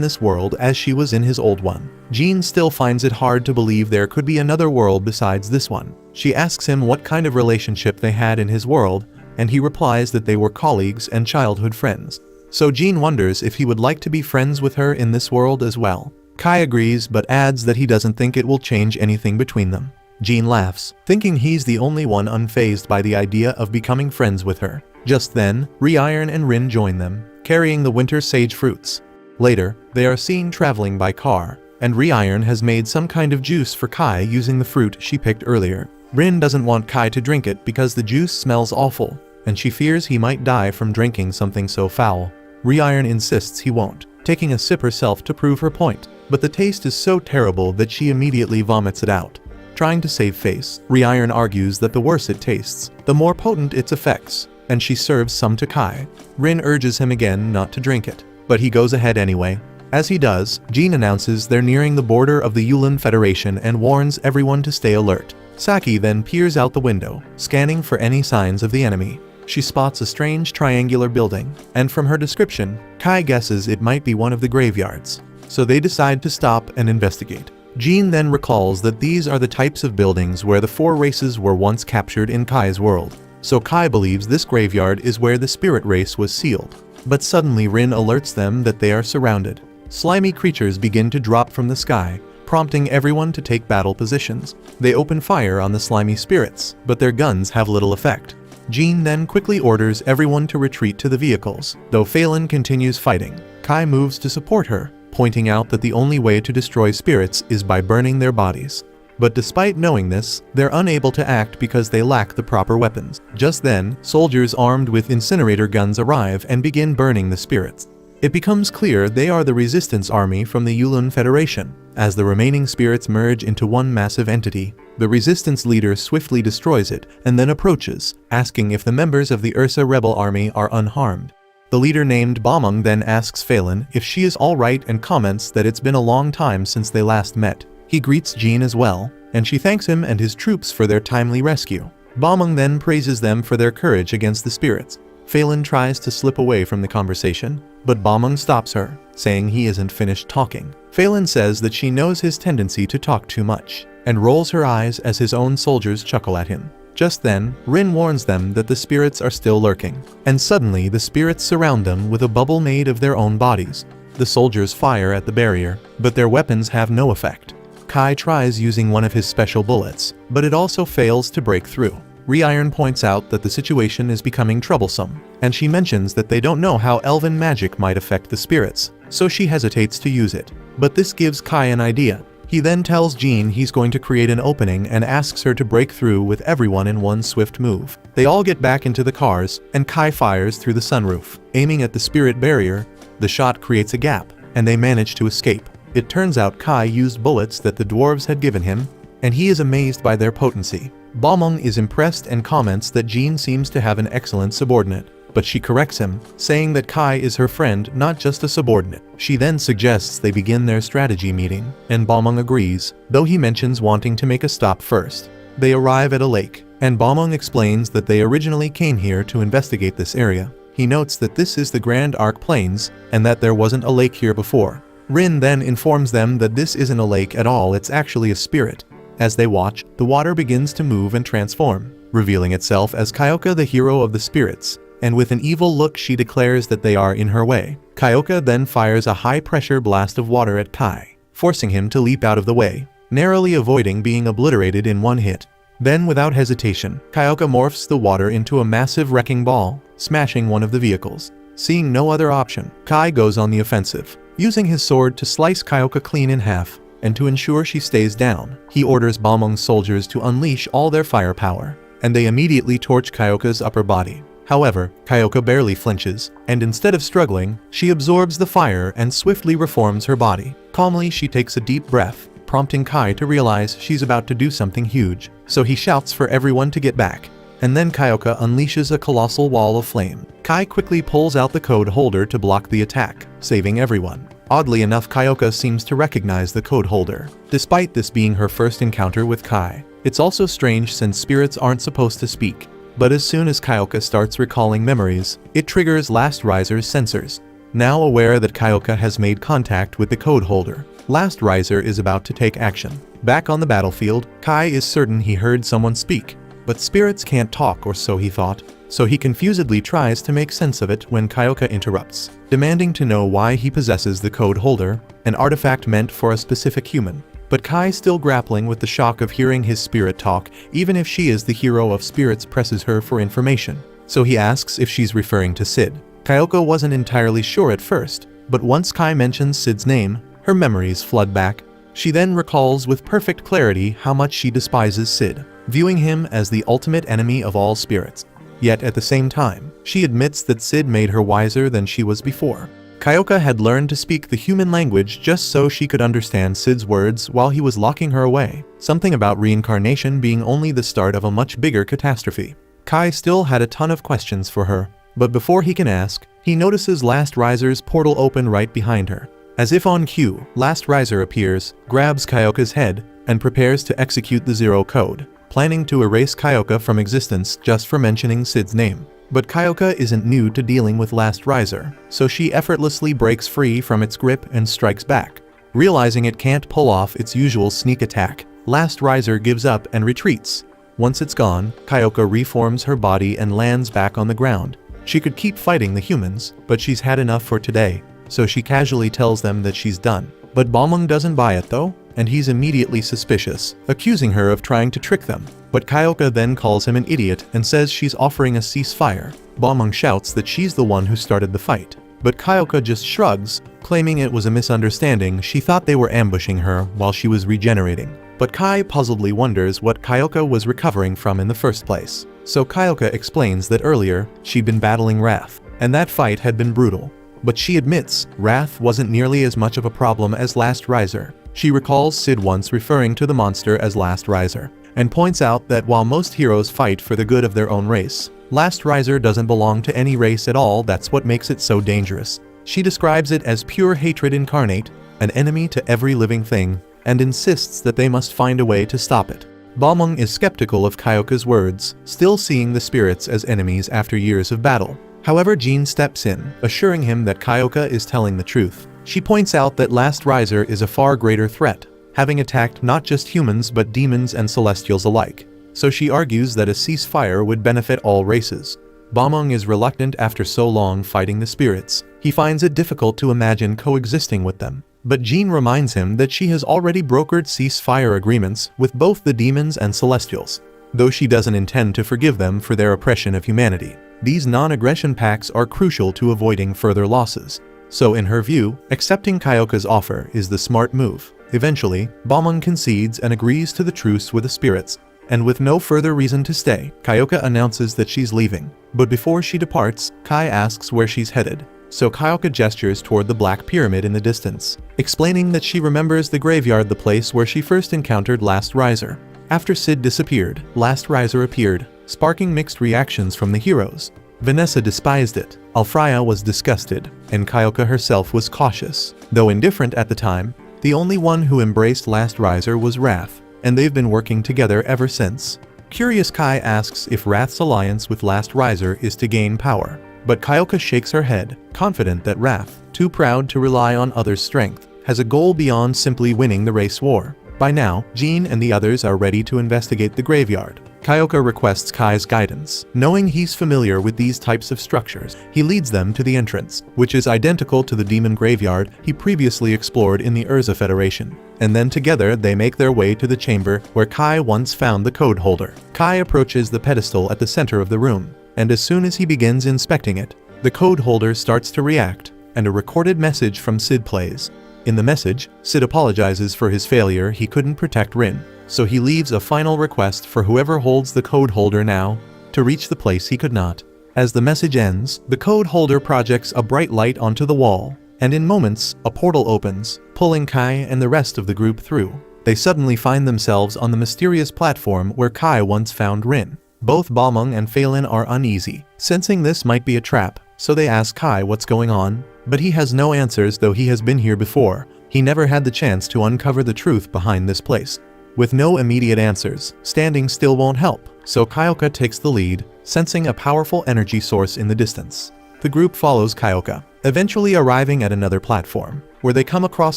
this world as she was in his old one. Jean still finds it hard to believe there could be another world besides this one. She asks him what kind of relationship they had in his world, and he replies that they were colleagues and childhood friends. So Jean wonders if he would like to be friends with her in this world as well. Kai agrees but adds that he doesn't think it will change anything between them. Jean laughs, thinking he's the only one unfazed by the idea of becoming friends with her. Just then, Rewritten and Rin join them, carrying the winter sage fruits. Later, they are seen traveling by car, and Rewritten has made some kind of juice for Kai using the fruit she picked earlier. Rin doesn't want Kai to drink it because the juice smells awful, and she fears he might die from drinking something so foul. Rewritten insists he won't, taking a sip herself to prove her point, but the taste is so terrible that she immediately vomits it out. Trying to save face, Rewritten argues that the worse it tastes, the more potent its effects, and she serves some to Kai. Rin urges him again not to drink it, but he goes ahead anyway. As he does, Jean announces they're nearing the border of the Yulin Federation and warns everyone to stay alert. Saki then peers out the window, scanning for any signs of the enemy. She spots a strange triangular building, and from her description, Kai guesses it might be one of the graveyards. So they decide to stop and investigate. Jean then recalls that these are the types of buildings where the 4 races were once captured in Kai's world. So Kai believes this graveyard is where the spirit race was sealed. But suddenly Rin alerts them that they are surrounded. Slimy creatures begin to drop from the sky, prompting everyone to take battle positions. They open fire on the slimy spirits, but their guns have little effect. Jean then quickly orders everyone to retreat to the vehicles. Though Phelan continues fighting, Kai moves to support her, pointing out that the only way to destroy spirits is by burning their bodies. But despite knowing this, they're unable to act because they lack the proper weapons. Just then, soldiers armed with incinerator guns arrive and begin burning the spirits. It becomes clear they are the resistance army from the Yulin Federation. As the remaining spirits merge into one massive entity, the resistance leader swiftly destroys it and then approaches, asking if the members of the Ursa rebel army are unharmed. The leader named Bomung then asks Phelan if she is alright and comments that it's been a long time since they last met. He greets Jean as well, and she thanks him and his troops for their timely rescue. Bomung then praises them for their courage against the spirits. Phelan tries to slip away from the conversation, but Bomung stops her, saying he isn't finished talking. Phelan says that she knows his tendency to talk too much, and rolls her eyes as his own soldiers chuckle at him. Just then, Rin warns them that the spirits are still lurking, and suddenly the spirits surround them with a bubble made of their own bodies. The soldiers fire at the barrier, but their weapons have no effect. Kai tries using one of his special bullets, but it also fails to break through. Rewritten points out that the situation is becoming troublesome, and she mentions that they don't know how elven magic might affect the spirits, so she hesitates to use it. But this gives Kai an idea. He then tells Jean he's going to create an opening and asks her to break through with everyone in one swift move. They all get back into the cars, and Kai fires through the sunroof. Aiming at the spirit barrier, the shot creates a gap, and they manage to escape. It turns out Kai used bullets that the dwarves had given him, and he is amazed by their potency. Bomung is impressed and comments that Jean seems to have an excellent subordinate, but she corrects him, saying that Kai is her friend, not just a subordinate. She then suggests they begin their strategy meeting, and Balmung agrees, though he mentions wanting to make a stop first. They arrive at a lake, and Balmung explains that they originally came here to investigate this area. He notes that this is the Grand Arc Plains, and that there wasn't a lake here before. Rin then informs them that this isn't a lake at all, it's actually a spirit. As they watch, the water begins to move and transform, revealing itself as Kyoka, the hero of the spirits, and with an evil look she declares that they are in her way. Kyoka then fires a high-pressure blast of water at Kai, forcing him to leap out of the way, narrowly avoiding being obliterated in one hit. Then without hesitation, Kyoka morphs the water into a massive wrecking ball, smashing one of the vehicles. Seeing no other option, Kai goes on the offensive, using his sword to slice Kyoka clean in half, and to ensure she stays down, he orders Balmung's soldiers to unleash all their firepower, and they immediately torch Kyoka's upper body. However, Kyoka barely flinches, and instead of struggling, she absorbs the fire and swiftly reforms her body. Calmly she takes a deep breath, prompting Kai to realize she's about to do something huge, so he shouts for everyone to get back. And then Kyoka unleashes a colossal wall of flame. Kai quickly pulls out the code holder to block the attack, saving everyone. Oddly enough, Kyoka seems to recognize the code holder, despite this being her first encounter with Kai. It's also strange since spirits aren't supposed to speak, but as soon as Kyoka starts recalling memories, it triggers Last Riser's sensors. Now aware that Kyoka has made contact with the code holder, Last Riser is about to take action. Back on the battlefield, Kai is certain he heard someone speak, but spirits can't talk, or so he thought, so he confusedly tries to make sense of it when Kyoka interrupts, demanding to know why he possesses the code holder, an artifact meant for a specific human. But Kai, still grappling with the shock of hearing his spirit talk, even if she is the hero of spirits, presses her for information, so he asks if she's referring to Sid. Kyoka wasn't entirely sure at first, but once Kai mentions Sid's name, her memories flood back. She then recalls with perfect clarity how much she despises Sid, viewing him as the ultimate enemy of all spirits. Yet at the same time, she admits that Sid made her wiser than she was before. Kyoka had learned to speak the human language just so she could understand Sid's words while he was locking her away, something about reincarnation being only the start of a much bigger catastrophe. Kai still had a ton of questions for her, but before he can ask, he notices Last Riser's portal open right behind her. As if on cue, Last Riser appears, grabs Kyoka's head, and prepares to execute the Zero Code, planning to erase Kyoka from existence just for mentioning Sid's name. But Kyoka isn't new to dealing with Last Riser, so she effortlessly breaks free from its grip and strikes back. Realizing it can't pull off its usual sneak attack, Last Riser gives up and retreats. Once it's gone, Kyoka reforms her body and lands back on the ground. She could keep fighting the humans, but she's had enough for today, so she casually tells them that she's done. But Balmung doesn't buy it though, and he's immediately suspicious, accusing her of trying to trick them. But Kyoka then calls him an idiot and says she's offering a ceasefire. Balmung shouts that she's the one who started the fight, but Kyoka just shrugs, claiming it was a misunderstanding. She thought they were ambushing her while she was regenerating. But Kai puzzledly wonders what Kyoka was recovering from in the first place. So Kyoka explains that earlier, she'd been battling Wrath, and that fight had been brutal. But she admits, Wrath wasn't nearly as much of a problem as Last Riser. She recalls Sid once referring to the monster as Last Riser, and points out that while most heroes fight for the good of their own race, Last Riser doesn't belong to any race at all. That's what makes it so dangerous. She describes it as pure hatred incarnate, an enemy to every living thing, and insists that they must find a way to stop it. Balmung is skeptical of Kyoka's words, still seeing the spirits as enemies after years of battle. However, Jean steps in, assuring him that Kyoka is telling the truth. She points out that Last Riser is a far greater threat, having attacked not just humans but demons and celestials alike. So she argues that a ceasefire would benefit all races. Balmung is reluctant after so long fighting the spirits. He finds it difficult to imagine coexisting with them. But Jean reminds him that she has already brokered ceasefire agreements with both the demons and celestials, though she doesn't intend to forgive them for their oppression of humanity. These non-aggression pacts are crucial to avoiding further losses. So in her view, accepting Kyoka's offer is the smart move. Eventually, Balmung concedes and agrees to the truce with the spirits, and with no further reason to stay, Kyoka announces that she's leaving. But before she departs, Kai asks where she's headed. So Kyoka gestures toward the Black Pyramid in the distance, explaining that she remembers the graveyard, the place where she first encountered Last Riser. After Sid disappeared, Last Riser appeared, sparking mixed reactions from the heroes. Vanessa despised it, Alfraya was disgusted, and Kyoka herself was cautious. Though indifferent at the time, the only one who embraced Last Riser was Wrath, and they've been working together ever since. Curious Kai asks if Wrath's alliance with Last Riser is to gain power, but Kyoka shakes her head, confident that Wrath, too proud to rely on others' strength, has a goal beyond simply winning the race war. By now, Jean and the others are ready to investigate the graveyard. Kyoka requests Kai's guidance. Knowing he's familiar with these types of structures, he leads them to the entrance, which is identical to the demon graveyard he previously explored in the Urza Federation. And then together they make their way to the chamber where Kai once found the code holder. Kai approaches the pedestal at the center of the room, and as soon as he begins inspecting it, the code holder starts to react, and a recorded message from Sid plays. In the message, Sid apologizes for his failure. He couldn't protect Rin, so he leaves a final request for whoever holds the code holder now to reach the place he could not. As the message ends, the code holder projects a bright light onto the wall, and in moments, a portal opens, pulling Kai and the rest of the group through. They suddenly find themselves on the mysterious platform where Kai once found Rin. Both Balmung and Phelan are uneasy, sensing this might be a trap, so they ask Kai what's going on, but he has no answers. Though he has been here before, he never had the chance to uncover the truth behind this place. With no immediate answers, standing still won't help, so Kyoka takes the lead, sensing a powerful energy source in the distance. The group follows Kyoka, eventually arriving at another platform, where they come across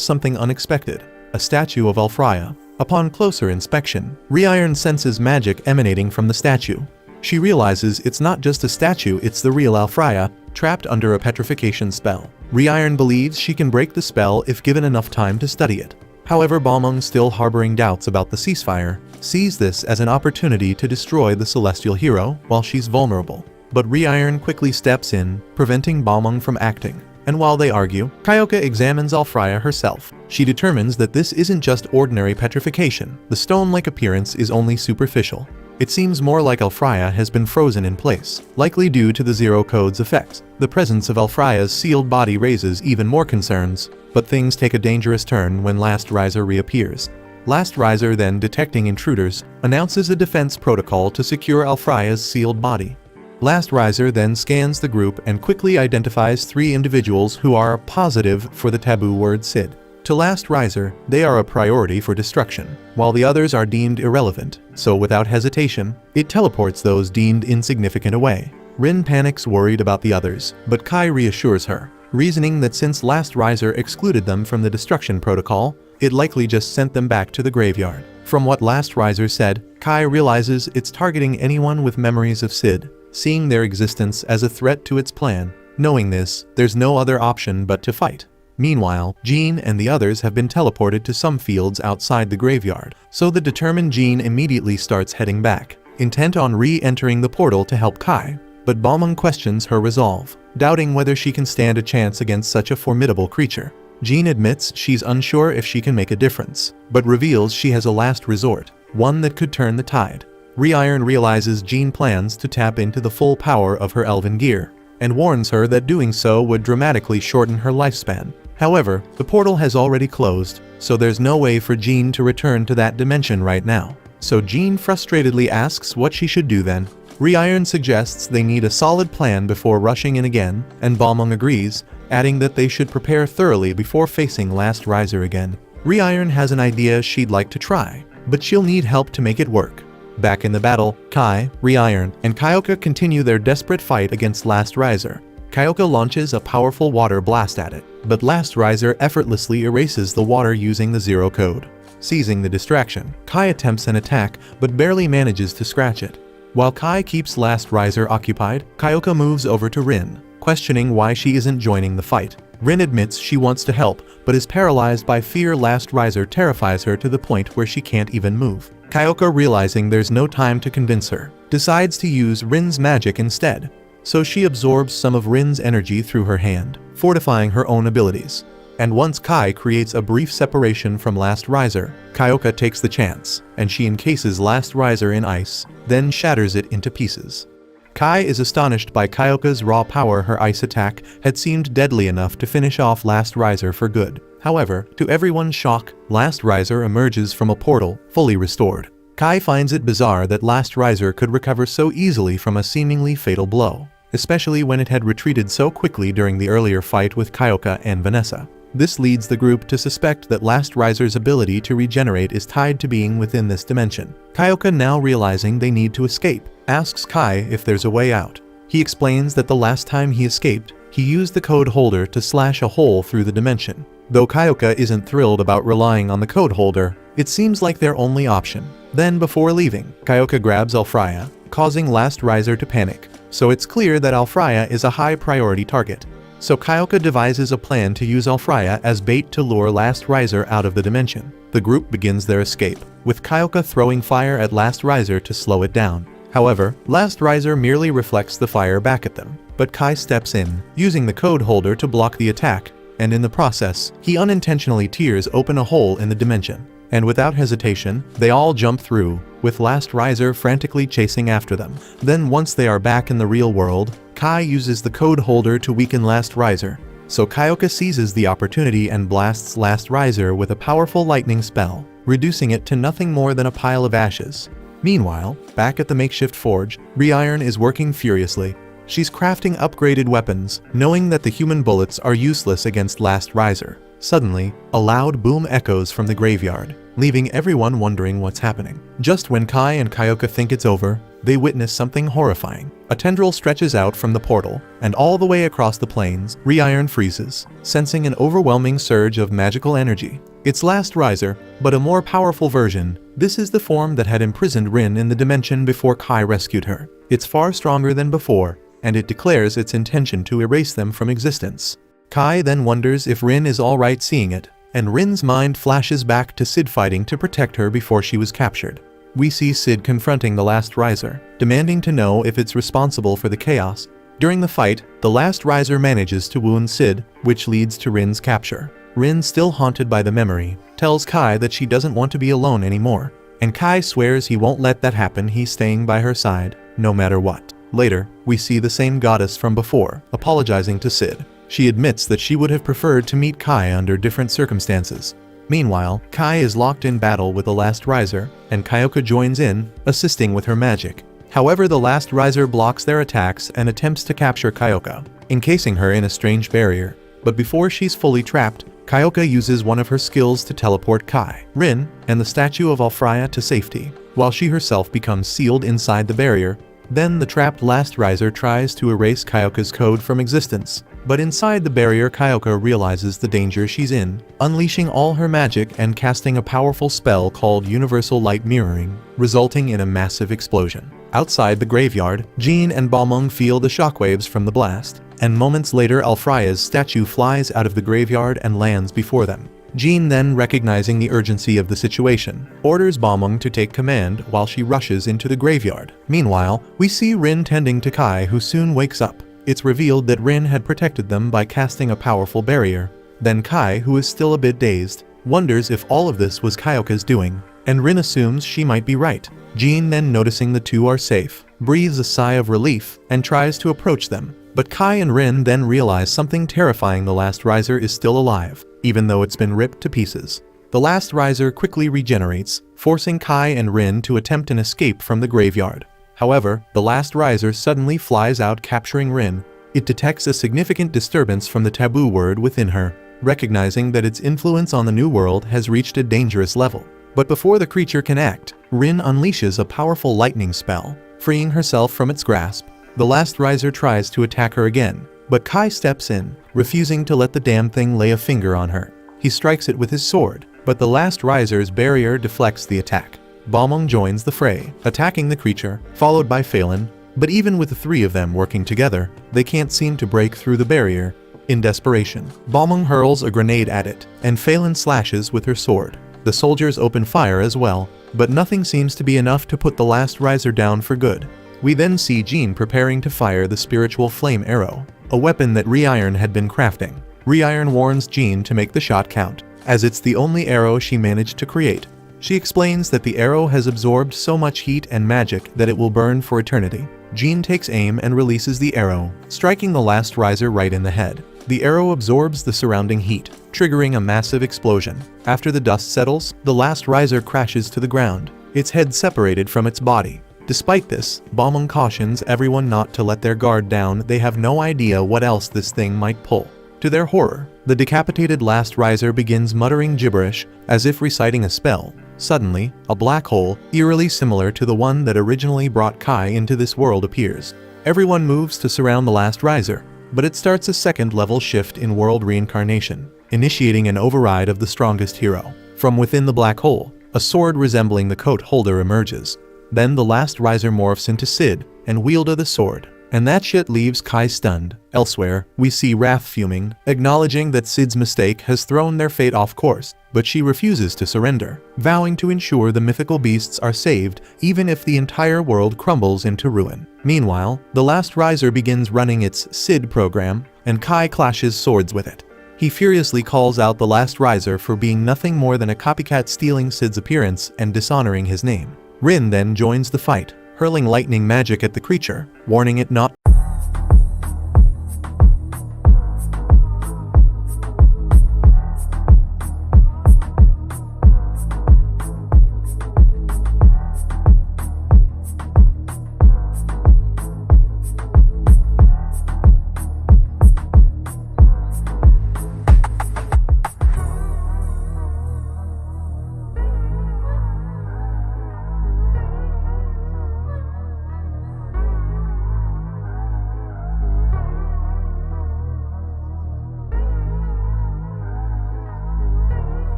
something unexpected, a statue of Alfraya. Upon closer inspection, Reiron senses magic emanating from the statue. She realizes it's not just a statue, it's the real Alfraya, trapped under a petrification spell. Reiron believes she can break the spell if given enough time to study it. However, Balmung, still harboring doubts about the ceasefire, sees this as an opportunity to destroy the celestial hero while she's vulnerable. But Reiron quickly steps in, preventing Balmung from acting. And while they argue, Kyoka examines Alfraya herself. She determines that this isn't just ordinary petrification. The stone-like appearance is only superficial. It seems more like Alfraya has been frozen in place, likely due to the Zero Code's effects. The presence of Alfraya's sealed body raises even more concerns, but things take a dangerous turn when Last Riser reappears. Last Riser, then detecting intruders, announces a defense protocol to secure Alfraya's sealed body. Last Riser then scans the group and quickly identifies 3 individuals who are positive for the taboo word Sid. To Last Riser, they are a priority for destruction, while the others are deemed irrelevant, so without hesitation, it teleports those deemed insignificant away. Rin panics, worried about the others, but Kai reassures her, reasoning that since Last Riser excluded them from the destruction protocol, it likely just sent them back to the graveyard. From what Last Riser said, Kai realizes it's targeting anyone with memories of Sid, seeing their existence as a threat to its plan. Knowing this, there's no other option but to fight. Meanwhile, Jean and the others have been teleported to some fields outside the graveyard, so the determined Jean immediately starts heading back, intent on re-entering the portal to help Kai. But Balmung questions her resolve, doubting whether she can stand a chance against such a formidable creature. Jean admits she's unsure if she can make a difference, but reveals she has a last resort, one that could turn the tide. Reiron realizes Jean plans to tap into the full power of her elven gear, and warns her that doing so would dramatically shorten her lifespan. However, the portal has already closed, so there's no way for Jean to return to that dimension right now. So Jean frustratedly asks what she should do then. Reiron suggests they need a solid plan before rushing in again, and Balmung agrees, adding that they should prepare thoroughly before facing Last Riser again. Reiron has an idea she'd like to try, but she'll need help to make it work. Back in the battle, Kai, Reiron, and Kyoka continue their desperate fight against Last Riser. Kyoka launches a powerful water blast at it, but Last Riser effortlessly erases the water using the Zero Code. Seizing the distraction, Kai attempts an attack but barely manages to scratch it. While Kai keeps Last Riser occupied, Kyoka moves over to Rin, questioning why she isn't joining the fight. Rin admits she wants to help, but is paralyzed by fear. Last Riser terrifies her to the point where she can't even move. Kyoka, realizing there's no time to convince her, decides to use Rin's magic instead. So she absorbs some of Rin's energy through her hand, fortifying her own abilities. And once Kai creates a brief separation from Last Riser, Kyoka takes the chance, and she encases Last Riser in ice, then shatters it into pieces. Kai is astonished by Kyoka's raw power. Her ice attack had seemed deadly enough to finish off Last Riser for good. However, to everyone's shock, Last Riser emerges from a portal, fully restored. Kai finds it bizarre that Last Riser could recover so easily from a seemingly fatal blow. especially when it had retreated so quickly during the earlier fight with Kyoka and Vanessa. This leads the group to suspect that Last Riser's ability to regenerate is tied to being within this dimension. Kyoka, now realizing they need to escape, asks Kai if there's a way out. He explains that the last time he escaped, he used the code holder to slash a hole through the dimension. Though Kyoka isn't thrilled about relying on the code holder, it seems like their only option. Then, before leaving, Kyoka grabs Alfraya, causing Last Riser to panic. So it's clear that Alfraya is a high priority target. So Kyoka devises a plan to use Alfraya as bait to lure Last Riser out of the dimension. The group begins their escape, with Kyoka throwing fire at Last Riser to slow it down. However, Last Riser merely reflects the fire back at them. But Kai steps in, using the code holder to block the attack, and in the process, he unintentionally tears open a hole in the dimension. And without hesitation, they all jump through, with Last Riser frantically chasing after them. Then once they are back in the real world, Kai uses the code holder to weaken Last Riser. So Kyoka seizes the opportunity and blasts Last Riser with a powerful lightning spell, reducing it to nothing more than a pile of ashes. Meanwhile, back at the makeshift forge, Rewritten is working furiously. She's crafting upgraded weapons, knowing that the human bullets are useless against Last Riser. Suddenly, a loud boom echoes from the graveyard, leaving everyone wondering what's happening. Just when Kai and Kyoka think it's over, they witness something horrifying. A tendril stretches out from the portal, and all the way across the plains, Rewritten freezes, sensing an overwhelming surge of magical energy. It's Last Riser, but a more powerful version. This is the form that had imprisoned Rin in the dimension before Kai rescued her. It's far stronger than before, and it declares its intention to erase them from existence. Kai then wonders if Rin is alright seeing it, and Rin's mind flashes back to Sid fighting to protect her before she was captured. We see Sid confronting the Last Riser, demanding to know if it's responsible for the chaos. During the fight, the Last Riser manages to wound Sid, which leads to Rin's capture. Rin, still haunted by the memory, tells Kai that she doesn't want to be alone anymore, and Kai swears he won't let that happen. He's staying by her side, no matter what. Later, we see the same goddess from before, apologizing to Sid. She admits that she would have preferred to meet Kai under different circumstances. Meanwhile, Kai is locked in battle with the Last Riser, and Kyoka joins in, assisting with her magic. However, the Last Riser blocks their attacks and attempts to capture Kyoka, encasing her in a strange barrier. But before she's fully trapped, Kyoka uses one of her skills to teleport Kai, Rin, and the statue of Alfraya to safety, while she herself becomes sealed inside the barrier. Then the trapped Last Riser tries to erase Kyoka's code from existence, but inside the barrier Kyoka realizes the danger she's in, unleashing all her magic and casting a powerful spell called Universal Light Mirroring, resulting in a massive explosion. Outside the graveyard, Jean and Balmung feel the shockwaves from the blast, and moments later Alfraya's statue flies out of the graveyard and lands before them. Jean, then recognizing the urgency of the situation, orders Balmung to take command while she rushes into the graveyard. Meanwhile, we see Rin tending to Kai, who soon wakes up. It's revealed that Rin had protected them by casting a powerful barrier. Then Kai, who is still a bit dazed, wonders if all of this was Kyoka's doing, and Rin assumes she might be right. Jean, then noticing the two are safe, breathes a sigh of relief and tries to approach them. But Kai and Rin then realize something terrifying: the Last Riser is still alive, even though it's been ripped to pieces. The Last Riser quickly regenerates, forcing Kai and Rin to attempt an escape from the graveyard. However, the Last Riser suddenly flies out, capturing Rin. It detects a significant disturbance from the taboo word within her, recognizing that its influence on the new world has reached a dangerous level. But before the creature can act, Rin unleashes a powerful lightning spell, freeing herself from its grasp. The Last Riser tries to attack her again, but Kai steps in, refusing to let the damn thing lay a finger on her. He strikes it with his sword, but the Last Riser's barrier deflects the attack. Balmung joins the fray, attacking the creature, followed by Phelan, but even with the three of them working together, they can't seem to break through the barrier. In desperation, Balmung hurls a grenade at it, and Phelan slashes with her sword. The soldiers open fire as well, but nothing seems to be enough to put the Last Riser down for good. We then see Jean preparing to fire the spiritual flame arrow, a weapon that Rewritten had been crafting. Rewritten warns Jean to make the shot count, as it's the only arrow she managed to create. She explains that the arrow has absorbed so much heat and magic that it will burn for eternity. Jean takes aim and releases the arrow, striking the Last Riser right in the head. The arrow absorbs the surrounding heat, triggering a massive explosion. After the dust settles, the Last Riser crashes to the ground, its head separated from its body. Despite this, Balmung cautions everyone not to let their guard down. They have no idea what else this thing might pull. To their horror, the decapitated last riser begins muttering gibberish, as if reciting a spell. Suddenly, a black hole, eerily similar to the one that originally brought Kai into this world, appears. Everyone moves to surround the last riser, but it starts a second-level shift in world reincarnation, initiating an override of the strongest hero. From within the black hole, a sword resembling the coat holder emerges. Then the last riser morphs into Sid and wields the sword. And that shit leaves Kai stunned. Elsewhere, we see Wrath fuming, acknowledging that Sid's mistake has thrown their fate off course, but she refuses to surrender, vowing to ensure the mythical beasts are saved even if the entire world crumbles into ruin. Meanwhile, the last riser begins running its Sid program, and Kai clashes swords with it. He furiously calls out the last riser for being nothing more than a copycat, stealing Sid's appearance and dishonoring his name. Rin then joins the fight, hurling lightning magic at the creature, warning it not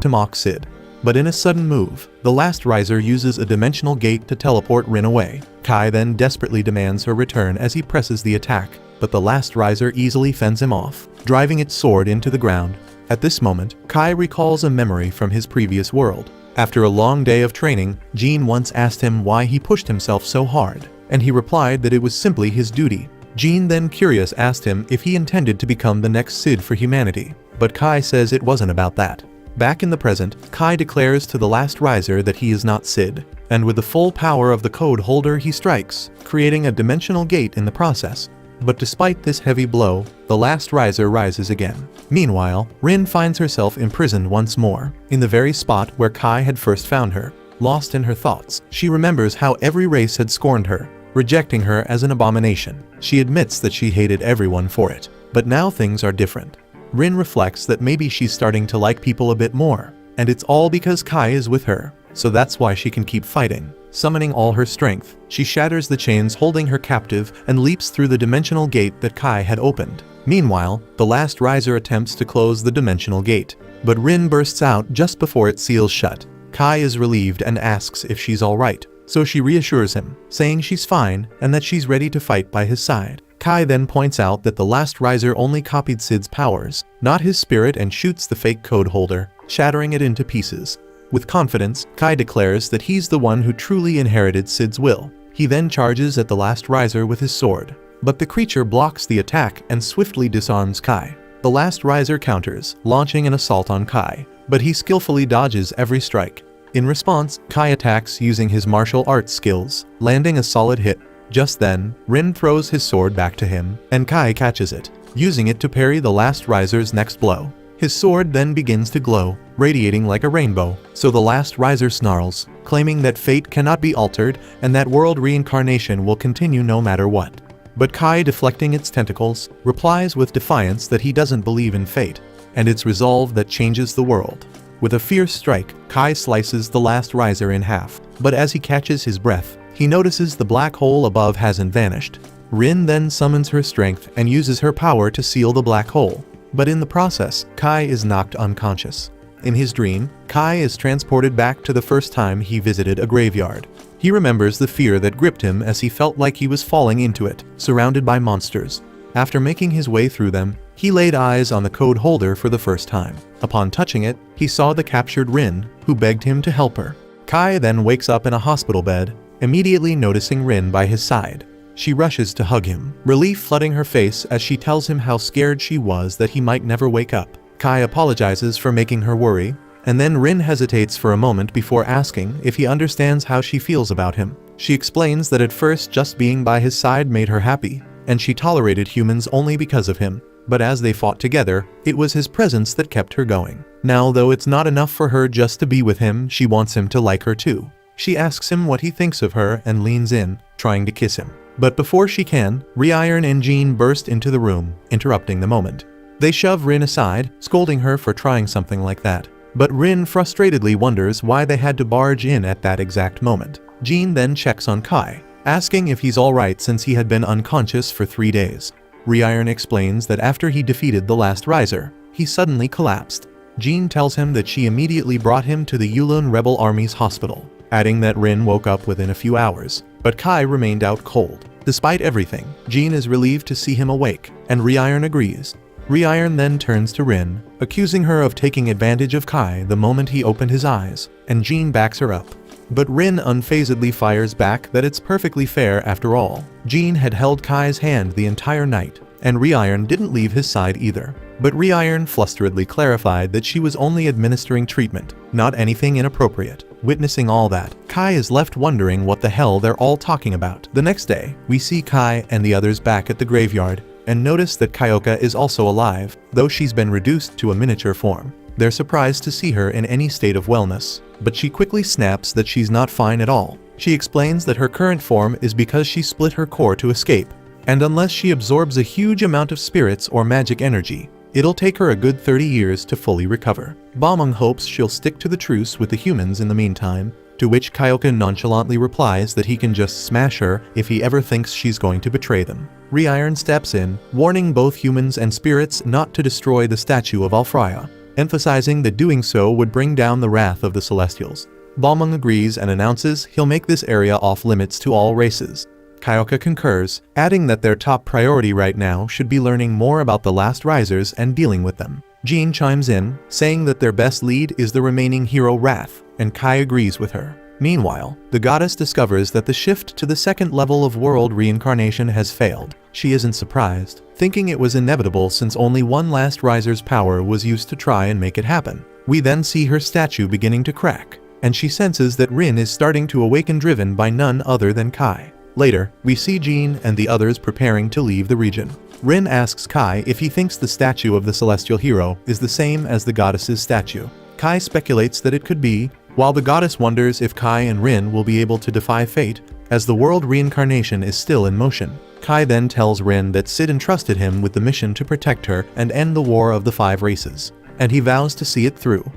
to mock Sid. But in a sudden move, the last riser uses a dimensional gate to teleport Rin away. Kai then desperately demands her return as he presses the attack, but the last riser easily fends him off, driving its sword into the ground. At this moment, Kai recalls a memory from his previous world. After a long day of training, Jean once asked him why he pushed himself so hard, and he replied that it was simply his duty. Jean then, curious, asked him if he intended to become the next Sid for humanity, but Kai says it wasn't about that. Back in the present, Kai declares to the last riser that he is not Sid, and with the full power of the code holder he strikes, creating a dimensional gate in the process. But despite this heavy blow, the last riser rises again. Meanwhile, Rin finds herself imprisoned once more, in the very spot where Kai had first found her. Lost in her thoughts, she remembers how every race had scorned her, rejecting her as an abomination. She admits that she hated everyone for it. But now things are different. Rin reflects that maybe she's starting to like people a bit more, and it's all because Kai is with her, so that's why she can keep fighting. Summoning all her strength, she shatters the chains holding her captive and leaps through the dimensional gate that Kai had opened. Meanwhile, the last riser attempts to close the dimensional gate, but Rin bursts out just before it seals shut. Kai is relieved and asks if she's alright, so she reassures him, saying she's fine and that she's ready to fight by his side. Kai then points out that the last riser only copied Sid's powers, not his spirit, and shoots the fake code holder, shattering it into pieces. With confidence, Kai declares that he's the one who truly inherited Sid's will. He then charges at the last riser with his sword, but the creature blocks the attack and swiftly disarms Kai. The last riser counters, launching an assault on Kai, but he skillfully dodges every strike. In response, Kai attacks using his martial arts skills, landing a solid hit. Just then, Rin throws his sword back to him, and Kai catches it, using it to parry the last riser's next blow. His sword then begins to glow, radiating like a rainbow, so the last riser snarls, claiming that fate cannot be altered and that world reincarnation will continue no matter what. But Kai, deflecting its tentacles, replies with defiance that he doesn't believe in fate, and its resolve that changes the world. With a fierce strike, Kai slices the last riser in half, but as he catches his breath, he notices the black hole above hasn't vanished. Rin then summons her strength and uses her power to seal the black hole, but in the process, Kai is knocked unconscious. In his dream, Kai is transported back to the first time he visited a graveyard. He remembers the fear that gripped him as he felt like he was falling into it, surrounded by monsters. After making his way through them, he laid eyes on the code holder for the first time. Upon touching it, he saw the captured Rin, who begged him to help her. Kai then wakes up in a hospital bed, immediately noticing Rin by his side. She rushes to hug him, relief flooding her face as she tells him how scared she was that he might never wake up. Kai apologizes for making her worry, and then Rin hesitates for a moment before asking if he understands how she feels about him. She explains that at first just being by his side made her happy, and she tolerated humans only because of him. But as they fought together, it was his presence that kept her going. Now, though it's not enough for her just to be with him, she wants him to like her too. She asks him what he thinks of her and leans in, trying to kiss him. But before she can, Rewritten and Jean burst into the room, interrupting the moment. They shove Rin aside, scolding her for trying something like that. But Rin frustratedly wonders why they had to barge in at that exact moment. Jean then checks on Kai, asking if he's alright since he had been unconscious for 3 days. Rewritten explains that after he defeated the last riser, he suddenly collapsed. Jean tells him that she immediately brought him to the Yulun Rebel Army's hospital, adding that Rin woke up within a few hours, but Kai remained out cold. Despite everything, Jean is relieved to see him awake, and Rewritten agrees. Rewritten then turns to Rin, accusing her of taking advantage of Kai the moment he opened his eyes, and Jean backs her up. But Rin unfazedly fires back that it's perfectly fair after all. Jean had held Kai's hand the entire night, and Rewritten didn't leave his side either. But Rewritten flusteredly clarified that she was only administering treatment, not anything inappropriate. Witnessing all that, Kai is left wondering what the hell they're all talking about. The next day, we see Kai and the others back at the graveyard, and notice that Kyoka is also alive, though she's been reduced to a miniature form. They're surprised to see her in any state of wellness, but she quickly snaps that she's not fine at all. She explains that her current form is because she split her core to escape, and unless she absorbs a huge amount of spirits or magic energy, it'll take her a good 30 years to fully recover. Balmung hopes she'll stick to the truce with the humans in the meantime, to which Kyoka nonchalantly replies that he can just smash her if he ever thinks she's going to betray them. Rewritten steps in, warning both humans and spirits not to destroy the statue of Alfraya, emphasizing that doing so would bring down the wrath of the Celestials. Balmung agrees and announces he'll make this area off-limits to all races. Kyoka concurs, adding that their top priority right now should be learning more about the last risers and dealing with them. Jean chimes in, saying that their best lead is the remaining hero Wrath, and Kai agrees with her. Meanwhile, the goddess discovers that the shift to the second level of world reincarnation has failed. She isn't surprised, thinking it was inevitable since only one last riser's power was used to try and make it happen. We then see her statue beginning to crack, and she senses that Rin is starting to awaken, driven by none other than Kai. Later, we see Jean and the others preparing to leave the region. Rin asks Kai if he thinks the statue of the celestial hero is the same as the goddess's statue. Kai speculates that it could be, while the goddess wonders if Kai and Rin will be able to defy fate, as the world reincarnation is still in motion. Kai then tells Rin that Sid entrusted him with the mission to protect her and end the war of the 5 races, and he vows to see it through.